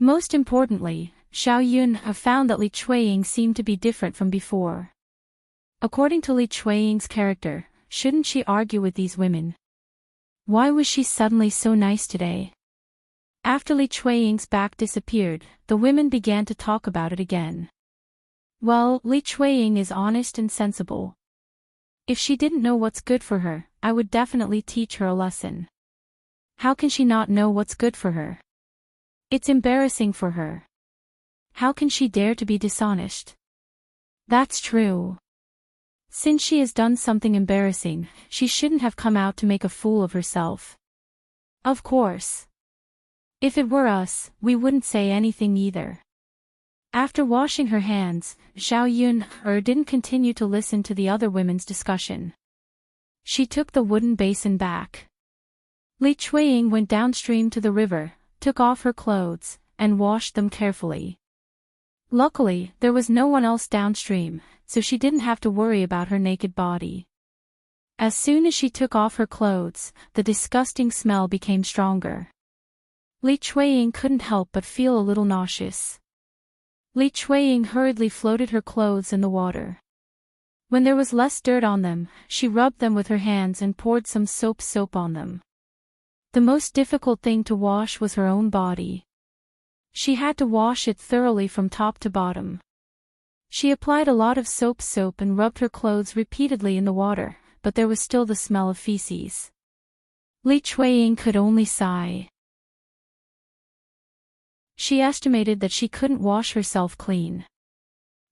Most importantly, Zhao Yun found that Li Chuiying seemed to be different from before. According to Li Chuiying's character, shouldn't she argue with these women? Why was she suddenly so nice today? After Li Chuiying's back disappeared, the women began to talk about it again. Well, Li Chuiying is honest and sensible. If she didn't know what's good for her, I would definitely teach her a lesson. How can she not know what's good for her? It's embarrassing for her. How can she dare to be dishonest? That's true. Since she has done something embarrassing, she shouldn't have come out to make a fool of herself. Of course. If it were us, we wouldn't say anything either. After washing her hands, Zhao Yun didn't continue to listen to the other women's discussion. She took the wooden basin back. Li Chuiying went downstream to the river, took off her clothes, and washed them carefully. Luckily, there was no one else downstream, so she didn't have to worry about her naked body. As soon as she took off her clothes, the disgusting smell became stronger. Li Chuiying couldn't help but feel a little nauseous. Li Chuiying hurriedly floated her clothes in the water. When there was less dirt on them, she rubbed them with her hands and poured some soap on them. The most difficult thing to wash was her own body. She had to wash it thoroughly from top to bottom. She applied a lot of soap and rubbed her clothes repeatedly in the water, but there was still the smell of feces. Li Chuiying could only sigh. She estimated that she couldn't wash herself clean.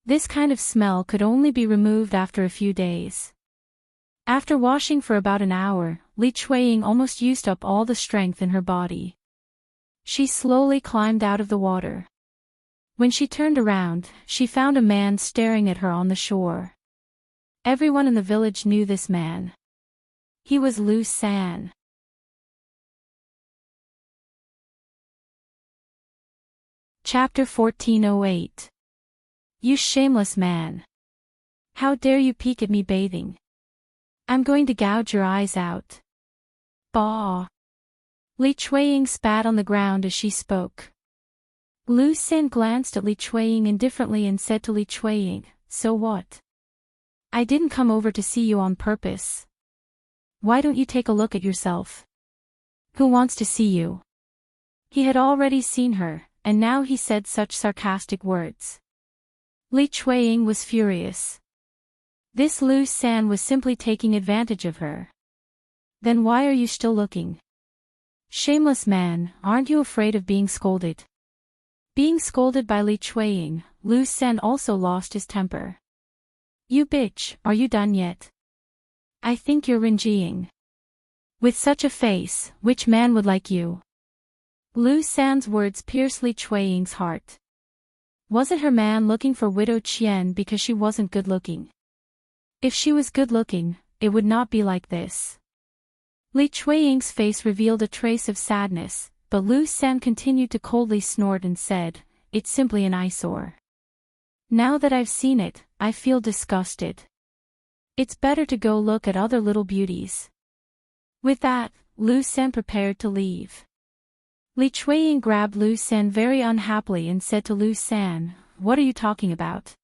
This kind of smell could only be removed after a few days. After washing for about an hour, Li Chuiying almost used up all the strength in her body. She slowly climbed out of the water. When she turned around, she found a man staring at her on the shore. Everyone in the village knew this man. He was Lu San. Chapter 1408. You shameless man. How dare you peek at me bathing? I'm going to gouge your eyes out. Bah! Li Chuiying spat on the ground as she spoke. Lu San glanced at Li Chuiying indifferently and said to Li Chuiying, "So what? I didn't come over to see you on purpose. Why don't you take a look at yourself? Who wants to see you?" He had already seen her, and now he said such sarcastic words. Li Chuiying was furious. This Lu San was simply taking advantage of her. Then why are you still looking? Shameless man, aren't you afraid of being scolded? Being scolded by Li Chuiying, Lu San also lost his temper. You bitch, are you done yet? I think you're ringying. With such a face, which man would like you? Lu San's words pierced Li Chuiying's heart. Wasn't her man looking for widow Qian because she wasn't good looking? If she was good looking, it would not be like this. Li Chuiying's face revealed a trace of sadness, but Lu San continued to coldly snort and said, "It's simply an eyesore. Now that I've seen it, I feel disgusted. It's better to go look at other little beauties." With that, Lu San prepared to leave. Li Chuiying grabbed Lu San very unhappily and said to Lu San, "What are you talking about?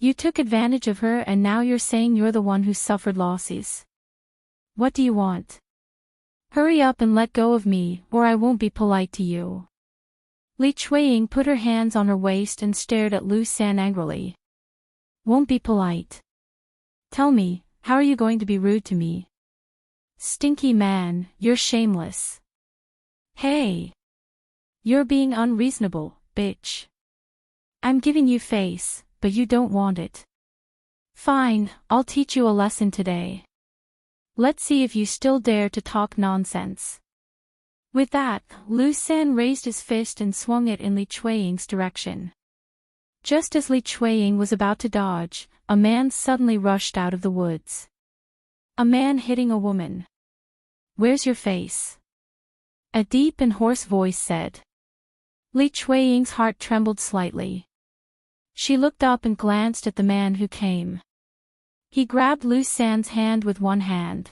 You took advantage of her and now you're saying you're the one who suffered losses. What do you want? Hurry up and let go of me, or I won't be polite to you." Li Chuiying put her hands on her waist and stared at Lu San angrily. "Won't be polite? Tell me, how are you going to be rude to me? Stinky man, you're shameless. Hey! You're being unreasonable, bitch. I'm giving you face, but you don't want it. Fine, I'll teach you a lesson today. Let's see if you still dare to talk nonsense." With that, Lu San raised his fist and swung it in Li Chuiying's direction. Just as Li Chuiying was about to dodge, a man suddenly rushed out of the woods. A man hitting a woman. "Where's your face?" a deep and hoarse voice said. Li Chuiying's heart trembled slightly. She looked up and glanced at the man who came. He grabbed Lu San's hand with one hand.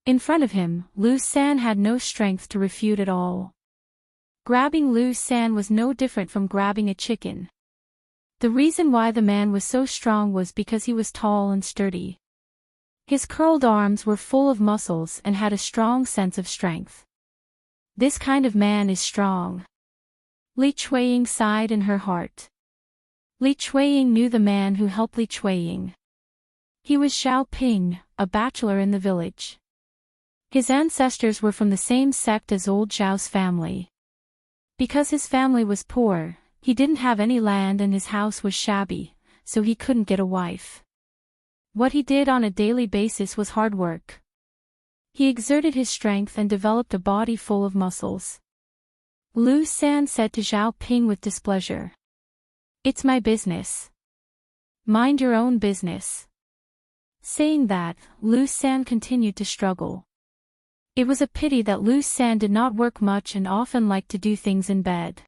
In front of him, Lu San had no strength to refute at all. Grabbing Lu San was no different from grabbing a chicken. The reason why the man was so strong was because he was tall and sturdy. His curled arms were full of muscles and had a strong sense of strength. This kind of man is strong. Li Chuiying sighed in her heart. Li Chuiying knew the man who helped Li Chuiying. He was Zhao Ping, a bachelor in the village. His ancestors were from the same sect as old Zhao's family. Because his family was poor, he didn't have any land and his house was shabby, so he couldn't get a wife. What he did on a daily basis was hard work. He exerted his strength and developed a body full of muscles. Lu San said to Zhao Ping with displeasure. "It's my business. Mind your own business." Saying that, Lu San continued to struggle. It was a pity that Lu San did not work much and often liked to do things in bed.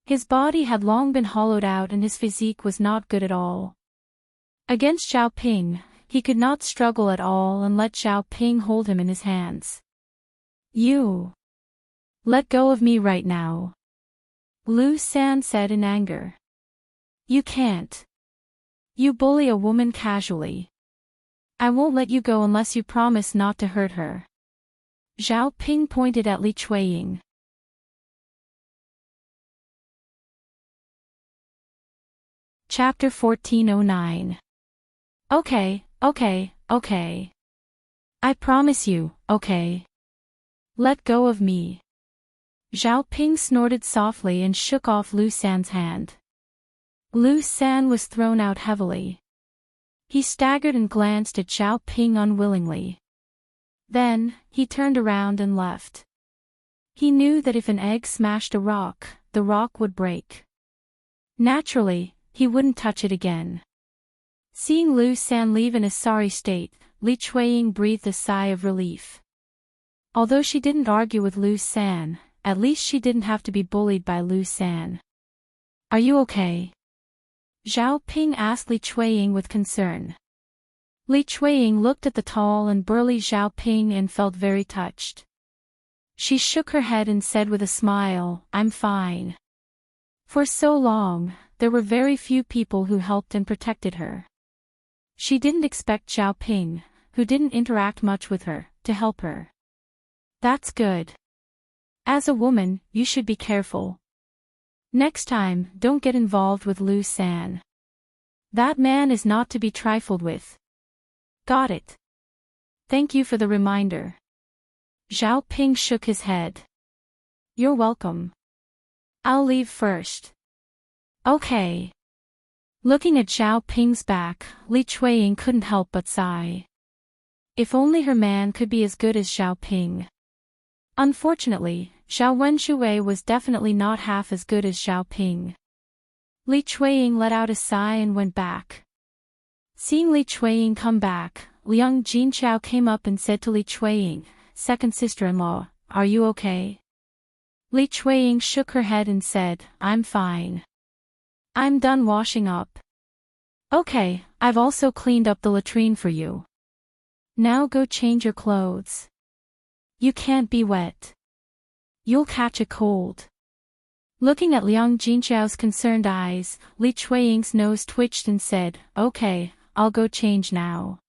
His body had long been hollowed out and his physique was not good at all. Against Zhao Ping, he could not struggle at all and let Zhao Ping hold him in his hands. "You! Let go of me right now," Lu San said in anger. "You can't. You bully a woman casually. I won't let you go unless you promise not to hurt her." Zhao Ping pointed at Li Chuiying. Chapter 1409. Okay. I promise you, okay. Let go of me." Zhao Ping snorted softly and shook off Lu San's hand. Lu San was thrown out heavily. He staggered and glanced at Zhao Ping unwillingly. Then, he turned around and left. He knew that if an egg smashed a rock, the rock would break. Naturally, he wouldn't touch it again. Seeing Lu San leave in a sorry state, Li Chuiying breathed a sigh of relief. Although she didn't argue with Lu San, at least she didn't have to be bullied by Lu San. "Are you okay?" Zhao Ping asked Li Chuiying with concern. Li Chuiying looked at the tall and burly Zhao Ping and felt very touched. She shook her head and said with a smile, "I'm fine." For so long, there were very few people who helped and protected her. She didn't expect Zhao Ping, who didn't interact much with her, to help her. That's good. As a woman, you should be careful. Next time, don't get involved with Lu San. That man is not to be trifled with. Got it. Thank you for the reminder. Zhao Ping shook his head. You're welcome. I'll leave first. Okay. Looking at Zhao Ping's back, Li Chuiying couldn't help but sigh. If only her man could be as good as Zhao Ping. Unfortunately, Zhao Wenshui was definitely not half as good as Zhao Ping. Li Chuiying let out a sigh and went back. Seeing Li Chuiying come back, Liang Jinchao came up and said to Li Chuiying, "Second sister-in-law, are you okay?" Li Chuiying shook her head and said, "I'm fine. I'm done washing up. Okay, I've also cleaned up the latrine for you. Now go change your clothes. You can't be wet. You'll catch a cold." Looking at Liang Jinchao's concerned eyes, Li Chuiying's nose twitched and said, "Okay, I'll go change now.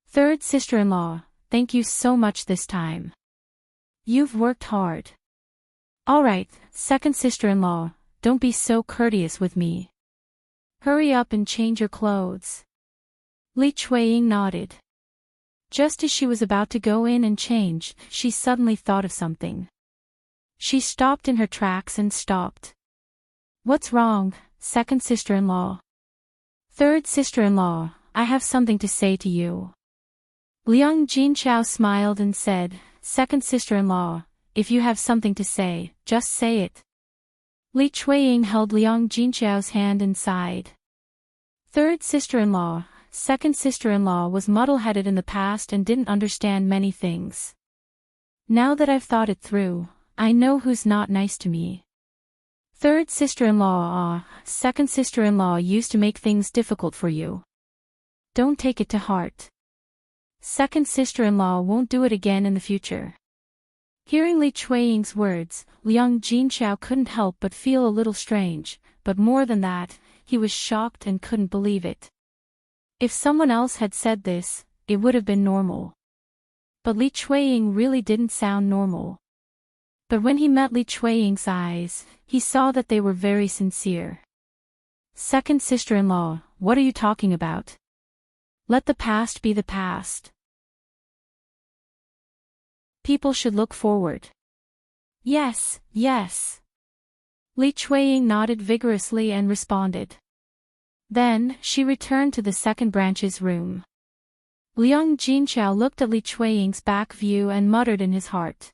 Third sister-in-law, thank you so much this time. You've worked hard." "Alright, second sister-in-law, don't be so courteous with me. Hurry up and change your clothes." Li Chuiying nodded. Just as she was about to go in and change, she suddenly thought of something. She stopped in her tracks and stopped. "What's wrong, second sister-in-law?" "Third sister-in-law, I have something to say to you." Liang Jinchao smiled and said, "Second sister-in-law, if you have something to say, just say it." Li Chuiying held Liang Jinchao's hand and sighed. Third sister-in-law, second sister-in-law was muddle-headed in the past and didn't understand many things. Now that I've thought it through, I know who's not nice to me. Third sister-in-law, second sister-in-law used to make things difficult for you. Don't take it to heart. Second sister-in-law won't do it again in the future. Hearing Li Chuiying's words, Liang Jinchao couldn't help but feel a little strange, but more than that, he was shocked and couldn't believe it. If someone else had said this, it would have been normal. But Li Chuiying really didn't sound normal. But when he met Li Chuiying's eyes, he saw that they were very sincere. "Second sister-in-law, what are you talking about? Let the past be the past. People should look forward." "Yes, yes." Li Chuiying nodded vigorously and responded. Then, she returned to the second branch's room. Liang Jinchao looked at Li Chuiying's back view and muttered in his heart.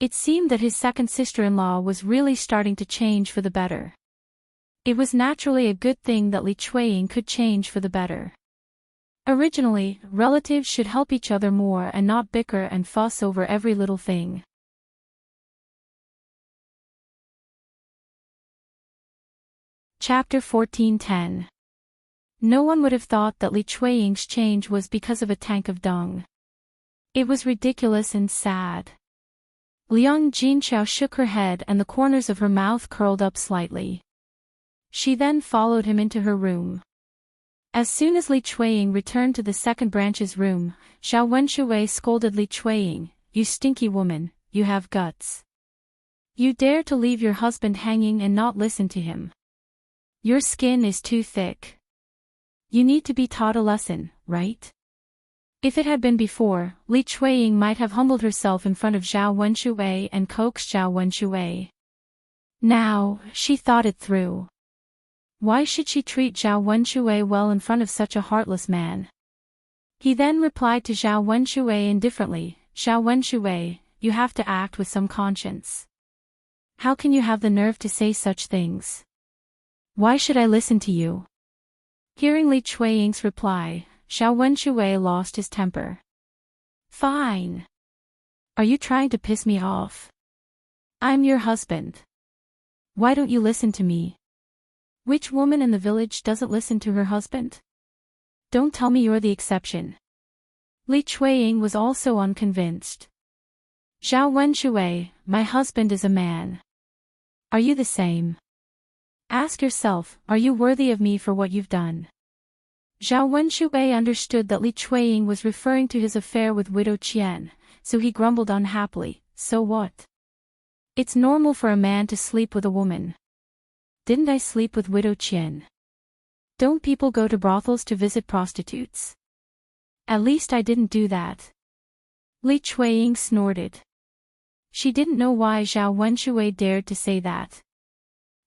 It seemed that his second sister-in-law was really starting to change for the better. It was naturally a good thing that Li Chuiying could change for the better. Originally, relatives should help each other more and not bicker and fuss over every little thing. Chapter 14:10. No one would have thought that Li Chuiying's change was because of a tank of dung. It was ridiculous and sad. Liang Jinchao shook her head and the corners of her mouth curled up slightly. She then followed him into her room. As soon as Li Chuiying returned to the second branch's room, Zhao Wenshui scolded Li Chuiying, "You stinky woman, you have guts. You dare to leave your husband hanging and not listen to him. Your skin is too thick. You need to be taught a lesson, right?" If it had been before, Li Chuiying might have humbled herself in front of Zhao Wenshui and coaxed Zhao Wenshui. Now, she thought it through. Why should she treat Zhao Wenshui well in front of such a heartless man? He then replied to Zhao Wenshui indifferently, "Zhao Wenshui, you have to act with some conscience. How can you have the nerve to say such things? Why should I listen to you?" Hearing Li Chuiying's reply, Zhao Wenshui lost his temper. "Fine. Are you trying to piss me off? I'm your husband. Why don't you listen to me? Which woman in the village doesn't listen to her husband? Don't tell me you're the exception." Li Chuiying was also unconvinced. "Zhao Wenshui, my husband is a man. Are you the same? Ask yourself, are you worthy of me for what you've done?" Zhao Wenshui understood that Li Chuiying was referring to his affair with Widow Qian, so he grumbled unhappily, "So what? It's normal for a man to sleep with a woman. Didn't I sleep with Widow Qian? Don't people go to brothels to visit prostitutes? At least I didn't do that. Li Chuiying snorted. She didn't know why Zhao Wenshui dared to say that.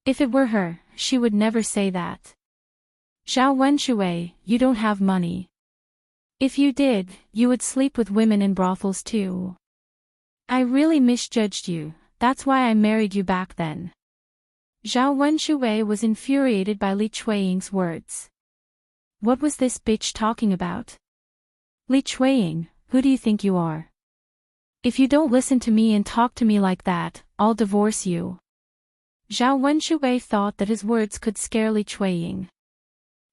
If it were her, she would never say that. Zhao Wenshui, you don't have money. If you did, you would sleep with women in brothels too. I really misjudged you, that's why I married you back then. Zhao Wenshui was infuriated by Li Chuiying's words. What was this bitch talking about? Li Chuiying, who do you think you are? If you don't listen to me and talk to me like that, I'll divorce you. Zhao Wenshui thought that his words could scare Li Chuiying.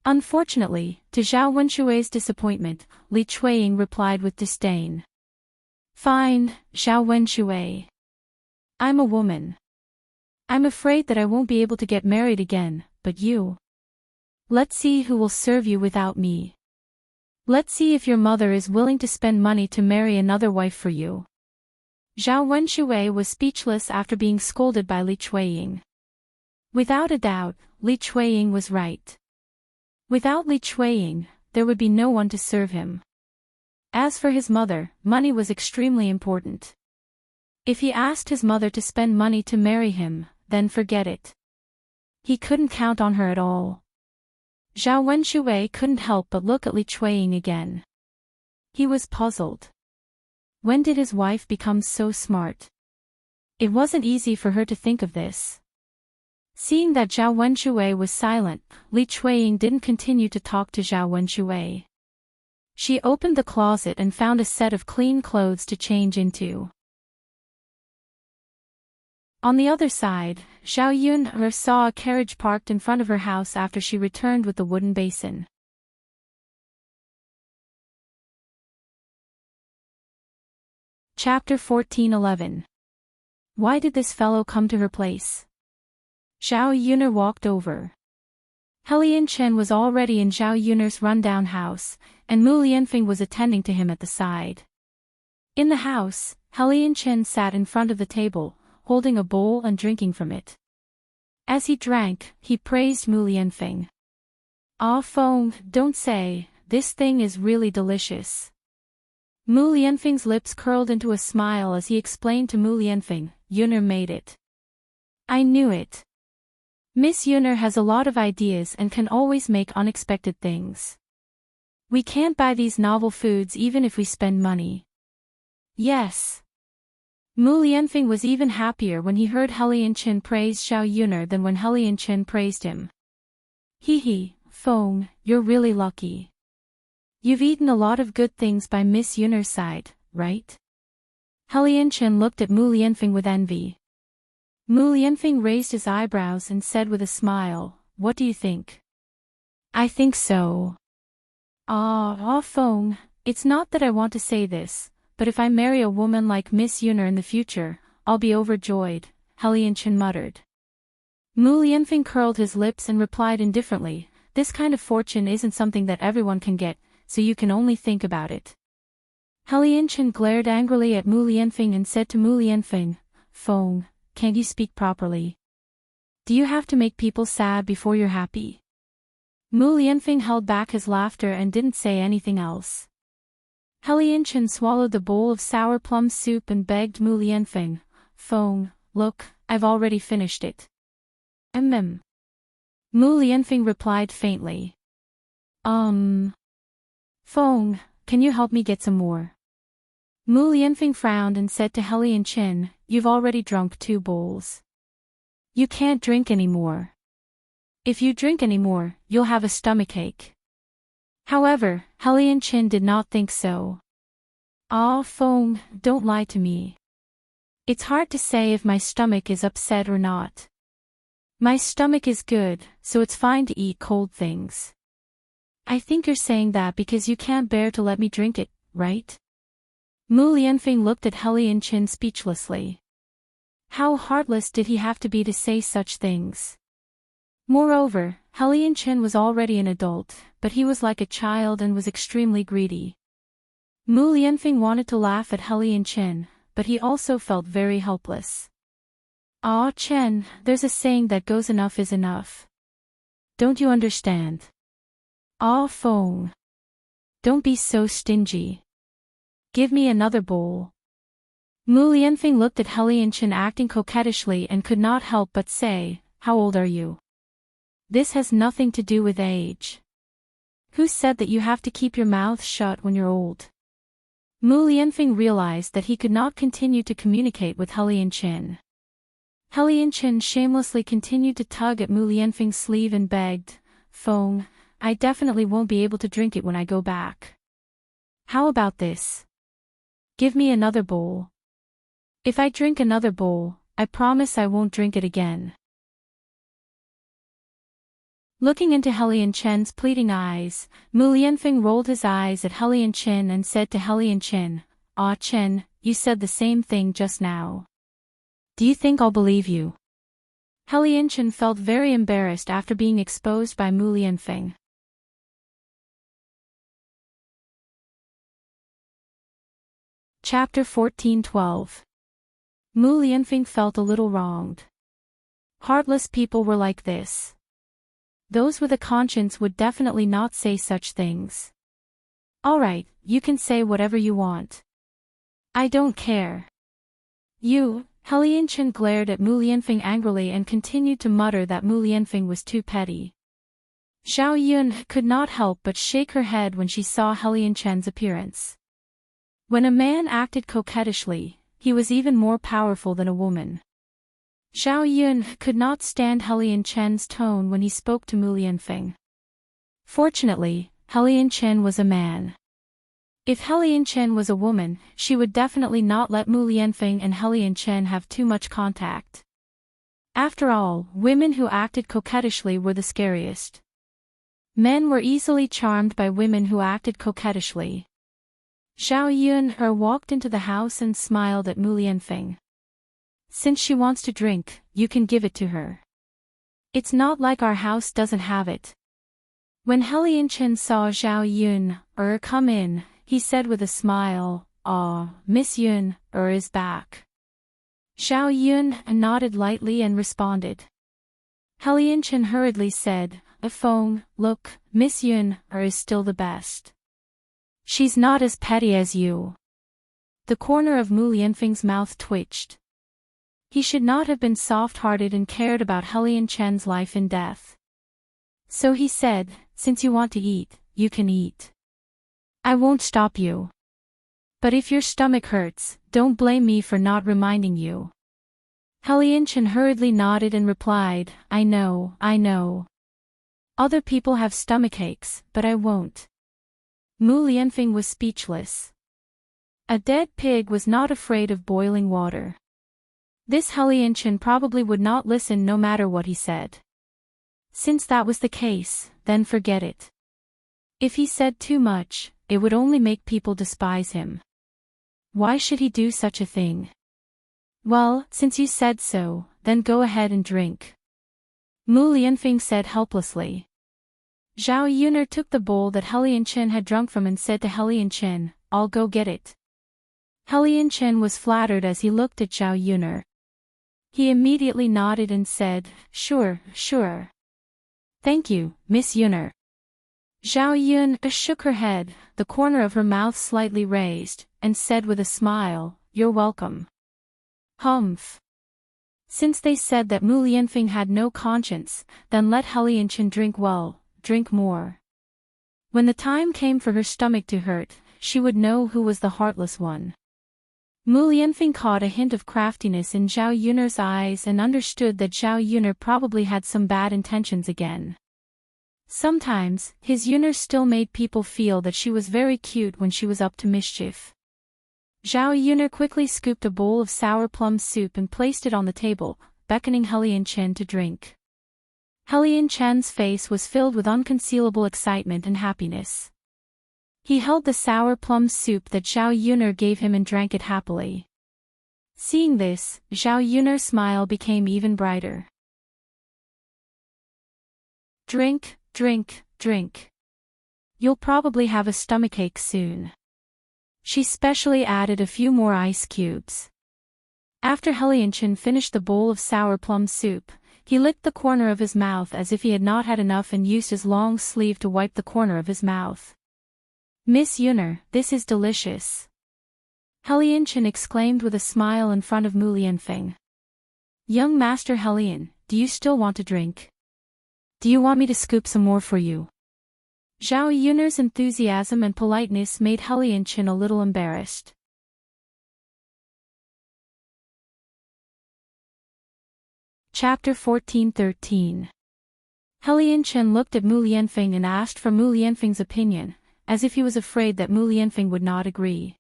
Unfortunately, to Zhao Wenshui's disappointment, Li Chuiying replied with disdain. Fine, Zhao Wenshui. I'm a woman. I'm afraid that I won't be able to get married again, but you? Let's see who will serve you without me. Let's see if your mother is willing to spend money to marry another wife for you. Zhao Wenshui was speechless after being scolded by Li Chuiying. Without a doubt, Li Chuiying was right. Without Li Chuiying, there would be no one to serve him. As for his mother, money was extremely important. If he asked his mother to spend money to marry him, then forget it. He couldn't count on her at all. Zhao Wenshui couldn't help but look at Li Chuiying again. He was puzzled. When did his wife become so smart? It wasn't easy for her to think of this. Seeing that Zhao Wenshui was silent, Li Chuiying didn't continue to talk to Zhao Wenshui. She opened the closet and found a set of clean clothes to change into. On the other side, Zhao Yun'er saw a carriage parked in front of her house after she returned with the wooden basin. Chapter 14:11. Why did this fellow come to her place? Zhao Yun'er walked over. Helian Chen was already in Zhao Yun'er's rundown house, and Mu Lianfeng was attending to him at the side. In the house, Helian Chen sat in front of the table, holding a bowl and drinking from it. As he drank, he praised Mu Lianfeng. Ah Feng, don't say, this thing is really delicious. Mu Lianfeng's lips curled into a smile as he explained to Mu Lianfeng, Yun'er made it. I knew it. Miss Yun'er has a lot of ideas and can always make unexpected things. We can't buy these novel foods even if we spend money. Yes. Mu Lianfeng was even happier when he heard Helian Chen praise Zhao Yun'er than when Helian Chen praised him. Hee, Feng, you're really lucky. You've eaten a lot of good things by Miss Yun'er's side, right? Helian Chen looked at Mu Lianfeng with envy. Mu Lianfeng raised his eyebrows and said with a smile, what do you think? I think so. Ah Feng, it's not that I want to say this, but if I marry a woman like Miss Yun'er in the future, I'll be overjoyed, Helian Chen muttered. Mu Lianfeng curled his lips and replied indifferently, this kind of fortune isn't something that everyone can get, so you can only think about it. Helian Chen glared angrily at Mu Lianfeng and said to Mu Lianfeng, Feng, can't you speak properly? Do you have to make people sad before you're happy? Mu Lianfeng held back his laughter and didn't say anything else. Helian Chen swallowed the bowl of sour plum soup and begged Mu Lianfeng, Feng, look, I've already finished it. Mu Lianfeng replied faintly. Feng, can you help me get some more? Mu Lianfeng frowned and said to Helian Chen, you've already drunk 2 bowls. You can't drink anymore. If you drink anymore, you'll have a stomachache. However, Helian Chen did not think so. Ah Feng, don't lie to me. It's hard to say if my stomach is upset or not. My stomach is good, so it's fine to eat cold things. I think you're saying that because you can't bear to let me drink it, right? Mu Lianfeng looked at Helian Chen speechlessly. How heartless did he have to be to say such things? Moreover, Helian Chen was already an adult, but he was like a child and was extremely greedy. Mu Lianfeng wanted to laugh at Helian Chen, but he also felt very helpless. Ah Chen, there's a saying that goes enough is enough. Don't you understand? Ah, Feng. Don't be so stingy. Give me another bowl. Mu Lianfeng looked at Helianchen acting coquettishly and could not help but say, how old are you? This has nothing to do with age. Who said that you have to keep your mouth shut when you're old? Mu Lianfeng realized that he could not continue to communicate with Helianchen. Helianchen shamelessly continued to tug at Mu Lianfeng's sleeve and begged, Feng, I definitely won't be able to drink it when I go back. How about this? Give me another bowl. If I drink another bowl, I promise I won't drink it again. Looking into Helianchen's pleading eyes, Mu Lianfeng rolled his eyes at Helianchen and said to Helianchen, Ah Chen, you said the same thing just now. Do you think I'll believe you? Helianchen felt very embarrassed after being exposed by Mu Lianfeng. Chapter 14:12. Mu Lianfeng felt a little wronged. Heartless people were like this. Those with a conscience would definitely not say such things. Alright, you can say whatever you want. I don't care. You, Helianchen glared at Mu Lianfeng angrily and continued to mutter that Mu Lianfeng was too petty. Zhao Yun could not help but shake her head when she saw Helianchen's appearance. When a man acted coquettishly, he was even more powerful than a woman. Zhao Yun could not stand Helianchen's tone when he spoke to Mu Lianfeng. Fortunately, Helianchen was a man. If Helianchen was a woman, she would definitely not let Mu Lianfeng and Helianchen have too much contact. After all, women who acted coquettishly were the scariest. Men were easily charmed by women who acted coquettishly. Zhao Yun walked into the house and smiled at Mu Lianfeng. Since she wants to drink, you can give it to her. It's not like our house doesn't have it. When Helianchen saw Zhao Yun come in, he said with a smile, Ah, Miss Yun is back. Zhao Yun nodded lightly and responded. Helianchen hurriedly said, Feng, look, Miss Yun is still the best. She's not as petty as you. The corner of Mu Lianfeng's mouth twitched. He should not have been soft-hearted and cared about Helianchen's life and death. So he said, since you want to eat, you can eat. I won't stop you. But if your stomach hurts, don't blame me for not reminding you. Helianchen hurriedly nodded and replied, I know. Other people have stomachaches, but I won't. Mu Lianfeng was speechless. A dead pig was not afraid of boiling water. This Helianchen probably would not listen no matter what he said. Since that was the case, then forget it. If he said too much, it would only make people despise him. Why should he do such a thing? Well, since you said so, then go ahead and drink. Mu Lianfeng said helplessly. Zhao Yun took the bowl that Helianchen had drunk from and said to Helianchen, I'll go get it. Helianchen was flattered as he looked at Zhao Yun. He immediately nodded and said, Sure. Thank you, Miss Yun. Zhao Yun shook her head, the corner of her mouth slightly raised, and said with a smile, You're welcome. Humph. Since they said that Mu Lianfeng had no conscience, then let Helianchen drink more. When the time came for her stomach to hurt, she would know who was the heartless one. Mu Lianfeng caught a hint of craftiness in Zhao Yun's eyes and understood that Zhao Yun probably had some bad intentions again. Sometimes, his Yun still made people feel that she was very cute when she was up to mischief. Zhao Yun quickly scooped a bowl of sour plum soup and placed it on the table, beckoning Helianchen to drink. Helianchen's face was filled with unconcealable excitement and happiness. He held the sour plum soup that Zhao Yun gave him and drank it happily. Seeing this, Zhao Yun's smile became even brighter. Drink. You'll probably have a stomachache soon. She specially added a few more ice cubes. After Helianchen finished the bowl of sour plum soup, He licked the corner of his mouth as if he had not had enough and used his long sleeve to wipe the corner of his mouth. Miss Yuner, this is delicious. Helianchen exclaimed with a smile in front of Mu Lianfeng. Young Master Helian, do you still want to drink? Do you want me to scoop some more for you? Zhao Yuner's enthusiasm and politeness made Helianchen a little embarrassed. Chapter 14:13. Helianchen looked at Mu Lianfeng and asked for Mu Lianfeng's opinion, as if he was afraid that Mu Lianfeng would not agree.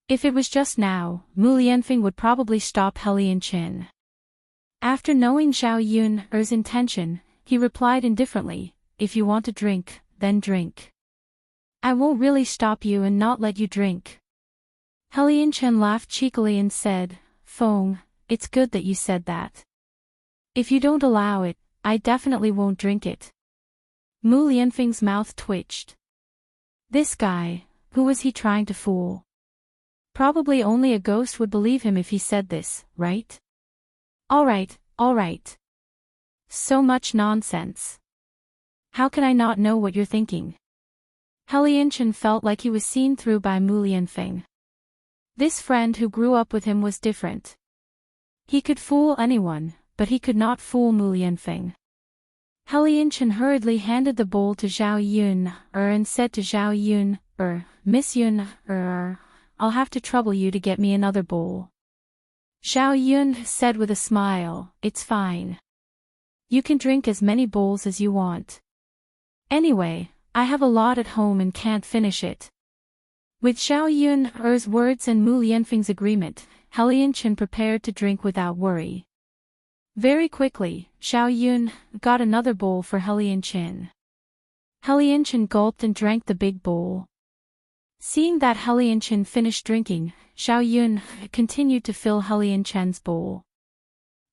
If it was just now, Mu Lianfeng would probably stop Helianchen. After knowing Zhao Yuner's intention, he replied indifferently, if you want to drink, then drink. I won't really stop you and not let you drink. Helianchen laughed cheekily and said, Feng, it's good that you said that. If you don't allow it, I definitely won't drink it. Mu Lianfeng's mouth twitched. This guy, who was he trying to fool? Probably only a ghost would believe him if he said this, right? All right. So much nonsense. How can I not know what you're thinking? Helianchen felt like he was seen through by Mu Lianfeng. This friend who grew up with him was different. He could fool anyone, but he could not fool Mu Lianfeng. Helianchen hurriedly handed the bowl to Zhao Yuner and said to Zhao Yuner, Miss Yuner, I'll have to trouble you to get me another bowl. Zhao Yuner said with a smile, it's fine. You can drink as many bowls as you want. Anyway, I have a lot at home and can't finish it. With Zhao Yuner's words and Mu Lianfeng's agreement, Helianchen prepared to drink without worry. Very quickly, Zhao Yuner got another bowl for Helianchen. Helianchen gulped and drank the big bowl. Seeing that Helianchen finished drinking, Zhao Yuner continued to fill Helianchen's bowl.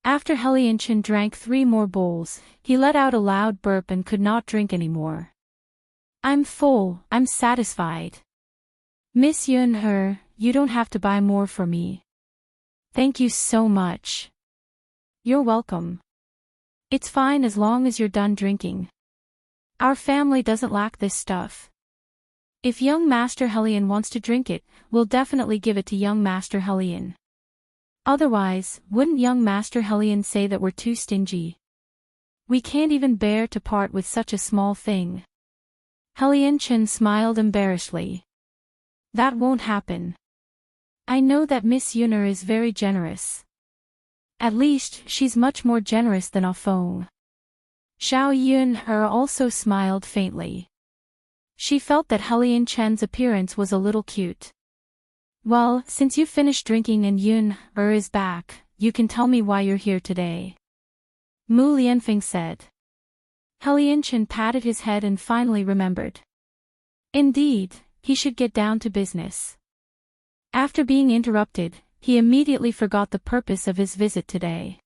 After Helianchen drank 3 more bowls, he let out a loud burp and could not drink anymore. I'm full, I'm satisfied. Miss Yuner, you don't have to buy more for me. Thank you so much. You're welcome. It's fine as long as you're done drinking. Our family doesn't lack this stuff. If young Master Helian wants to drink it, we'll definitely give it to young Master Helian. Otherwise, wouldn't young Master Helian say that we're too stingy? We can't even bear to part with such a small thing. Helianchen smiled embarrassedly. That won't happen. I know that Miss Yuner is very generous. At least, she's much more generous than Feng. Zhao Yuner also smiled faintly. She felt that Helianchen's appearance was a little cute. Well, since you finished drinking and Yuner is back, you can tell me why you're here today. Mu Lianfeng said. Helianchen patted his head and finally remembered. Indeed, he should get down to business. After being interrupted, he immediately forgot the purpose of his visit today.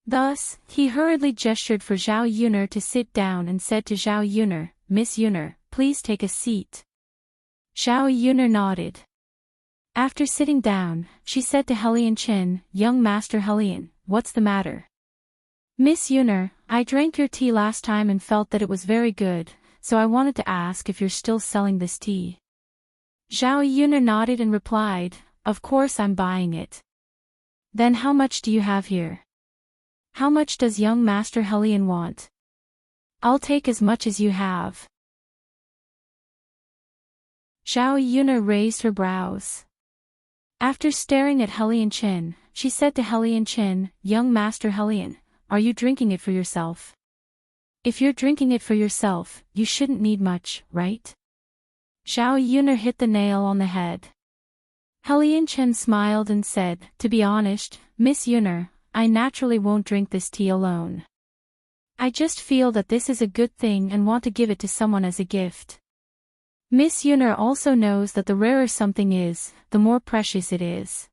Thus, he hurriedly gestured for Zhao Yuner to sit down and said to Zhao Yuner, Miss Yuner, please take a seat. Zhao Yuner nodded. After sitting down, she said to Helianchen, Young Master Helian, what's the matter? Miss Yuner, I drank your tea last time and felt that it was very good, so I wanted to ask if you're still selling this tea. Zhao Yuner nodded and replied, Of course I'm buying it. Then how much do you have here? How much does young Master Helian want? I'll take as much as you have. Zhao Yuner raised her brows. After staring at Helianchen, she said to Helianchen, Young Master Helian, are you drinking it for yourself? If you're drinking it for yourself, you shouldn't need much, right? Zhao Yuner hit the nail on the head. Helianchen smiled and said, To be honest, Miss Yuner, I naturally won't drink this tea alone. I just feel that this is a good thing and want to give it to someone as a gift. Miss Yuner also knows that the rarer something is, the more precious it is.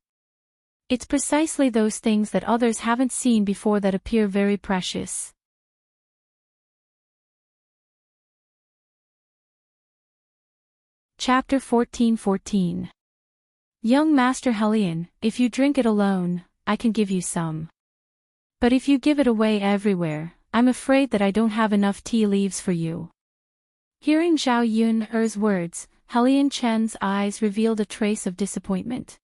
It's precisely those things that others haven't seen before that appear very precious. Chapter 14:14. Young Master Helian, if you drink it alone, I can give you some. But if you give it away everywhere, I'm afraid that I don't have enough tea leaves for you. Hearing Zhao Yun'er's words, Helian Chen's eyes revealed a trace of disappointment.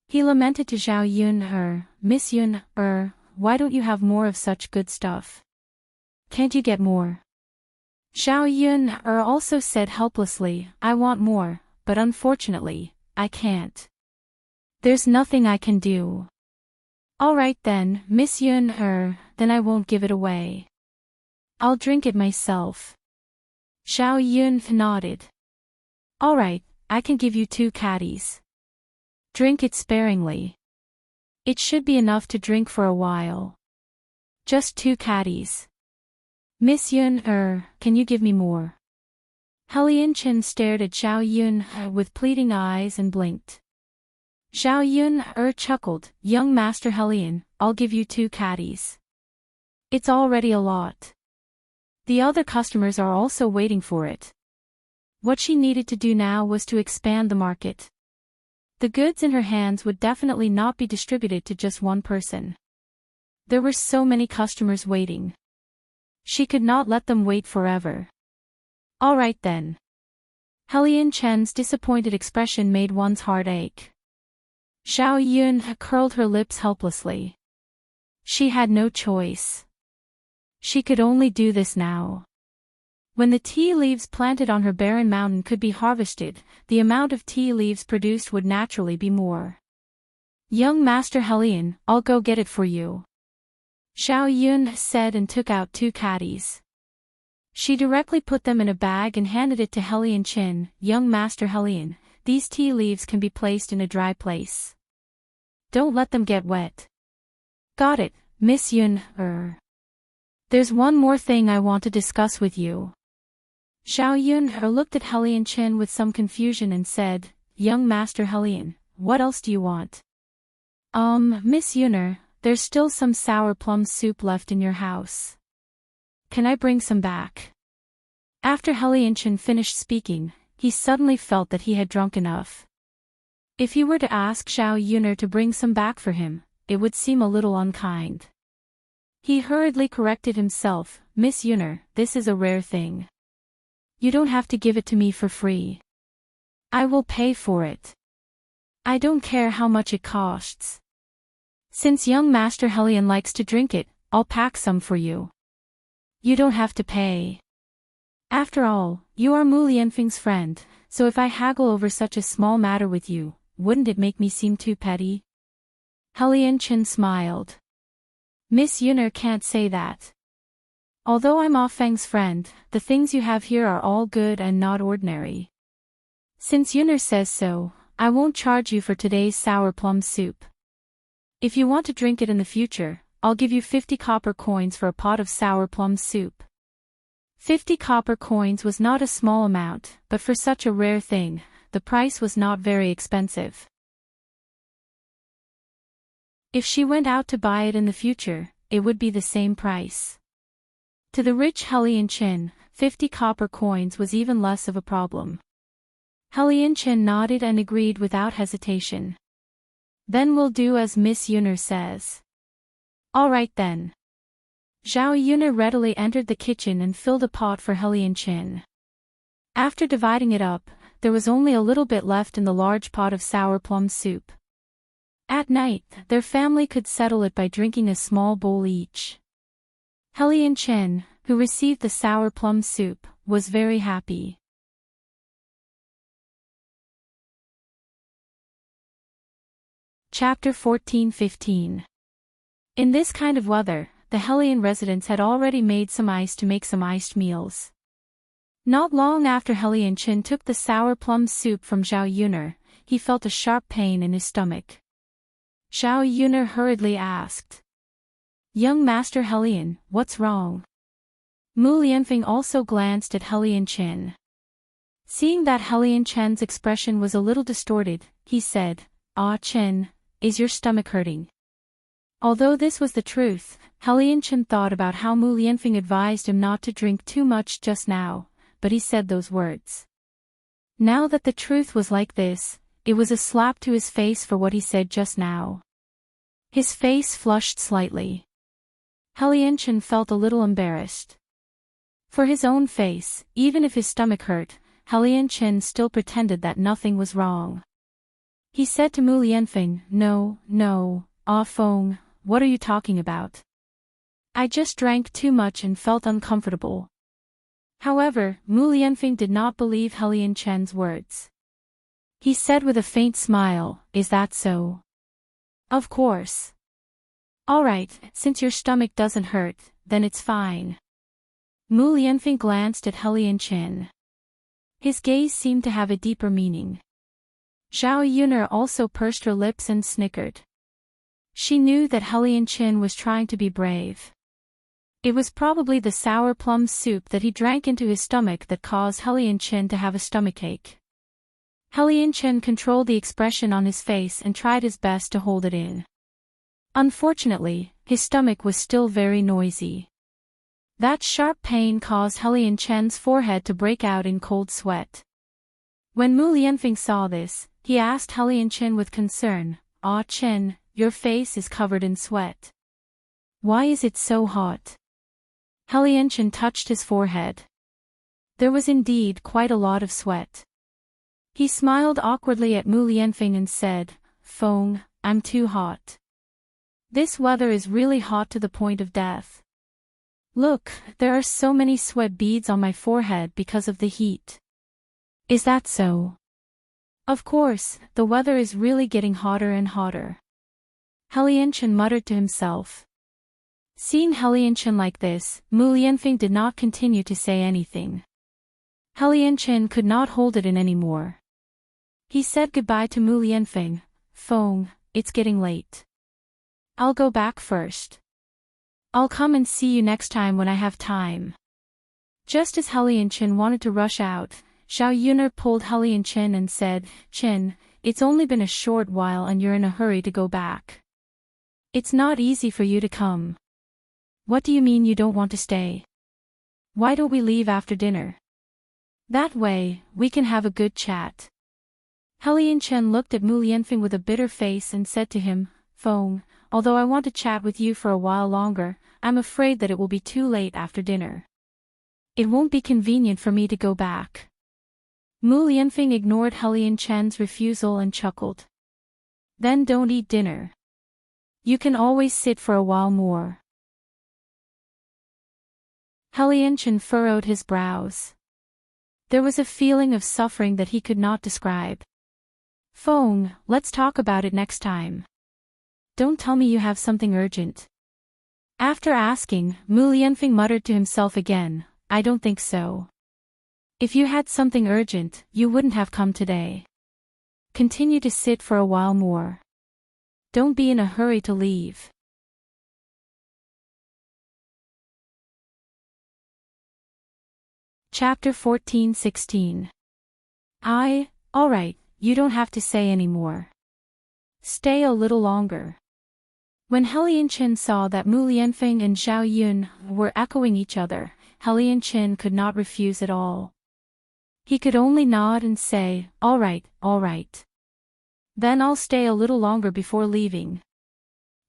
He lamented to Zhao Yun'er, Miss Yun'er, why don't you have more of such good stuff? Can't you get more? Zhao Yun'er also said helplessly, I want more, but unfortunately, I can't. There's nothing I can do. Alright then, Miss Yun'er, then I won't give it away. I'll drink it myself. Zhao Yun nodded. Alright, I can give you 2 caddies. Drink it sparingly. It should be enough to drink for a while. Just 2 caddies. Miss Yun can you give me more? Helian Chen stared at Zhao Yun with pleading eyes and blinked. Zhao Yun chuckled, young Master Helian, I'll give you 2 caddies. It's already a lot. The other customers are also waiting for it. What she needed to do now was to expand the market. The goods in her hands would definitely not be distributed to just one person. There were so many customers waiting. She could not let them wait forever. Alright then. Helian Chen's disappointed expression made one's heart ache. Zhao Yun curled her lips helplessly. She had no choice. She could only do this now. When the tea leaves planted on her barren mountain could be harvested, the amount of tea leaves produced would naturally be more. Young Master Helian, I'll go get it for you. Zhao Yun said and took out 2 caddies. She directly put them in a bag and handed it to Helian Chen, young Master Helian, these tea leaves can be placed in a dry place. Don't let them get wet. Got it, Miss Yun. There's one more thing I want to discuss with you. Zhao Yun looked at Helian Chen with some confusion and said, young Master Helian, what else do you want? Miss Yun'er, there's still some sour plum soup left in your house. Can I bring some back? After Helian Chen finished speaking, he suddenly felt that he had drunk enough. If he were to ask Zhao Yun'er to bring some back for him, it would seem a little unkind. He hurriedly corrected himself, Miss Yun'er, this is a rare thing. You don't have to give it to me for free. I will pay for it. I don't care how much it costs. Since young Master Helian likes to drink it, I'll pack some for you. You don't have to pay. After all, you are Mu Lianfeng's friend, so if I haggle over such a small matter with you, wouldn't it make me seem too petty? Helian Chen smiled. Miss Yun'er can't say that. Although I'm Ah Feng's friend, the things you have here are all good and not ordinary. Since Yun'er says so, I won't charge you for today's sour plum soup. If you want to drink it in the future, I'll give you 50 copper coins for a pot of sour plum soup. 50 copper coins was not a small amount, but for such a rare thing, the price was not very expensive. If she went out to buy it in the future, it would be the same price. To the rich Helian Chen, 50 copper coins was even less of a problem. Helian Chen nodded and agreed without hesitation. Then we'll do as Miss Yun'er says. Alright then. Zhao Yun'er readily entered the kitchen and filled a pot for Helian Chen. After dividing it up, there was only a little bit left in the large pot of sour plum soup. At night, their family could settle it by drinking a small bowl each. Helian Chen, who received the sour plum soup, was very happy. Chapter 14-15. In this kind of weather, the Helian residents had already made some ice to make some iced meals. Not long after Helian Chen took the sour plum soup from Zhao Yun'er, he felt a sharp pain in his stomach. Zhao Yun'er hurriedly asked, young Master Helian, what's wrong? Mu Lianfeng also glanced at Helian Chen. Seeing that Helian Chen's expression was a little distorted, he said, Ah Chen, is your stomach hurting? Although this was the truth, Helian Chen thought about how Mu Lianfeng advised him not to drink too much just now, but he said those words. Now that the truth was like this, it was a slap to his face for what he said just now. His face flushed slightly. Helianchen felt a little embarrassed. For his own face, even if his stomach hurt, Helianchen still pretended that nothing was wrong. He said to Mu Lianfeng, No, Ah Feng, what are you talking about? I just drank too much and felt uncomfortable. However, Mu Lianfeng did not believe Helianchen's words. He said with a faint smile, Is that so? Of course. Alright, since your stomach doesn't hurt, then it's fine. Mu Lianfeng glanced at Helianchen. His gaze seemed to have a deeper meaning. Zhao Yuner also pursed her lips and snickered. She knew that Helianchen was trying to be brave. It was probably the sour plum soup that he drank into his stomach that caused Helianchen to have a stomachache. Helianchen controlled the expression on his face and tried his best to hold it in. Unfortunately, his stomach was still very noisy. That sharp pain caused Helianchen's forehead to break out in cold sweat. When Mu Lianfeng saw this, he asked Helianchen with concern, Ah Chen, your face is covered in sweat. Why is it so hot? Helianchen touched his forehead. There was indeed quite a lot of sweat. He smiled awkwardly at Mu Lianfeng and said, Feng, I'm too hot. This weather is really hot to the point of death. Look, there are so many sweat beads on my forehead because of the heat. Is that so? Of course, the weather is really getting hotter and hotter. Helianchen muttered to himself. Seeing Helianchen like this, Mu Lianfeng did not continue to say anything. Helianchen could not hold it in anymore. He said goodbye to Mu Lianfeng. Feng, it's getting late. I'll go back first. I'll come and see you next time when I have time. Just as Helianchen wanted to rush out, Zhao Yuner pulled Helianchen and said, Chen, it's only been a short while and you're in a hurry to go back. It's not easy for you to come. What do you mean you don't want to stay? Why don't we leave after dinner? That way, we can have a good chat. Helianchen looked at Mu Lianfeng with a bitter face and said to him, Feng, although I want to chat with you for a while longer, I'm afraid that it will be too late after dinner. It won't be convenient for me to go back. Mu Lianfeng ignored Helianchen's refusal and chuckled. Then don't eat dinner. You can always sit for a while more. Helianchen furrowed his brows. There was a feeling of suffering that he could not describe. Feng, let's talk about it next time. Don't tell me you have something urgent. After asking, Mu Lianfeng muttered to himself again, I don't think so. If you had something urgent, you wouldn't have come today. Continue to sit for a while more. Don't be in a hurry to leave. Chapter 14-16. Alright, you don't have to say any more. Stay a little longer. When Helianchen saw that Mu Lianfeng and Zhao Yun were echoing each other, Helianchen could not refuse at all. He could only nod and say, Alright. Then I'll stay a little longer before leaving.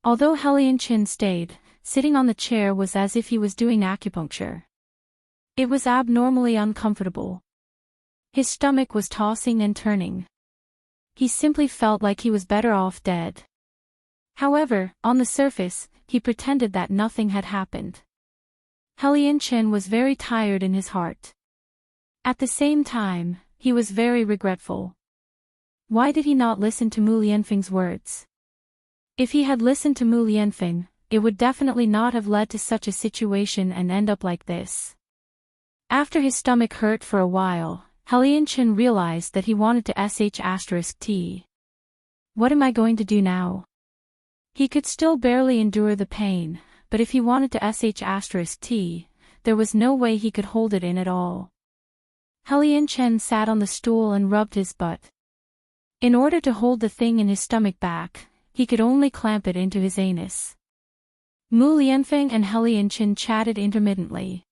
Although Helianchen stayed, sitting on the chair was as if he was doing acupuncture. It was abnormally uncomfortable. His stomach was tossing and turning. He simply felt like he was better off dead. However, on the surface, he pretended that nothing had happened. Helianchen was very tired in his heart. At the same time, he was very regretful. Why did he not listen to Mu Lianfeng's words? If he had listened to Mu Lianfeng, it would definitely not have led to such a situation and end up like this. After his stomach hurt for a while, Helianchen realized that he wanted to sh*t. What am I going to do now? He could still barely endure the pain, but if he wanted to sh*t, there was no way he could hold it in at all. Helianchen sat on the stool and rubbed his butt. In order to hold the thing in his stomach back, he could only clamp it into his anus. Mu Lianfeng and Helianchen chatted intermittently.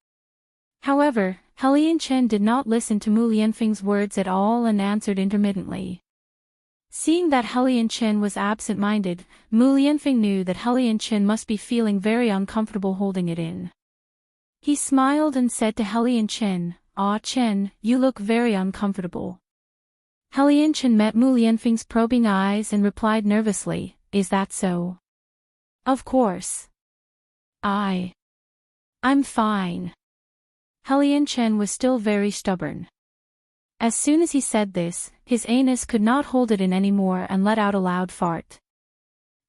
However, Helianchen did not listen to Mu Lianfeng's words at all and answered intermittently. Seeing that Helian was absent-minded, Mu Lianfeng knew that Helian must be feeling very uncomfortable holding it in. He smiled and said to Helian, "Ah Chen, you look very uncomfortable." Helian met Mu Lianfeng's probing eyes and replied nervously, "Is that so?" "Of course. I'm fine." Helian was still very stubborn. As soon as he said this, his anus could not hold it in anymore and let out a loud fart.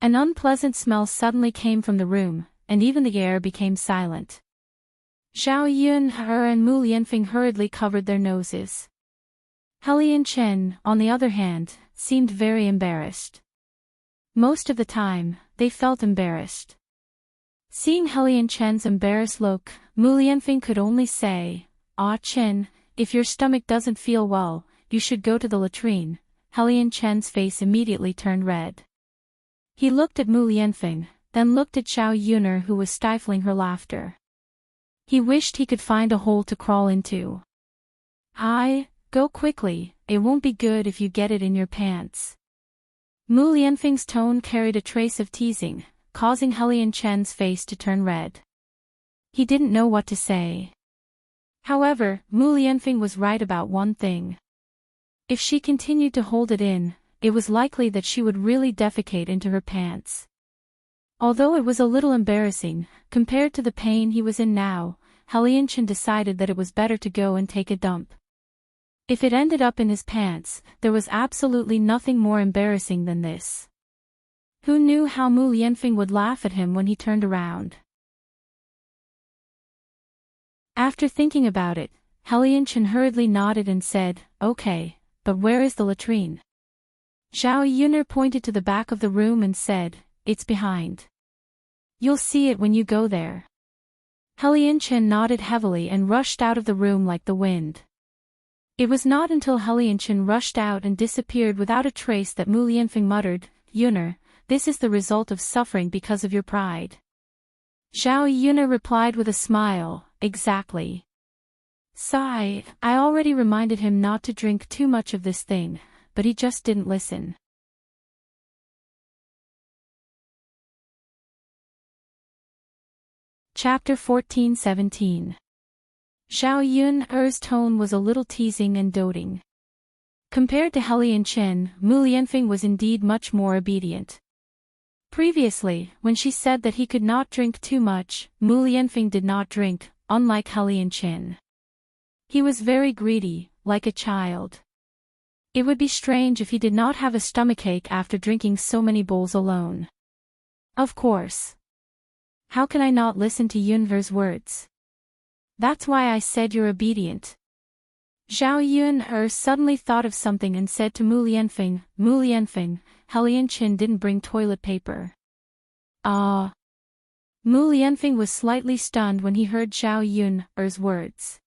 An unpleasant smell suddenly came from the room, and even the air became silent. Zhao Yun and Mu Lianfeng hurriedly covered their noses. Helian, on the other hand, seemed very embarrassed. Most of the time, they felt embarrassed. Seeing Helian's embarrassed look, Mu Lianfeng could only say, "Ah Chen, if your stomach doesn't feel well, you should go to the latrine." Helian's face immediately turned red. He looked at Mu Lianfeng, then looked at Zhao Yun who was stifling her laughter. He wished he could find a hole to crawl into. Go quickly, it won't be good if you get it in your pants." Mu Lianfeng's tone carried a trace of teasing, causing Helian's face to turn red. He didn't know what to say. However, Mu Lianfeng was right about one thing. If she continued to hold it in, it was likely that she would really defecate into her pants. Although it was a little embarrassing, compared to the pain he was in now, Helian decided that it was better to go and take a dump. If it ended up in his pants, there was absolutely nothing more embarrassing than this. Who knew how Mu Lianfeng would laugh at him when he turned around? After thinking about it, Helian hurriedly nodded and said, "Okay, but where is the latrine?" Zhao Yun pointed to the back of the room and said, "It's behind. You'll see it when you go there." Helian nodded heavily and rushed out of the room like the wind. It was not until Helian rushed out and disappeared without a trace that Mu Lianfeng muttered, "Yun, this is the result of suffering because of your pride." Zhao Yun replied with a smile, "Exactly. Sigh, I already reminded him not to drink too much of this thing, but he just didn't listen." Chapter 14-17. Zhao Yun's tone was a little teasing and doting. Compared to Helian, Mu Lianfeng was indeed much more obedient. Previously, when she said that he could not drink too much, Mu Lianfeng did not drink, unlike Helian. He was very greedy, like a child. It would be strange if he did not have a stomachache after drinking so many bowls alone. Of course. How can I not listen to Yun's words? That's why I said you're obedient. Zhao Yun suddenly thought of something and said to Mu Lianfeng, Helian didn't bring toilet paper. Ah. Mu Lianfeng was slightly stunned when he heard Zhao Yun's words.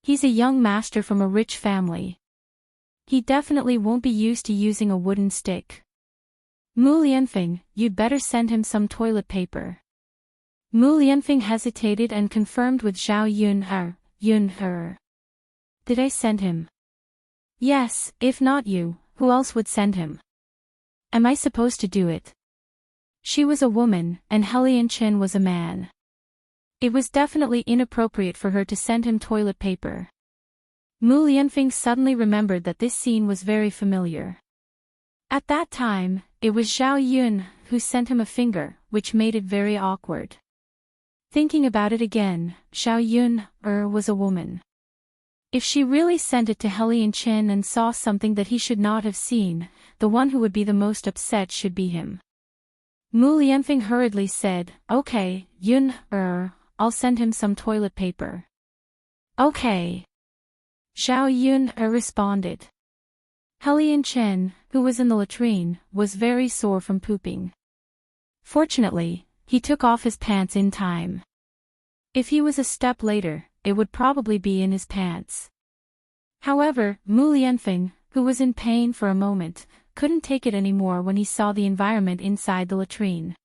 He's a young master from a rich family. He definitely won't be used to using a wooden stick. Mu Lianfeng, you'd better send him some toilet paper. Mu Lianfeng hesitated and confirmed with Zhao Yun. Did I send him? Yes, if not you, who else would send him? Am I supposed to do it? She was a woman, and Helian was a man. It was definitely inappropriate for her to send him toilet paper. Mu Lianfeng suddenly remembered that this scene was very familiar. At that time, it was Zhao Yun who sent him a finger, which made it very awkward. Thinking about it again, Zhao Yun was a woman. If she really sent it to Helian and saw something that he should not have seen, the one who would be the most upset should be him. Mu Lianfeng hurriedly said, "Okay, Yun, I'll send him some toilet paper." "Okay." Zhao Yun responded. Helian, who was in the latrine, was very sore from pooping. Fortunately, he took off his pants in time. If he was a step later, it would probably be in his pants. However, Mu Lianfeng, who was in pain for a moment, couldn't take it anymore when he saw the environment inside the latrine.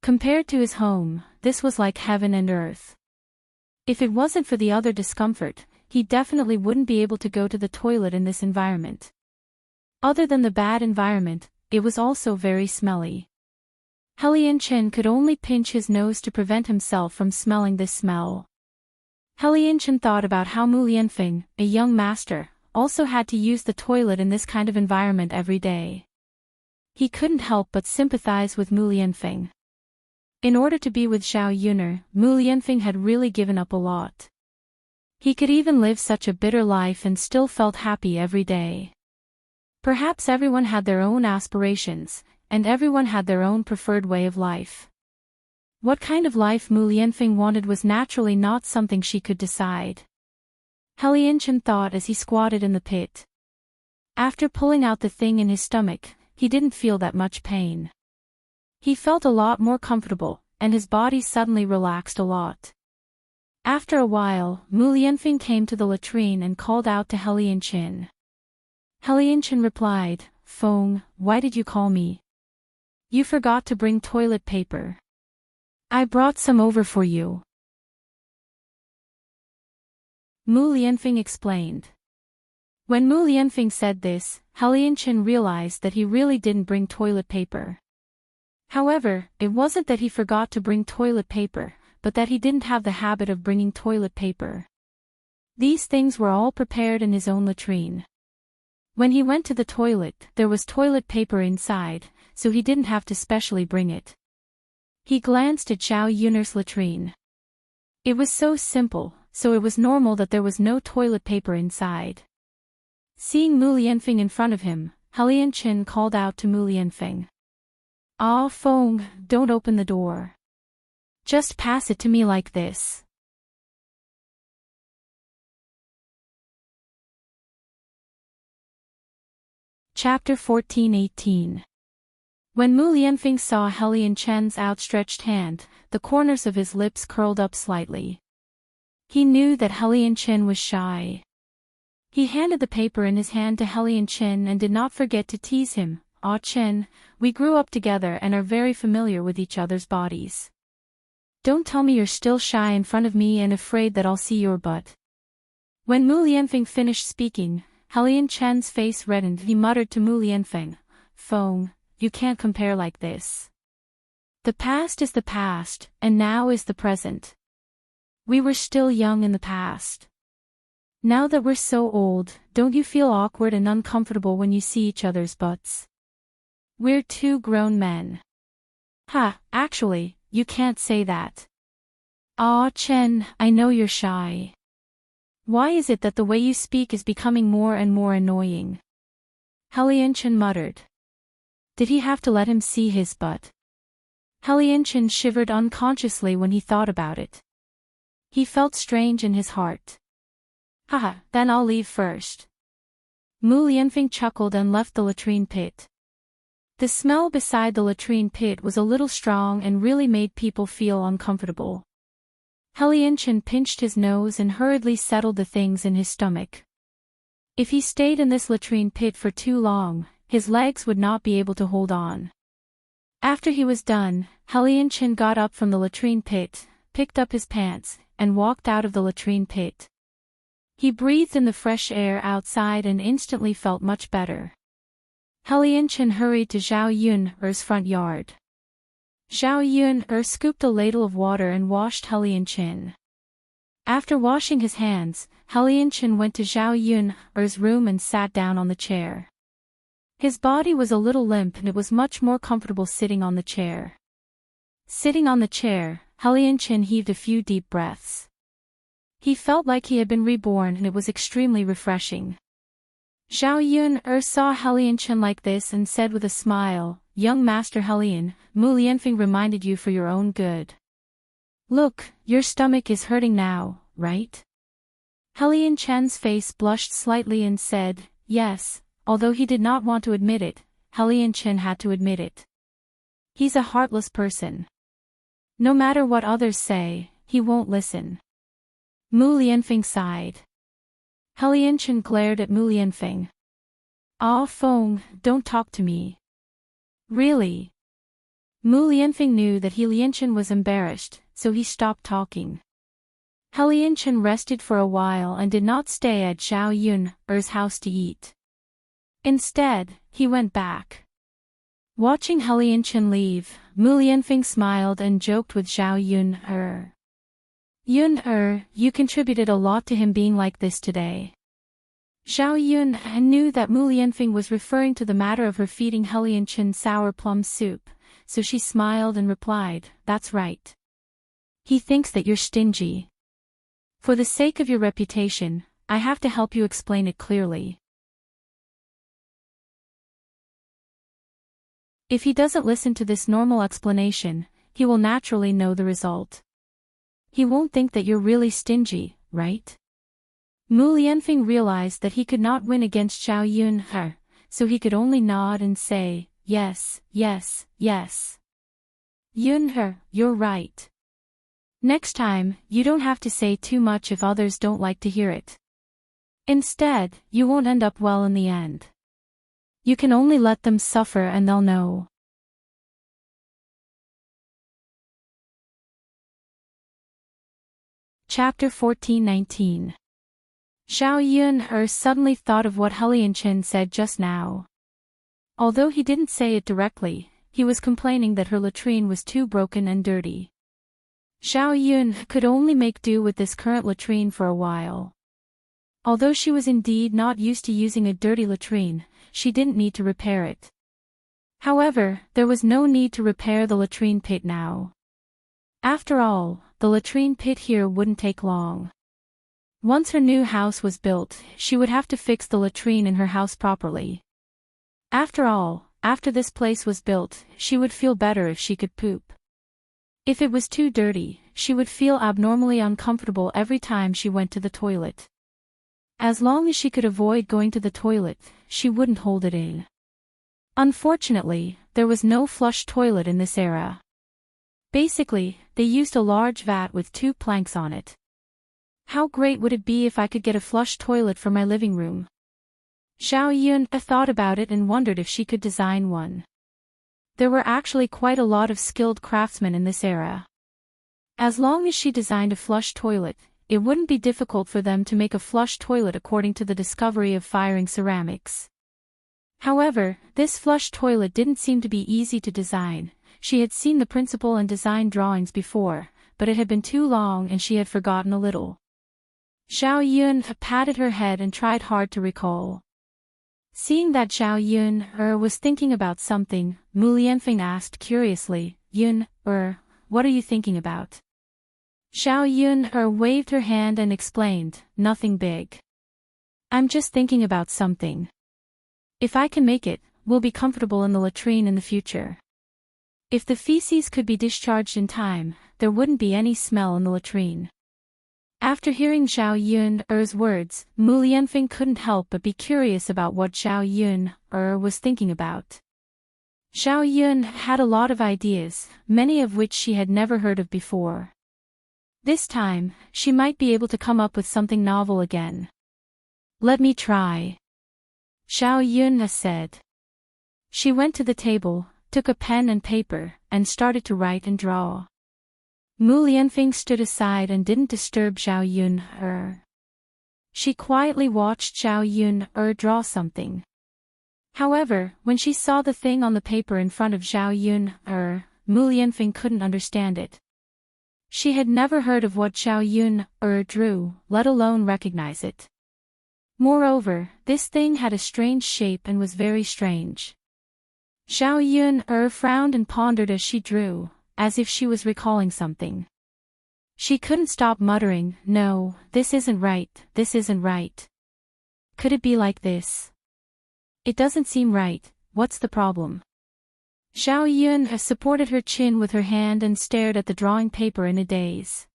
Compared to his home, this was like heaven and earth. If it wasn't for the other discomfort, he definitely wouldn't be able to go to the toilet in this environment. Other than the bad environment, it was also very smelly. Helianchen could only pinch his nose to prevent himself from smelling this smell. Helianchen thought about how Mu Lianfeng, a young master, also had to use the toilet in this kind of environment every day. He couldn't help but sympathize with Mu Lianfeng. In order to be with Zhao Yuner, Mu Lianfeng had really given up a lot. He could even live such a bitter life and still felt happy every day. Perhaps everyone had their own aspirations, and everyone had their own preferred way of life. What kind of life Mu Lianfeng wanted was naturally not something she could decide. Helianchen thought as he squatted in the pit. After pulling out the thing in his stomach, he didn't feel that much pain. He felt a lot more comfortable, and his body suddenly relaxed a lot. After a while, Mu Lianfeng came to the latrine and called out to Helianchen. Helianchen replied, "Feng, why did you call me? You forgot to bring toilet paper. I brought some over for you." Mu Lianfeng explained. When Mu Lianfeng said this, Helianchen realized that he really didn't bring toilet paper. However, it wasn't that he forgot to bring toilet paper, but that he didn't have the habit of bringing toilet paper. These things were all prepared in his own latrine. When he went to the toilet, there was toilet paper inside, so he didn't have to specially bring it. He glanced at Zhao Yuner's latrine. It was so simple, so it was normal that there was no toilet paper inside. Seeing Mu Lianfeng in front of him, Helianchen called out to Mu Lianfeng. "Ah, Feng, don't open the door. Just pass it to me like this." Chapter 14:18. When Mu Lianfeng saw Helianchen's outstretched hand, the corners of his lips curled up slightly. He knew that Helianchen was shy. He handed the paper in his hand to Helianchen and did not forget to tease him. "Ah Chen, we grew up together and are very familiar with each other's bodies. Don't tell me you're still shy in front of me and afraid that I'll see your butt." When Mu Lianfeng finished speaking, Helianchen's face reddened. He muttered to Mu Lianfeng, "Feng, you can't compare like this. The past is the past, and now is the present. We were still young in the past. Now that we're so old, don't you feel awkward and uncomfortable when you see each other's butts? We're two grown men." "Ha, actually, you can't say that. Ah Chen, I know you're shy. Why is it that the way you speak is becoming more and more annoying?" Helianchen muttered. Did he have to let him see his butt? Helianchen shivered unconsciously when he thought about it. He felt strange in his heart. "Haha, then I'll leave first." Mu Lianfeng chuckled and left the latrine pit. The smell beside the latrine pit was a little strong and really made people feel uncomfortable. Helianchen pinched his nose and hurriedly settled the things in his stomach. If he stayed in this latrine pit for too long, his legs would not be able to hold on. After he was done, Helianchen got up from the latrine pit, picked up his pants, and walked out of the latrine pit. He breathed in the fresh air outside and instantly felt much better. Helianchen hurried to Zhao Yuner's front yard. Zhao Yuner scooped a ladle of water and washed Helianchen. After washing his hands, Helianchen went to Zhao Yuner's room and sat down on the chair. His body was a little limp and it was much more comfortable sitting on the chair. Sitting on the chair, Helianchen heaved a few deep breaths. He felt like he had been reborn and it was extremely refreshing. Zhao Yuner saw Helianchen like this and said with a smile, "Young Master Helian, Mu Lianfeng reminded you for your own good. Look, your stomach is hurting now, right?" Helianchen's face blushed slightly and said, "Yes," although he did not want to admit it, Helianchen had to admit it. He's a heartless person. No matter what others say, he won't listen. Mu Lianfeng sighed. Helianchen glared at Mu Lianfeng. "Ah Feng, don't talk to me." "Really?" Mu Lianfeng knew that Helianchen was embarrassed, so he stopped talking. Helianchen rested for a while and did not stay at Zhao Yuner's house to eat. Instead, he went back. Watching Helianchen leave, Mu Lianfeng smiled and joked with Zhao Yun. Yun, you contributed a lot to him being like this today. Zhao Yun knew that Mu Lianfeng was referring to the matter of her feeding Helianchen sour plum soup, so she smiled and replied, "That's right. He thinks that you're stingy. For the sake of your reputation, I have to help you explain it clearly. If he doesn't listen to this normal explanation, he will naturally know the result. He won't think that you're really stingy, right?" Mu Lianfeng realized that he could not win against Zhao Yun, so he could only nod and say, "Yes, yes, yes. Yun, you're right. Next time, you don't have to say too much if others don't like to hear it. Instead, you won't end up well in the end. You can only let them suffer and they'll know." Chapter 14:19. Zhao Yun suddenly thought of what Helianchen said just now. Although he didn't say it directly, he was complaining that her latrine was too broken and dirty. Zhao Yun could only make do with this current latrine for a while. Although she was indeed not used to using a dirty latrine, she didn't need to repair it. However, there was no need to repair the latrine pit now. After all, the latrine pit here wouldn't take long. Once her new house was built, she would have to fix the latrine in her house properly. After all, after this place was built, she would feel better if she could poop. If it was too dirty, she would feel abnormally uncomfortable every time she went to the toilet. As long as she could avoid going to the toilet, she wouldn't hold it in. Unfortunately, there was no flush toilet in this era. Basically, they used a large vat with 2 planks on it. How great would it be if I could get a flush toilet for my living room? Zhao Yun thought about it and wondered if she could design one. There were actually quite a lot of skilled craftsmen in this era. As long as she designed a flush toilet, it wouldn't be difficult for them to make a flush toilet according to the discovery of firing ceramics. However, this flush toilet didn't seem to be easy to design. She had seen the principle and design drawings before, but it had been too long and she had forgotten a little. Zhao Yun patted her head and tried hard to recall. Seeing that Zhao Yun was thinking about something, Mu Lianfeng asked curiously, "Yun, what are you thinking about?" Zhao Yun waved her hand and explained, "Nothing big. I'm just thinking about something. If I can make it, we'll be comfortable in the latrine in the future. If the feces could be discharged in time, there wouldn't be any smell in the latrine." After hearing Zhao Yun's words, Mu Lianfeng couldn't help but be curious about what Zhao Yun was thinking about. Zhao Yun had a lot of ideas, many of which she had never heard of before. This time, she might be able to come up with something novel again. "Let me try," Zhao Yun said. She went to the table, took a pen and paper, and started to write and draw. Mu Lianfeng stood aside and didn't disturb Zhao Yun. She quietly watched Zhao Yun draw something. However, when she saw the thing on the paper in front of Zhao Yun, Mu Lianfeng couldn't understand it. She had never heard of what Zhao Yun drew, let alone recognize it. Moreover, this thing had a strange shape and was very strange. Zhao Yun frowned and pondered as she drew, as if she was recalling something. She couldn't stop muttering, "No, this isn't right, this isn't right. Could it be like this? It doesn't seem right, what's the problem?" Zhao Yun supported her chin with her hand and stared at the drawing paper in a daze.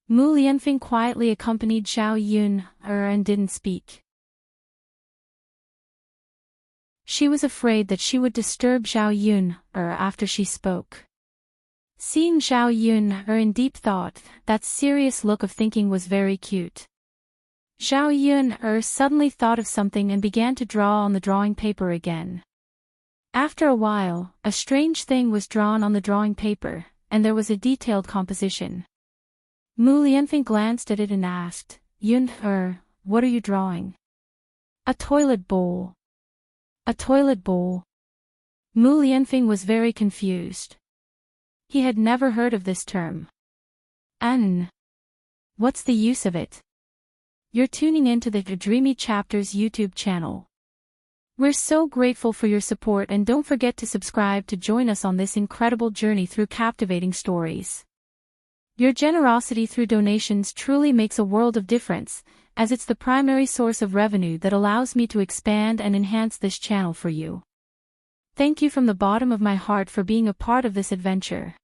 Mu Lianfeng quietly accompanied Zhao Yun and didn't speak. She was afraid that she would disturb Zhao Yun after she spoke. Seeing Zhao Yun in deep thought, that serious look of thinking was very cute. Zhao Yun suddenly thought of something and began to draw on the drawing paper again. After a while, a strange thing was drawn on the drawing paper, and there was a detailed composition. Mu Lianfeng glanced at it and asked, "Yun, what are you drawing?" "A toilet bowl." A toilet bowl. Mu Lianfeng was very confused. He had never heard of this term. What's the use of it? You're tuning into the Dreamy Chapters YouTube channel. We're so grateful for your support, and don't forget to subscribe to join us on this incredible journey through captivating stories. Your generosity through donations truly makes a world of difference, as it's the primary source of revenue that allows me to expand and enhance this channel for you. Thank you from the bottom of my heart for being a part of this adventure.